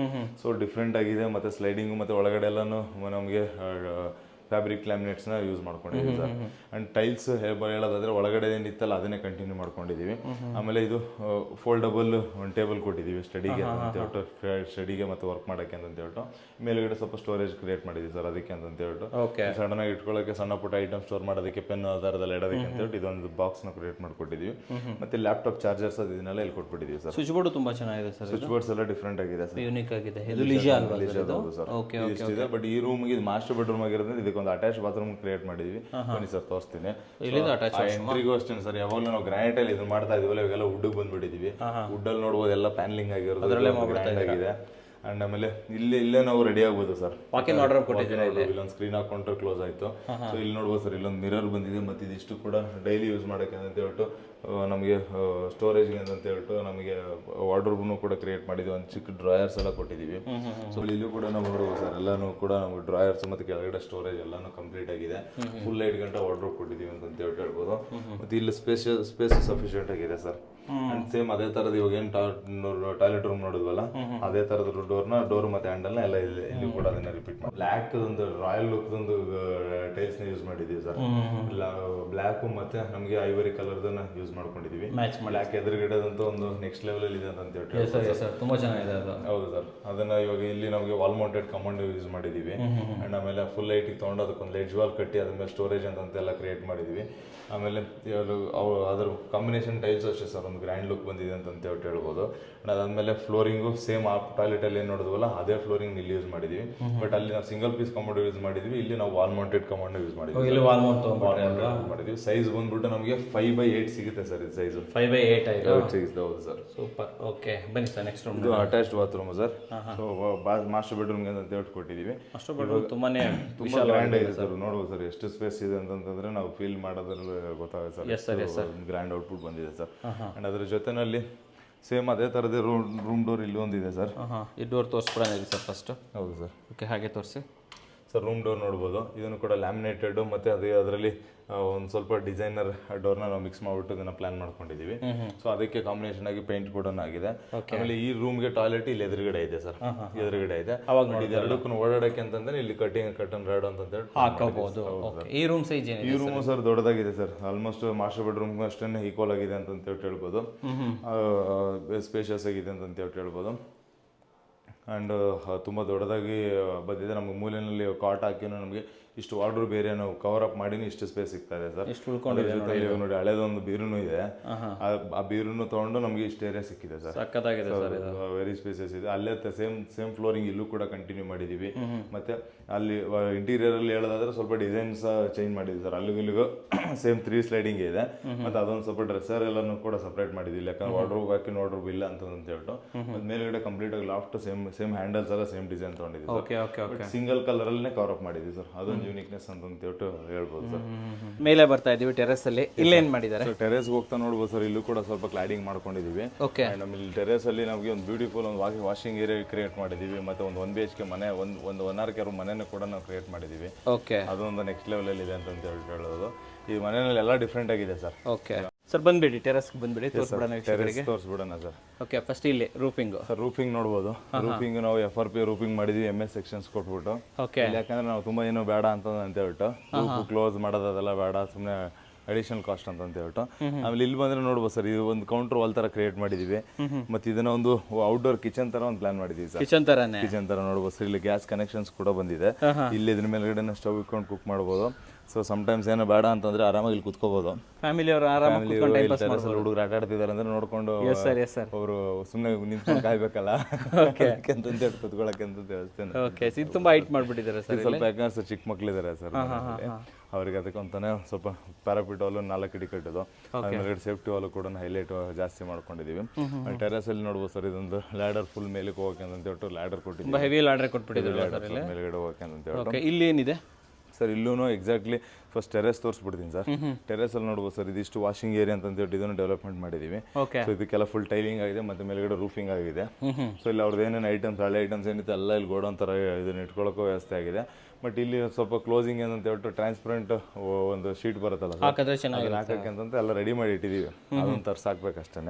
ಸೊ ಡಿಫ್ರೆಂಟ್ ಆಗಿದೆ. ಮತ್ತೆ ಸ್ಲೈಡಿಂಗ್ ಮತ್ತೆ ಒಳಗಡೆ ಎಲ್ಲಾನು ನಮಗೆ ಫ್ಯಾಬ್ರಿಕ್ ಲ್ಯಾಮಿನೇಟ್ಸ್ ನ ಯೂಸ್ ಮಾಡ್ಕೊಂಡಿದ್ದೀವಿ ಸರ್. ಅಂಡ್ ಟೈಲ್ಸ್ ಹೇಳೋದಾದ್ರೆ ಒಳಗಡೆ ಏನಿತ್ತಲ್ಲ ಅದನ್ನೇ ಕಂಟಿನ್ಯೂ ಮಾಡ್ಕೊಂಡಿದೀವಿ. ಆಮೇಲೆ ಇದು ಫೋಲ್ಡಬಲ್ ಒಂದು ಟೇಬಲ್ ಕೊಟ್ಟಿದ್ದೀವಿ ಸ್ಟಡಿಗೆ ಅಂತ ಹೇಳ್ಬಿಟ್ಟು, ಸ್ಟಡಿಗೆ ಮತ್ತೆ ವರ್ಕ್ ಮಾಡಕ್ಕೆ ಅಂತ ಹೇಳ್ಬಿಟ್ಟು. ಮೇಲ್ಗಡೆ ಸ್ವಲ್ಪ ಸ್ಟೋರೇಜ್ ಕ್ರಿಯೇಟ್ ಮಾಡಿದ್ವಿ ಸರ್ ಅದಕ್ಕೆ ಅಂತ ಹೇಳ್ಬಿಟ್ಟು. ಸಡನ್ ಆಗಿ ಇಟ್ಕೊಳ್ಳೋಕೆ ಸಣ್ಣ ಪುಟ್ಟ ಐಟಮ್ ಸ್ಟೋರ್ ಮಾಡೋದಕ್ಕೆ, ಪೆನ್ ಆಧಾರದಲ್ಲಿ ಇಡೋದಕ್ಕೆ ಅಂತ ಹೇಳ್ಬಿಟ್ಟು ಇದೊಂದು ಬಾಕ್ಸ್ ನ ಕ್ರಿಯೇಟ್ ಮಾಡ್ಕೊಟ್ಟಿದ್ದೀವಿ. ಮತ್ತೆ ಲ್ಯಾಪ್ಟಾಪ್ ಚಾರ್ಜರ್ಸ್ ಇದನ್ನೆಲ್ಲ ಇಲ್ಲಿ ಕೊಟ್ಬಿಟ್ಟಿದ್ದೀವಿ ಸರ್. ಸ್ವಿಚ್ ಬೋರ್ಡ್ ತುಂಬಾ ಚೆನ್ನಾಗಿದೆ ಸರ್. ಸ್ವಿಚ್ ಬೋರ್ಡ್ಸ್ ಎಲ್ಲ ಡಿಫ್ರೆಂಟ್ ಆಗಿದೆ ಸರ್, ಯೂನಿಕ್ ಆಗಿದೆ. ಇದು ಲಿಜಾ ಅಲ್ವಾ? Sir okay okay. ಬಟ್ ಈ ರೂಮ್ ಇದು ಮಾಸ್ಟರ್ ಬೆಡ್ರೂಮ್ ಆಗಿರೋದ್ರಿಂದ ಇದಕ್ಕೆ ಒಂದು ಅಟ್ಯಾಚ್ ಬಾತ್ರೂಮ್ ಕ್ರಿಯೇಟ್ ಮಾಡಿದೀವಿ. ಬನ್ನಿ ಸರ್ ತೋರಿಸ್ತೀನಿ. ಎಂಟ್ರಿಗೂ ಅಷ್ಟೇ ಸರ್, ಯಾವಾಗಲೂ ನಾವು ಗ್ರಾನೈಟ್ ಅಲ್ಲಿ ಇದನ್ನ ಮಾಡ್ತಾ ಇದೀವಲ್ಲ, ಇವಾಗೆಲ್ಲ ವುಡ್ ಬಂದ್ಬಿಟ್ಟಿದೀವಿ. ವುಡ್ ಅಲ್ಲಿ ನೋಡ್ಬೋದು ಎಲ್ಲ ಪ್ಯಾನಲಿಂಗ್ ಆಗಿರೋದು ಗ್ರ್ಯಾಂಡ್ ಆಗಿದೆ. ಅಂಡ್ ಆಮೇಲೆ ಇಲ್ಲೇ ನಾವು ರೆಡಿ ಆಗ್ಬೋದು ಸರ್. ವಾಕಿನ್ ಆರ್ಡರ್ ಕೊಟ್ಟಿದ್ದೀರಾ? ಇಲ್ಲೊಂದು ಸ್ಕ್ರೀನ್ ಹಾಕೊಂಡ್ರೆ ಕ್ಲೋಸ್ ಆಯ್ತು. ಸೊ ಇಲ್ಲಿ ನೋಡ್ಬೋದು ಸರ್, ಇಲ್ಲೊಂದು ಮಿರರ್ ಬಂದಿದೆ. ಮತ್ತೆ ಇದಿಷ್ಟು ಕೂಡ ಡೈಲಿ ಯೂಸ್ ಮಾಡೋಕೆ ಅಂತ ಹೇಳ್ಬಿಟ್ಟು ನಮಗೆ ಸ್ಟೋರೇಜ್ಗೆ ಅಂತ ಹೇಳ್ಬಿಟ್ಟು ನಮಗೆ ವಾರ್ಡ್ರೋಬ್ನು ಕೂಡ ಕ್ರಿಯೇಟ್ ಮಾಡಿದ್ವಿ. ಒಂದು ಚಿಕ್ಕ ಡ್ರಾಯರ್ಸ್ ಎಲ್ಲ ಕೊಟ್ಟಿದ್ದೀವಿ. ಸೊ ಇಲ್ಲೂ ಕೂಡ ನಾವು ನೋಡ್ಬೋದು ಸರ್, ಎಲ್ಲಾನು ಕೂಡ ನಮಗೆ ಡ್ರಾಯರ್ಸ್ ಮತ್ತೆ ಕೆಳಗಡೆ ಸ್ಟೋರೇಜ್ ಎಲ್ಲಾನು ಕಂಪ್ಲೀಟ್ ಆಗಿದೆ. ಫುಲ್ 8 ಗಂಟೆ ವಾರ್ಡ್ರೋಬ್ ಕೊಟ್ಟಿದ್ದೀವಿ ಅಂತ ಹೇಳ್ಬೋದು. ಮತ್ತೆ ಇಲ್ಲಿ ಸ್ಪೇಸ್ ಸಫಿಷಿಯೆಂಟ್ ಆಗಿದೆ ಸರ್. ಅಂಡ್ ಸೇಮ್ ಅದೇ ತರದ ಇವಾಗ ಏನು ಟಾಯ್ಲೆಟ್ ರೂಮ್ ನೋಡಿದ್ವಲ್ಲ, ಅದೇ ತರದ ಡೋರ್ ಮತ್ತೆ ಹ್ಯಾಂಡಲ್ ಎಲ್ಲ ಇಲ್ಲಿ ಕೂಡ ಅದನ್ನ ರಿಪೀಟ್ ಮಾಡಿ ಬ್ಲ್ಯಾಕ್ ಒಂದು ರಾಯಲ್ ಲುಕ್ ಒಂದು ಟೈಲ್ಸ್ ನ ಯೂಸ್ ಮಾಡಿದೀವಿ ಸರ್. ಬ್ಲ್ಯಾಕ್ ಮತ್ತೆ ನಮಗೆ ಐವರಿ ಕಲರ್ ಯೂಸ್ ಮಾಡ್ಕೊಂಡಿದೀವಿ. ಬ್ಲ್ಯಾಕ್ ಎದುರುಗಡೆದಂತ ಒಂದು ನೆಕ್ಸ್ಟ್ ಲೆವೆಲ್ ಅಲ್ಲಿ ಇದೆ ಅಂತ ಹೇಳ್ತೀವಿ. ತುಂಬಾ ಚೆನ್ನಾಗಿದೆ ಅದು. ಹೌದು ಸರ್. ಅದನ್ನ ಇವಾಗ ಇಲ್ಲಿ ನಮಗೆ ವಾಲ್ ಮೌಂಟೆಡ್ ಕಮಾಂಡ್ ಯೂಸ್ ಮಾಡಿದೀವಿ. ಅಂಡ್ ಆಮೇಲೆ ಫುಲ್ ಲೈಟಿಗೆ ತಗೊಂಡು ಅದಕ್ಕೊಂದು ಲೆಡ್ಜ್ ವಾಲ್ ಕಟ್ಟಿ ಅದ್ರ ಮೇಲೆ ಸ್ಟೋರೇಜ್ ಅಂತೆಲ್ಲ ಕ್ರಿಯೇಟ್ ಮಾಡಿದೀವಿ. ಆಮೇಲೆ ಅದ್ರ ಕಾಂಬಿನೇಷನ್ ಟೈಲ್ಸ್ ಅಷ್ಟೇ ಸರ್, ಒಂದು ಗ್ರ್ಯಾಂಡ್ ಲುಕ್ ಬಂದಿದೆ ಅಂತ ಹೇಳ್ಬೋದು. ಅದಾದ್ಮೇಲೆ ಫ್ಲೋರಿಂಗು ಸೇಮ್ ಆ ಟಾಯ್ಲೆಟ್ ಅಲ್ಲಿ ಏನ್ ನೋಡಿದ್ವಲ್ಲ ಅದೇ ಫ್ಲೋರಿಂಗ್ ಇಲ್ಲಿ ಯೂಸ್ ಮಾಡಿದೀವಿ. ಬಟ್ ಅಲ್ಲಿ ನಾವು ಸಿಂಗಲ್ ಪೀಸ್ ಕಮಾಂಡ್ ಯೂಸ್ ಮಾಡಿದ್ವಿ. ಇಲ್ಲಿ ನಾವು ವಾಲ್ ಮೌಂಟೆಡ್ ಕಮಾಂಡ್ ಯೂಸ್ ಮಾಡಿದ್ವಿ. ಸೈಜ್ ಬಂದ್ಬಿಟ್ಟು ನಮಗೆ 5x8 ಸಿಗುತ್ತೆ ಸರ್. ಇದು ಸೈಜ್ 5x8 ಸಿಗುತ್ತೆ. ಹೌದು ಸರ್. ಸೂಪರ್. ಓಕೆ ಬನ್ನಿ ಸರ್, ನೆಕ್ಸ್ಟ್ ರೂಮ್. ಇದು attached bathroom sir. So master bedroom ಅಂತ ಹೇಳ್ಕೊಟ್ಟಿದೀವಿ. ಮಾಸ್ಟರ್ ಬೆಡ್ರೂಮ್ ತುಂಬಾನೇ ಗ್ರ್ಯಾಂಡ್ ಆಗಿದೆ ಸರ್. ನೋಡ್ಬೋದು ಸರ್ ಎಷ್ಟು ಸ್ಪೇಸ್ ಇದೆ ಅಂತಂದ್ರೆ ನಾವು ಫೀಲ್ ಮಾಡೋದ್ರಲ್ಲಿ ಗೊತ್ತಾಗುತ್ತೆ ಸರ್. ಗ್ರ್ಯಾಂಡ್ ಔಟ್ಪುಟ್ ಬಂದಿದೆ ಸರ್. ಅಂಡ್ ಅದ್ರ ಜೊತೆನಲ್ಲಿ ಸೇಮ್ ಅದೇ ತರದೇ ರೂಮ್ ಡೋರ್ ಇಲ್ಲಿ ಒಂದಿದೆ ಸರ್. ಈ ಡೋರ್ ತೋರಿಸ್ಬಿಡೋಣ ಸರ್ ಫಸ್ಟ್. ಹೌದು ಸರ್. ಓಕೆ, ಹಾಗೆ ತೋರಿಸಿ ಸರ್. ರೂಮ್ ಡೋರ್ ನೋಡ್ಬೋದು, ಇದನ್ನು ಕೂಡ ಲ್ಯಾಮಿನೇಟೆಡ್ ಮತ್ತೆ ಅದರಲ್ಲಿ ಒಂದು ಸ್ವಲ್ಪ ಡಿಸೈನರ್ ಡೋರ್ನ ನಾವು ಮಿಕ್ಸ್ ಮಾಡ್ಬಿಟ್ಟು ಇದನ್ನ ಪ್ಲಾನ್ ಮಾಡ್ಕೊಂಡಿದೀವಿ. ಸೊ ಅದಕ್ಕೆ ಕಾಂಬಿನೇಷನ್ ಆಗಿ ಪೇಂಟ್ ಕೂಡ ಆಗಿದೆ. ಆಮೇಲೆ ಈ ರೂಮ್ಗೆ ಟಾಯ್ಲೆಟ್ ಇಲ್ಲಿ ಎದುರುಗಡೆ ಇದೆ ಸರ್, ಎದುರುಗಡೆ ಇದೆ. ಇದೆರಡಕ್ಕೂ ಓಡಾಡಕ್ಕೆ ಅಂತಂದ್ರೆ ಇಲ್ಲಿ ಕಟನ್ ರಾಡ್ ಅಂತ ಹೇಳಿ ಹಾಕಬಹುದು. ಈ ರೂಮ್ ಸೈಜ್ ಏನಿದೆ? ಈ ರೂಮ್ ಸರ್ ದೊಡ್ಡದಾಗಿದೆ ಸರ್. ಆಲ್ಮೋಸ್ಟ್ ಮಾಸ್ಟರ್ ಬೆಡ್ರೂಮ್ ಅಷ್ಟೇ ಈಕ್ವಲ್ ಆಗಿದೆ ಅಂತ ಹೇಳ್ಬೋದು. ಸ್ಪೇಷಿಯಸ್ ಆಗಿದೆ ಅಂತ ಹೇಳ್ಬೋದು. ಆ್ಯಂಡ್ ತುಂಬ ದೊಡ್ಡದಾಗಿ ಬಂದಿದೆ. ನಮಗೆ ಮೂಲೆಯಲ್ಲಿ ಕಾಟ್ ಹಾಕಿನೂ ನಮಗೆ ಇಷ್ಟು ವಾರ್ಡ್ರೋಬ್ ಬೇರೆ ನಾವು ಕವರ್ ಅಪ್ ಮಾಡಿ ಇಷ್ಟು ಸ್ಪೇಸ್ ಸಿಗ್ತಾ ಇದೆ ಸರ್. ನೋಡಿ ಹಳೇದೊಂದು ಬೀರುನು ಇದೆ. ಆ ಬೀರುನು ತಗೊಂಡು ನಮಗೆ ಇಷ್ಟು ಏರಿಯಾ ಸಿಕ್ಕಿದೆ ಸರ್. ವೆರಿ ಸ್ಪೇಸಸ್ ಇದೆ. ಅಲ್ಲೇ ಸೇಮ್ ಫ್ಲೋರಿಂಗ್ ಇಲ್ಲೂ ಕೂಡ ಕಂಟಿನ್ಯೂ ಮಾಡಿದೀವಿ. ಮತ್ತೆ ಅಲ್ಲಿ ಇಂಟೀರಿಯರ್ ಅಲ್ಲಿ ಹೇಳೋದಾದ್ರೆ ಸ್ವಲ್ಪ ಡಿಸೈನ್ಸ್ ಚೇಂಜ್ ಮಾಡಿದ್ವಿ ಸರ್. ಅಲ್ಲಿಗೂ ಸೇಮ್ 3 ಸ್ಲೈಡಿಂಗ್ ಇದೆ. ಮತ್ತೆ ಅದೊಂದು ಸ್ವಲ್ಪ ಡ್ರೆಸ್ಸರ್ ಎಲ್ಲಾನು ಕೂಡ ಸಪರೇಟ್ ಮಾಡಿದ್ವಿ, ಯಾಕಂದ್ರೆ ವಾರ್ಡ್ರೋಬ್ ಹಾಕಿ ವಾರ್ಡ್ರೋಬ್ ಇಲ್ಲ ಅಂತ ಹೇಳ್ಬಿಟ್ಟು. ಮತ್ತೆ ಮೇಲ್ಗಡೆ ಕಂಪ್ಲೀಟ್ ಆಗಿ ಲಾಫ್ಟ್ ಸೇಮ್ ಹ್ಯಾಂಡಲ್ಸ್ ಎಲ್ಲ ಸೇಮ್ ಡಿಸೈನ್ ತಗೊಂಡಿದ್ವಿ. ಸಿಂಗಲ್ ಕಲರ್ ಅಲ್ಲೇ ಕವರ್ ಅಪ್ ಮಾಡಿದ್ವಿ ಸರ್. ಅದೊಂದು ಒಂದು ಯೂನಿಕ್ನೆಸ್ ಅಂತ ಹೇಳ್ಬಿಟ್ಟು ಹೇಳ್ಬೋದು ಸರ್. ಮೇಲೆ ಬರ್ತಾ ಇದೀವಿ ಟೆರೆಸ್ ಅಲ್ಲಿ, ಇಲ್ಲೇನ್ ಮಾಡಿದ್ದಾರೆ? ಟೆರೆಸ್ ಹೋಗ್ತಾ ನೋಡ್ಬೋದು ಸರ್, ಇಲ್ಲೂ ಕೂಡ ಸ್ವಲ್ಪ ಕ್ಲಾಡಿಂಗ್ ಮಾಡ್ಕೊಂಡಿದೀವಿ. ಓಕೆ. ನಮ್ಮಲ್ಲಿ ಟೆರೆಸ್ ಅಲ್ಲಿ ನಮಗೆ ಒಂದು ಬ್ಯೂಟಿಫುಲ್ ಒಂದು ವಾಷಿಂಗ್ ಏರಿಯಾ ಕ್ರಿಯೇಟ್ ಮಾಡಿದೀವಿ, ಮತ್ತೆ ಒಂದು 1 BHK ಮನೆ, ಒಂದು 1 RK ಮನೆನೂ ಕೂಡ ನಾವು ಕ್ರಿಯೇಟ್ ಮಾಡಿದೀವಿ. ಓಕೆ. ಅದೊಂದು ನೆಕ್ಸ್ಟ್ ಲೆವೆಲ್ ಅಲ್ಲಿ ಇದೆ ಅಂತ ಹೇಳೋದು. ಈ ಮನೆಯಲ್ಲಿ ಎಲ್ಲ ಡಿಫ್ರೆಂಟ್ ಆಗಿದೆ ಸರ್. ಓಕೆ ಸರ್, ಬಂದ್ಬಿಡಿ ಟೆರೆಸ್ಗೆ ಬಂದ್ಬಿಡಿ, ತೋರಿಸ್ಬಿಡೋಣ ಟೆರೆಸ್ ತೋರಿಸ್ಬಿಡೋಣ ಸರ್. ಓಕೆ, ಫಸ್ಟ್ ಇಲ್ಲಿ ರೂಫಿಂಗ್. ಸರ್ ರೂಫಿಂಗ್ ನೋಡ್ಬೋದು. ರೂಫಿಂಗ್ ನಾವು FRP ರೂಫಿಂಗ್ ಮಾಡಿದ್ವಿ, MS ಸೆಕ್ಷನ್ಸ್ ಕೊಟ್ಬಿಟ್ಟು. ಓಕೆ. ಯಾಕಂದ್ರೆ ನಾವು ತುಂಬಾ ಏನು ಬೇಡ ಅಂತ ಹೇಳ್ಬಿಟ್ಟು ಕ್ಲೋಸ್ ಮಾಡೋದು ಅದೆಲ್ಲ ಬೇಡ, ಸುಮ್ಮನೆ ಅಡಿಷನಲ್ ಕಾಸ್ಟ್ ಅಂತ ಹೇಳ್ಬಿಟ್ಟು. ಆಮೇಲೆ ಇಲ್ಲಿ ಬಂದ್ರೆ ನೋಡ್ಬೋದು ಸರ್, ಇದು ಒಂದು ಕೌಂಟರ್ ವಾಲ್ ತರ ಕ್ರಿಯೇಟ್ ಮಾಡಿದೀವಿ. ಮತ್ತೆ ಇದನ್ನ ಒಂದು ಔಟ್ಡೋರ್ ಕಿಚನ್ ತರ ಒಂದು ಪ್ಲಾನ್ ಮಾಡಿದೀವಿ ಸರ್. ಕಿಚನ್ ತರಾನೇ. ಕಿಚನ್ ತರ ನೋಡ್ಬೋದು ಸರ್. ಇಲ್ಲಿ ಗ್ಯಾಸ್ ಕನೆಕ್ಷನ್ಸ್ ಕೂಡ ಬಂದಿದೆ. ಇಲ್ಲಿ ಇದ್ರ ಮೇಲ್ಗಡೆ ಸ್ಟವ್ ಇಟ್ಕೊಂಡು ಕುಕ್ ಮಾಡ್ಬೋದು. ಸೊ ಟೈಮ್ಸ್ ಏನೋ ಬೇಡ ಅಂತಂದ್ರೆ ಆರಾಮಾಗಿ ಇಲ್ಲಿ ಕುತ್ಕೋಬಹುದು. ಫ್ಯಾಮಿಲಿ ಅವರು ಆರಾಮಾಗಿ ಹುಡುಗರು ಆಟ ಆಡ್ತಿದ್ದಾರೆ ಅಂದ್ರೆ ನೋಡ್ಕೊಂಡು ಅವರು ಸುಮ್ಮನೆ ನಿಂತ್ಕೊಂಡು ಕಾಯ್ಬೇಕಲ್ಲ ಅಂತಂತ ಕುತ್ಕೊಳ್ಳಕ್ಕೆ ಅಂತ ವ್ಯವಸ್ಥೆ. ಓಕೆ, ಇದು ತುಂಬಾ ಹೈಟ್ ಮಾಡ್ಬಿಟ್ಟಿದ್ದಾರೆ ಸರ್. ಸ್ವಲ್ಪ ಯಾಕಂದ್ರೆ ಚಿಕ್ಕ ಮಕ್ಳಿದ್ದಾರೆ ಸರ್, ಅವ್ರಿಗೆ ಅದಕ್ಕೆ ಅಂತಾನೆ ಸ್ವಲ್ಪ ಪ್ಯಾರಾಪಿಟ್ ವಾಲ್ 4 ಅಡಿ ಕಟ್ಟೋದು, ಆಮೇಲೆ ಸೇಫ್ಟಿ ವಾಲ್ ಕೂಡ ಹೈಲೈಟ್ ಜಾಸ್ತಿ ಮಾಡ್ಕೊಂಡಿದೀವಿ. ಟೆರೆಸ್ ಅಲ್ಲಿ ನೋಡ್ಬೋದು ಸರ್, ಇದೊಂದು ಲ್ಯಾಡರ್ ಫುಲ್ ಮೇಲಕ್ಕೆ ಹೋಗಕ್ಕೆ ಅಂತ ಹೇಳ್ಬಿಟ್ಟು ಲ್ಯಾಡರ್ ಕೊಟ್ಟಿದ್ದೀವಿ. ಹೆವಿ ಲ್ಯಾಡರ್ ಕೊಟ್ಬಿಟ್ಟಿದ್ದಾರೆ ಮೇಲ್ಗಡೆ ಹೋಗಕ್ಕೆ ಅಂತ ಹೇಳ್ಬಿಟ್ಟು. ಓಕೆ, ಇಲ್ಲಿ ಏನಿದೆ ಸರ್? ಇಲ್ಲೂ ಎಕ್ಸಾಕ್ಟ್ಲಿ ಫಸ್ಟ್ ಟೆರೆಸ್ ತೋರಿಸ್ಬಿಡ್ತೀನಿ ಸರ್. ಟೆರೆಸ್ ಅಲ್ಲಿ ನೋಡ್ಬೋದು ಸರ್, ಇದಿಷ್ಟು ವಾಷಿಂಗ್ ಏರಿಯಾ ಅಂತ ಹೇಳ್ಬಿಟ್ಟು ಇದನ್ನು ಡೆವಲಪ್ಮೆಂಟ್ ಮಾಡಿದೀವಿ. ಸೊ ಇದಕ್ಕೆಲ್ಲ ಫುಲ್ ಟೈಲಿಂಗ್ ಆಗಿದೆ, ಮತ್ತೆ ಮೇಲ್ಗಡೆ ರೂಫಿಂಗ್ ಆಗಿದೆ. ಸೊ ಇಲ್ಲಿ ಅವ್ರದ್ದು ಏನೇನು ಐಟಮ್ಸ್, ಹಳೆ ಐಟಮ್ಸ್ ಏನಿತ್ತು ಎಲ್ಲ ಇಲ್ಲಿ ಗೋಡೌನ್ ತರ ಇದನ್ನ ಇಟ್ಕೊಳ್ಳೋಕ್ಕೂ ವ್ಯವಸ್ಥೆ ಆಗಿದೆ. ಬಟ್ ಇಲ್ಲಿ ಸ್ವಲ್ಪ ಕ್ಲೋಸಿಂಗ್ ಏನಂತ ಹೇಳ್ಬಿಟ್ಟು ಟ್ರಾನ್ಸ್ಪರೆಂಟ್ ಒಂದು ಶೀಟ್ ಬರುತ್ತಲ್ಲ ಸರ್, ಹಾಕಕ್ಕೆ ಅಂತ ಎಲ್ಲ ರೆಡಿ ಮಾಡಿ ಇಟ್ಟಿದ್ದೀವಿ. ಅದನ್ನ ತರ್ಸಾಕ್ಬೇಕಷ್ಟೇ.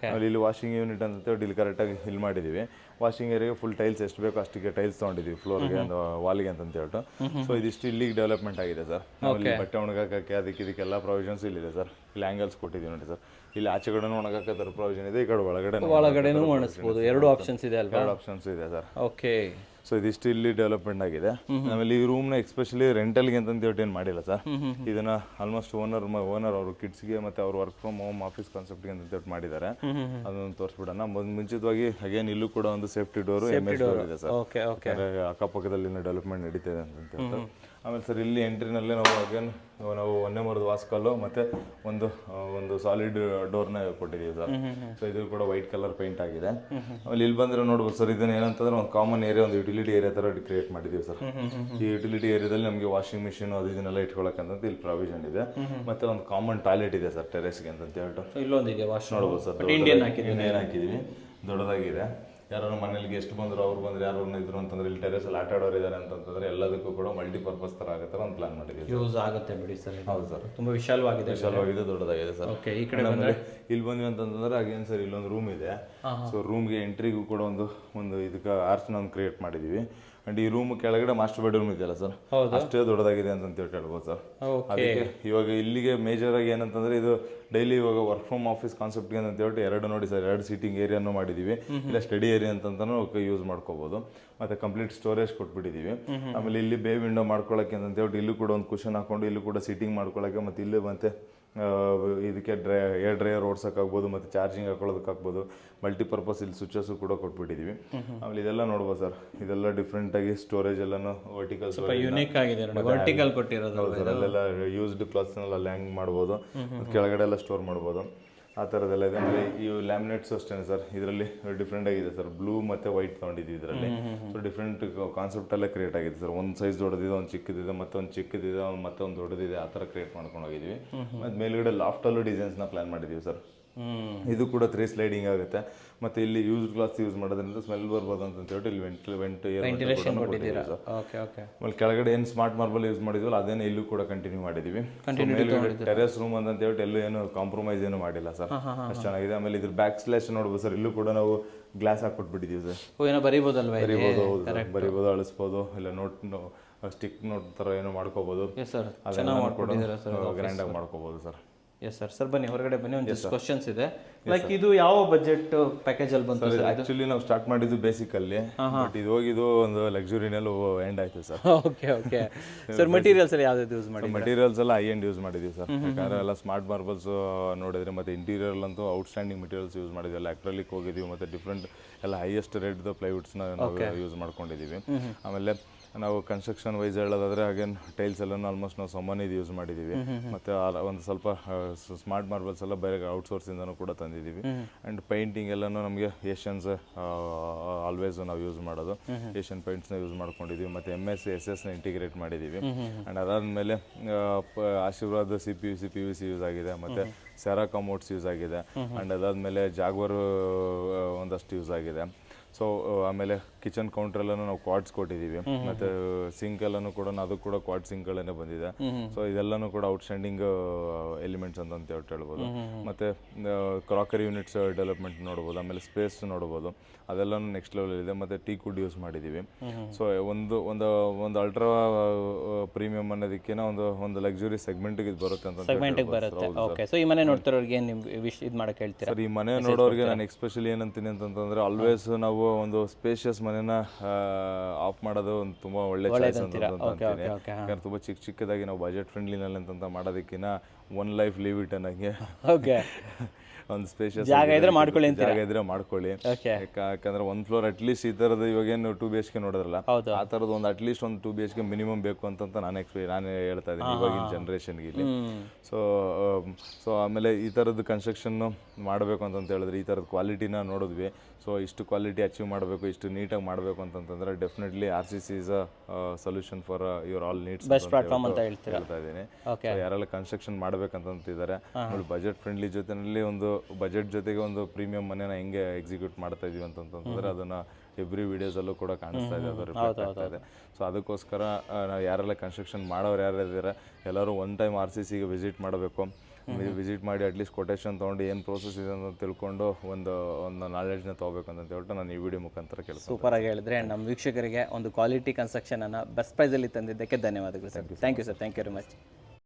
ಆಮೇಲೆ ಇಲ್ಲಿ ವಾಷಿಂಗ್ ಯೂನಿಟ್ ಅಂತ ಹೇಳ್ಬಿಟ್ಟು ಇಲ್ಲಿ ಕರೆಕ್ಟಾಗಿ ಇಲ್ಲಿ ಮಾಡಿದ್ದೀವಿ. ವಾಷಿಂಗ್ ಏರಿಯಾಗೆ ಫುಲ್ ಟೈಲ್ಸ್ ಎಷ್ಟು ಬೇಕೋ ಅಷ್ಟಿಗೆ ಟೈಲ್ಸ್ ತೊಗೊಂಡಿದ್ದೀವಿ, ಫ್ಲೋರ್ಗೆ ಒಂದು ವಾಲ್ಗೆ ಅಂತ ಹೇಳ್ಬಿಟ್ಟು. ಸೊ ಇದಿಷ್ಟು ಇಲ್ಲಿಗೆ ಡೆವಲಪ್ಮೆಂಟ್ ಆಗಿದೆ ಸರ್. ಇಲ್ಲಿ ಬಟ್ಟೆ ಒಣಗಾಕಕ್ಕೆ ಇದಕ್ಕೆಲ್ಲ ಪ್ರೊವಿಷನ್ಸ್ ಇಲ್ಲಿದೆ ಸರ್. ಇಲ್ಲಿ ಆ್ಯಂಗಲ್ಸ್ ಕೊಟ್ಟಿದ್ದೀವಿ ನೋಡಿ ಸರ್. ಇಲ್ಲಿ ಆಚೆ ಕಡೆ ಒಣಗಾಕ ಥರ ಪ್ರೊವಿಷನ್ ಇದೆ, ಈ ಕಡೆ ಒಳಗಡೆನೂ ಒಣಗಿಸ್ಬೋದು. 2 ಆಪ್ಷನ್ಸ್ ಇದೆ ಅಲ್ವಾ? 2 ಆಪ್ಷನ್ಸ್ ಇದೆ ಸರ್. ಓಕೆ. ಸೊ ಇದಿಷ್ಟು ಇಲ್ಲಿ ಡೆವಲಪ್ಮೆಂಟ್ ಆಗಿದೆ. ಆಮೇಲೆ ಈ ರೂಮ್ನ ಎಸ್ಪೆಷಲಿ ರೆಂಟಲ್ಗೆ ಅಂತ ಹೇಳ್ಬಿಟ್ಟು ಏನು ಮಾಡಿಲ್ಲ ಸರ್. ಇದನ್ನ ಆಲ್ಮೋಸ್ಟ್ ಓನರ್ ಅವರು ಕಿಡ್ಸ್ಗೆ ಮತ್ತೆ ಅವ್ರ ವರ್ಕ್ ಫ್ರಮ್ ಹೋಮ್ ಆಫೀಸ್ ಕಾನ್ಸೆಪ್ಟ್ಗೆ ಅಂತ ಹೇಳ್ಬಿಟ್ಟು ಮಾಡಿದ್ದಾರೆ. ಅದನ್ನು ತೋರಿಸ್ಬಿಡೋಣ. ಮುಂಚಿತವಾಗಿ ಅಗೇನ್ ಇಲ್ಲೂ ಕೂಡ ಒಂದು ಸೇಫ್ಟಿ ಡೋರು MS ಡೋರ್ ಇದೆ ಸರ್. ಅಕ್ಕಪಕ್ಕದಲ್ಲಿ ಡೆವಲಪ್ಮೆಂಟ್ ನಡೀತಿದೆ ಅಂತ ಹೇಳ್ತಾರೆ. ಆಮೇಲೆ ಸರ್ ಇಲ್ಲಿ ಎಂಟ್ರಿನಲ್ಲೇ ನಾವು ಅಗೇನ್ ನಾವು 1 ಮರದ ವಾಸ್ಕಲ್ಲು ಮತ್ತೆ ಒಂದು ಸಾಲಿಡ್ ಡೋರ್ನ ಕೊಟ್ಟಿದ್ದೀವಿ ಸರ್. ಸೊ ಇದು ಕೂಡ ವೈಟ್ ಕಲರ್ ಪೇಂಟ್ ಆಗಿದೆ. ಆಮೇಲೆ ಇಲ್ಲಿ ಬಂದ್ರೆ ನೋಡ್ಬೋದು ಸರ್, ಇದನ್ನ ಏನಂತಂದ್ರೆ ಒಂದು ಕಾಮನ್ ಏರಿಯಾ, ಒಂದು ಯುಟಿಲಿಟಿ ಏರಿಯಾ ತರ ಕ್ರಿಯೇಟ್ ಮಾಡಿದ್ದೀವಿ ಸರ್. ಈ ಯುಟಿಲಿಟಿ ಏರಿಯಾದಲ್ಲಿ ನಮಗೆ ವಾಷಿಂಗ್ ಮಿಷಿನ್ ಅದು ಇದನ್ನೆಲ್ಲ ಇಟ್ಕೊಳ್ಳೋಕ್ಕಂತ ಇಲ್ಲಿ ಪ್ರಾವಿಷನ್ ಇದೆ. ಮತ್ತೆ ಒಂದು ಕಾಮನ್ ಟಾಯ್ಲೆಟ್ ಇದೆ ಸರ್ ಟೆರೆಸ್ಗೆ ಅಂತ ಹೇಳ್ಬಿಟ್ಟು. ಇಲ್ಲೊಂದಿದೆ ವಾಶ್ ನೋಡ್ಬೋದು ಸರ್, ಇಂಡಿಯನ್ ಹಾಕಿದ್ದೀವಿ, ದೊಡ್ಡದಾಗಿದೆ. ಯಾರು ಮನೇಲಿ ಗೆಸ್ಟ್ ಬಂದ್ರು, ಅವ್ರು ಬಂದ್ರೆ ಯಾರು ಇದ್ರು ಅಂತಂದ್ರೆ ಇಲ್ಲಿ ಟೆರೆಸ್ ಅಲ್ಲಿ ಆಟ ಆಡೋರು ಇದ್ದಾರೆ ಅಂತಂದ್ರೆ ಎಲ್ಲದಕ್ಕೂ ಕೂಡ ಮಲ್ಟಿಪರ್ಪಸ್ ತರ ಆಗೋ ತರ ಒಂದು ಪ್ಲಾನ್ ಮಾಡಿದ್ದೀವಿ. ಯೂಸ್ ಆಗುತ್ತೆ ಬಿಡಿ ಸರ್. ಹೌದು ಸರ್, ತುಂಬಾ ವಿಶಾಲವಾಗಿದೆ, ದೊಡ್ಡದಾಗಿದೆ ಸರ್. ಓಕೆ, ಈ ಕಡೆ ಇಲ್ಲಿ ಬಂದ್ವಿ ಅಂತಂದ್ರೆ ಅಗೇನ್ ಸರ್ ಇಲ್ಲೊಂದು ರೂಮ್ ಇದೆ. ಸೊ ರೂಮ್ಗೆ ಎಂಟ್ರಿಗೂ ಕೂಡ ಒಂದು ಇದಕ್ಕೆ ಆರ್ಚ್ನ ಒಂದು ಕ್ರಿಯೇಟ್ ಮಾಡಿದೀವಿ. ಅಂಡ್ ಈ ರೂಮ್ ಕೆಳಗಡೆ ಮಾಸ್ಟರ್ ಬೆಡ್ರೂಮ್ ಇದೆಯಲ್ಲ ಸರ್, ಅಷ್ಟೇ ದೊಡ್ಡದಾಗಿದೆ ಅಂತ ಹೇಳ್ಬೋದು ಸರ್. ಅದಕ್ಕೆ ಇವಾಗ ಇಲ್ಲಿಗೆ ಮೇಜರ್ ಆಗಿ ಏನಂತಂದ್ರೆ ಇದು ಡೈಲಿ ಇವಾಗ ವರ್ಕ್ ಫ್ರಮ್ ಆಫೀಸ್ ಕಾನ್ಸೆಪ್ಟ್ಗೆ ಅಂತ ಹೇಳ್ಬಿಟ್ಟು 2 ನೋಡಿ ಸರ್, 2 ಸೀಟಿಂಗ್ ಏರಿಯಾನು ಮಾಡಿದೀವಿ. ಇಲ್ಲ ಸ್ಟಡಿ ಏರಿಯಾ ಅಂತಂತಾನು ಯೂಸ್ ಮಾಡ್ಕೋಬಹುದು. ಮತ್ತೆ ಕಂಪ್ಲೀಟ್ ಸ್ಟೋರೇಜ್ ಕೊಟ್ಬಿಟ್ಟಿದೀವಿ. ಆಮೇಲೆ ಇಲ್ಲಿ ಬೇ ವಿಂಡೋ ಮಾಡ್ಕೊಳ್ಳೋಕೆ ಅಂತ ಹೇಳ್ಬಿಟ್ಟು ಇಲ್ಲೂ ಕೂಡ ಒಂದು ಕುಷನ್ ಹಾಕೊಂಡು ಇಲ್ಲೂ ಕೂಡ ಸೀಟಿಂಗ್ ಮಾಡ್ಕೊಳ್ಳೋಕೆ, ಮತ್ತೆ ಇಲ್ಲಿ ಮತ್ತೆ ಇದಕ್ಕೆ ಏರ್ ಡ್ರೈಯರ್ ಓಡ್ಸೋಕ್ಕಾಗ್ಬೋದು, ಮತ್ತು ಚಾರ್ಜಿಂಗ್ ಹಾಕೊಳ್ಳೋದಕ್ಕಾಗ್ಬೋದು. ಮಲ್ಟಿಪರ್ಪಸ್ ಇಲ್ಲಿ ಸ್ವಿಚಸ್ಸು ಕೂಡ ಕೊಟ್ಬಿಟ್ಟಿದ್ದೀವಿ. ಆಮೇಲೆ ಇದೆಲ್ಲ ನೋಡ್ಬೋದು ಸರ್, ಇದೆಲ್ಲ ಡಿಫ್ರೆಂಟಾಗಿ ಸ್ಟೋರೇಜ್ ಎಲ್ಲನೂ ವರ್ಟಿಕಲ್ ಯೂನಿಕ್ ಆಗಿದೆ, ವರ್ಟಿಕಲ್ ಕೊಟ್ಟಿರೋದು ಸರ್. ಅಲ್ಲೆಲ್ಲ ಯೂಸ್ಡ್ ಕ್ಲಾತ್ಸ್ನೆಲ್ಲ ಅಲ್ಲಿ ಹ್ಯಾಂಗ್ ಮಾಡ್ಬೋದು, ಕೆಳಗಡೆ ಎಲ್ಲ ಸ್ಟೋರ್ ಮಾಡ್ಬೋದು, ಆ ಥರದ್ದೆಲ್ಲ ಇದೆ. ಆಮೇಲೆ ಈ ಲ್ಯಾಮಿನೇಟ್ಸ್ ಅಷ್ಟೇ ಸರ್, ಇದರಲ್ಲಿ ಡಿಫ್ರೆಂಟ್ ಆಗಿದೆ ಸರ್. ಬ್ಲೂ ಮತ್ತು ವೈಟ್ ತೊಗೊಂಡಿದ್ದೀವಿ ಇದರಲ್ಲಿ. ಸೊ ಡಿಫ್ರೆಂಟ್ ಕಾನ್ಸೆಪ್ಟ್ ಎಲ್ಲ ಕ್ರಿಯೇಟ್ ಆಗಿದೆ ಸರ್. ಒಂದು ಸೈಜ್ ದೊಡ್ಡದಿದೆ, ಒಂದು ಚಿಕ್ಕದಿದೆ, ಮತ್ತೊಂದು ಚಿಕ್ಕದಿದೆ, ಮತ್ತೊಂದು ದೊಡ್ಡದಿದೆ, ಆ ಥರ ಕ್ರಿಯೇಟ್ ಮಾಡ್ಕೊಂಡು ಹೋಗಿದ್ದೀವಿ. ಮತ್ತು ಮೇಲ್ಗಡೆ ಲಾಫ್ಟಲ್ಲೂ ಡಿಸೈನ್ಸ್ನ ಪ್ಲಾನ್ ಮಾಡಿದ್ದೀವಿ ಸರ್. ಇದು ಕೂಡ 3 ಸ್ಲೈಡಿಂಗ್ ಆಗುತ್ತೆ. ಮತ್ತೆ ಇಲ್ಲಿ ಯೂಸ್ ಗ್ಲಾಸ್ ಯೂಸ್ ಮಾಡೋದ್ರಿಂದ ಸ್ಮೆಲ್ ಬರ್ಬೋದು ಅಂತ ಹೇಳ್ಬಿಟ್ಟು ಇಲ್ಲಿ ಆಮೇಲೆ ಕೆಳಗಡೆ ಏನು ಸ್ಮಾರ್ಟ್ ಮಾರ್ಬಲ್ ಯೂಸ್ ಮಾಡಿದ್ವಲ್ಲ ಅದೇನೇ ಇಲ್ಲೂ ಕೂಡ ಕಂಟಿನ್ಯೂ ಮಾಡಿದೀವಿ. ಟೆರೆಸ್ ರೂಮ್ ಅಂತ ಹೇಳ್ಬಿಟ್ಟು ಎಲ್ಲೂ ಏನು ಕಾಂಪ್ರಮೈಸ್ ಏನು ಮಾಡಿಲ್ಲ ಸರ್, ಅಷ್ಟು ಚೆನ್ನಾಗಿದೆ. ಆಮೇಲೆ ಇದ್ರ ಬ್ಯಾಕ್ ಸ್ಲಾಶ್ ನೋಡ್ಬೋದು ಸರ್, ಇಲ್ಲೂ ಕೂಡ ನಾವು ಗ್ಲಾಸ್ ಹಾಕ್ಬಿಟ್ಟಿದ್ದೀವಿ ಸರ್. ಬರಿಬೋದು, ಅಳಿಸ್ಬೋದು, ಇಲ್ಲ ಸ್ಟಿಕ್ ನೋಟ್ ತರ ಏನೋ ಮಾಡ್ಕೋಬಹುದು. ಗ್ರ್ಯಾಂಡ್ ಆಗಿ ಮಾಡ್ಕೋಬಹುದು ಸರ್. Yes sir. ಸರ್ ಬನ್ನಿ, ಹೊರಗಡೆ ಬನ್ನಿ, ಒಂದು ಕ್ವಶನ್ಸ್ ಇದೆ. ಲೈಕ್ ಇದು ಯಾವ ಬಜೆಟ್ ಪ್ಯಾಕೇಜ್ ಅಲ್ಲಿ ಬಂತು ಸರ್? ಆಕ್ಚುಲಿ ನಾವು ಸ್ಟಾರ್ಟ್ ಮಾಡಿದ್ದು ಬೇಸಿಕ್ ಅಲ್ಲಿ, ಬಟ್ ಇದು ಹೋಗಿದ್ದು ಒಂದು ಲಕ್ಸುರಿನಲ್ಲಿ ಎಂಡ್ ಆಯ್ತು ಸರ್. Okay sir. ಮಟೀರಿಯಲ್ಸ್ ಎಲ್ಲ ಯಾವ್ದು ಯೂಸ್ ಮಾಡಿ? ಮಟೀರಿಯಲ್ಸ್ ಎಲ್ಲ ಹೈ ಎಂಡ್ ಯೂಸ್ ಮಾಡಿದ್ವಿ ಸರ್. ಯಾಕಂದ್ರೆ ಎಲ್ಲ ಸ್ಮಾರ್ಟ್ ಮಾರ್ಬಲ್ಸ್ ನೋಡಿದ್ರೆ, ಮತ್ತೆ ಇಂಟೀರಿಯರ್ ಅಂತೂ ಔಟ್ಸ್ಟ್ಯಾಂಡಿಂಗ್ ಮೆಟೀರಿಯಲ್ಸ್ ಯೂಸ್ ಮಾಡಿದ್ವಿ. ಎಲ್ಲ ಅಕ್ರಲಿಕ್ ಹೋಗಿದ್ದೀವಿ, ಮತ್ತೆ ಡಿಫ್ರೆಂಟ್ ಎಲ್ಲ ಹೈಯೆಸ್ಟ್ ರೇಟ್ ಪ್ಲೈವುಡ್ಸ್ನ ನಾವು ಯೂಸ್ ಮಾಡ್ಕೊಂಡಿದ್ದೀವಿ. ಆಮೇಲೆ ನಾವು ಕನ್ಸ್ಟ್ರಕ್ಷನ್ ವೈಸ್ ಹೇಳೋದಾದ್ರೆ ಅಗೇನ್ ಟೈಲ್ಸ್ ಎಲ್ಲ ಆಲ್ಮೋಸ್ಟ್ ನಾವು ಸೊಮ್ಮನಿದು ಯೂಸ್ ಮಾಡಿದ್ದೀವಿ ಮತ್ತು ಒಂದು ಸ್ವಲ್ಪ ಸ್ಮಾರ್ಟ್ ಮಾರ್ಬಲ್ಸ್ ಎಲ್ಲ ಬೇರೆ ಔಟ್ಸೋರ್ಸಿಂದನೂ ಕೂಡ ತಂದಿದ್ದೀವಿ ಆ್ಯಂಡ್ ಪೇಂಟಿಂಗ್ ಎಲ್ಲನೂ ನಮಗೆ ಏಷ್ಯನ್ಸ್ ಆಲ್ವೇಸ್ ನಾವು ಯೂಸ್ ಮಾಡೋದು ಏಷ್ಯನ್ ಪೇಂಟ್ಸ್ನ ಯೂಸ್ ಮಾಡ್ಕೊಂಡಿದ್ದೀವಿ ಮತ್ತು SS ನ ಇಂಟಿಗ್ರೇಟ್ ಮಾಡಿದ್ದೀವಿ ಆ್ಯಂಡ್ ಅದಾದಮೇಲೆ ಆಶೀರ್ವಾದ PVC ಯೂಸ್ ಆಗಿದೆ ಮತ್ತು ಸೆರಾ ಕಮೋಡ್ಸ್ ಯೂಸ್ ಆಗಿದೆ ಆ್ಯಂಡ್ ಅದಾದಮೇಲೆ ಜಾಗ್ವರ್ ಒಂದಷ್ಟು ಯೂಸ್ ಆಗಿದೆ. ಸೊ ಆಮೇಲೆ ಕಿಚನ್ ಕೌಂಟರ್ ಎಲ್ಲನೂ ನಾವು ಕ್ವಾಡ್ಸ್ ಕೊಟ್ಟಿದ್ದೀವಿ ಮತ್ತು ಸಿಂಕ್ ಎಲ್ಲನೂ ಕೂಡ ಅದು ಕೂಡ ಕ್ವಾಡ್ ಸಿಂಕ್ಗಳನ್ನೇ ಬಂದಿದೆ. ಸೊ ಇದೆಲ್ಲನೂ ಕೂಡ ಔಟ್ಸ್ಟ್ಯಾಂಡಿಂಗ್ ಎಲಿಮೆಂಟ್ಸ್ ಅಂತ ಹೇಳ್ಬೋದು. ಮತ್ತು ಕ್ರಾಕರಿ ಯೂನಿಟ್ಸ್ ಡೆವಲಪ್ಮೆಂಟ್ ನೋಡ್ಬೋದು, ಆಮೇಲೆ ಸ್ಪೇಸ್ ನೋಡ್ಬೋದು, ಅದೆಲ್ಲನೂ ನೆಕ್ಸ್ಟ್ ಲೆವೆಲ್ ಇದೆ. ಮತ್ತು ಟೀ ಕುಡ್ ಯೂಸ್ ಮಾಡಿದ್ದೀವಿ. ಸೊ ಒಂದು ಅಲ್ಟ್ರಾ ಪ್ರೀಮಿಯಂ ಅನ್ನೋದಕ್ಕಿಂತ ಒಂದು ಲಕ್ಸುರಿ ಸೆಗ್ಮೆಂಟ್ಗೆ ಇದು ಬರುತ್ತೆ ಅಂತ. ಸೊ ಈ ಮನೆ ನೋಡ್ತಿರೋರಿಗೆ ಇದು ಮಾಡಕ್ಕೆ ಹೇಳ್ತೀರಾ? ಸರ್, ಈ ಮನೆ ನೋಡೋರಿಗೆ ನಾನು ಎಕ್ಸ್ಪೆಷಲಿ ಏನಂತೀನಿ ಅಂತಂದ್ರೆ ಆಲ್ವೇಸ್ ನಾವು ಒಂದು ಸ್ಪೇಷಿಯಸ್ ಮನೆನ ಆಫ್ ಮಾಡೋದು ಒಂದು ತುಂಬಾ ಒಳ್ಳೆ ಚಾಯ್ಸ್ ಅಂತ ಅಂತೀನಿ. ಯಾಕಂದ್ರೆ ತುಂಬಾ ಚಿಕ್ಕದಾಗಿ ನಾವು ಬಜೆಟ್ ಫ್ರೆಂಡ್ಲಿನಲ್ಲಿ ಅಂತ ಮಾಡೋದಕ್ಕಿಂತ ಒನ್ ಲೈಫ್ ಲೀವ್ ಇಟ್ ಅನ್ನಂಗೆ ಒಂದು ಸ್ಪೇಷಿಯಸ್ ಜಾಗ ಇದ್ರೆ ಮಾಡ್ಕೊಳ್ಳಿ. ಯಾಕಂದ್ರೆ ಒಂದು ಫ್ಲೋರ್ ಅಟ್ಲೀಸ್ಟ್ ಈ ಥರದ್ದು ಇವಾಗೇನು 2 BHK ನೋಡಿದ್ರಲ್ಲ, ಆ ಥರದ್ದು ಒಂದು ಅಟ್ಲೀಸ್ಟ್ ಒಂದು 2 BHK ಮಿನಿಮಮ್ ಬೇಕು ಅಂತ ನಾನು ಹೇಳ್ತಾ ಇದ್ದೀನಿ ಇವಾಗಿನ ಜನ್ರೇಷನ್ಗೆ ಇಲ್ಲಿ. ಸೊ ಆಮೇಲೆ ಈ ಥರದ್ದು ಕನ್ಸ್ಟ್ರಕ್ಷನ್ ಮಾಡಬೇಕು ಅಂತ ಹೇಳಿದ್ರೆ ಈ ಥರದ ಕ್ವಾಲಿಟಿನ ನೋಡಿದ್ವಿ. ಸೊ ಇಷ್ಟು ಕ್ವಾಲಿಟಿ ಅಚೀವ್ ಮಾಡಬೇಕು, ಇಷ್ಟು ನೀಟಾಗಿ ಮಾಡಬೇಕು ಅಂತಂದ್ರೆ definitely RCC is a solution for your all needs best platform ಅಂತ ಹೇಳ್ತಾ ಇದ್ದೀನಿ. ಯಾರೆಲ್ಲ ಕನ್ಸ್ಟ್ರಕ್ಷನ್ ಮಾಡ್ಬೇಕಂತಿದ್ದಾರೆ ಬಜೆಟ್ ಫ್ರೆಂಡ್ಲಿ ಜೊತೆನಲ್ಲಿ ಒಂದು ಬಜೆಟ್ ಜೊತೆಗೆ ಒಂದು ಪ್ರೀಮಿಯಂ ಮನೆನ ಹೆಂಗೆ ಎಕ್ಸಿಕ್ಯೂಟ್ ಮಾಡ್ತಾ ಇದೀವಿ ಅಂತಂದ್ರೆ ಅದನ್ನ ಎವ್ರಿ ವಿಡಿಯೋಸಲ್ಲೂ ಕೂಡ ಕಾಣಿಸ್ತಾ ಇದೆ, ಅದು ರಿಫ್ಲೆಕ್ಟ್ ಆಗ್ತಾ ಇದೆ. ಸೊ ಅದಕ್ಕೋಸ್ಕರ ನಾವು ಯಾರೆಲ್ಲ ಕನ್ಸ್ಟ್ರಕ್ಷನ್ ಮಾಡೋರು ಯಾರಿದ್ದಾರೆ ಎಲ್ಲರೂ ಒನ್ ಟೈಮ್ RCCಗೆ ವಿಸಿಟ್ ಮಾಡಬೇಕು. ವಿಸಿಟ್ ಮಾಡಿ ಅಟ್ಲೀಸ್ಟ್ ಕೊಟೇಶನ್ ತೊಗೊಂಡು ಏನು ಪ್ರೋಸೆಸ್ ಇದೆ ಅಂತ ತಿಳ್ಕೊಂಡು ಒಂದು ನಾಲೆಡ್ಜ್ನ ತೊಗೋಬೇಕು ಅಂತ ಹೇಳ್ಬಿಟ್ಟು ನಾನು ಈ ವಿಡಿಯೋ ಮುಖಾಂತರ ಕೆಲಸ. ಸೂಪರ್ ಆಗಿ ಹೇಳಿದ್ರೆ ನಮ್ಮ ವೀಕ್ಷಕರಿಗೆ ಒಂದು ಕ್ವಾಲಿಟಿ ಕನ್ಸ್ಟ್ರಕ್ಷನ್ ಅನ್ನು ಬೆಸ್ಟ್ ಪ್ರೈಸಲ್ಲಿ ತಂದಿದ್ದಕ್ಕೆ ಧನ್ಯವಾದಗಳು sir. Thank you sir, thank you very much.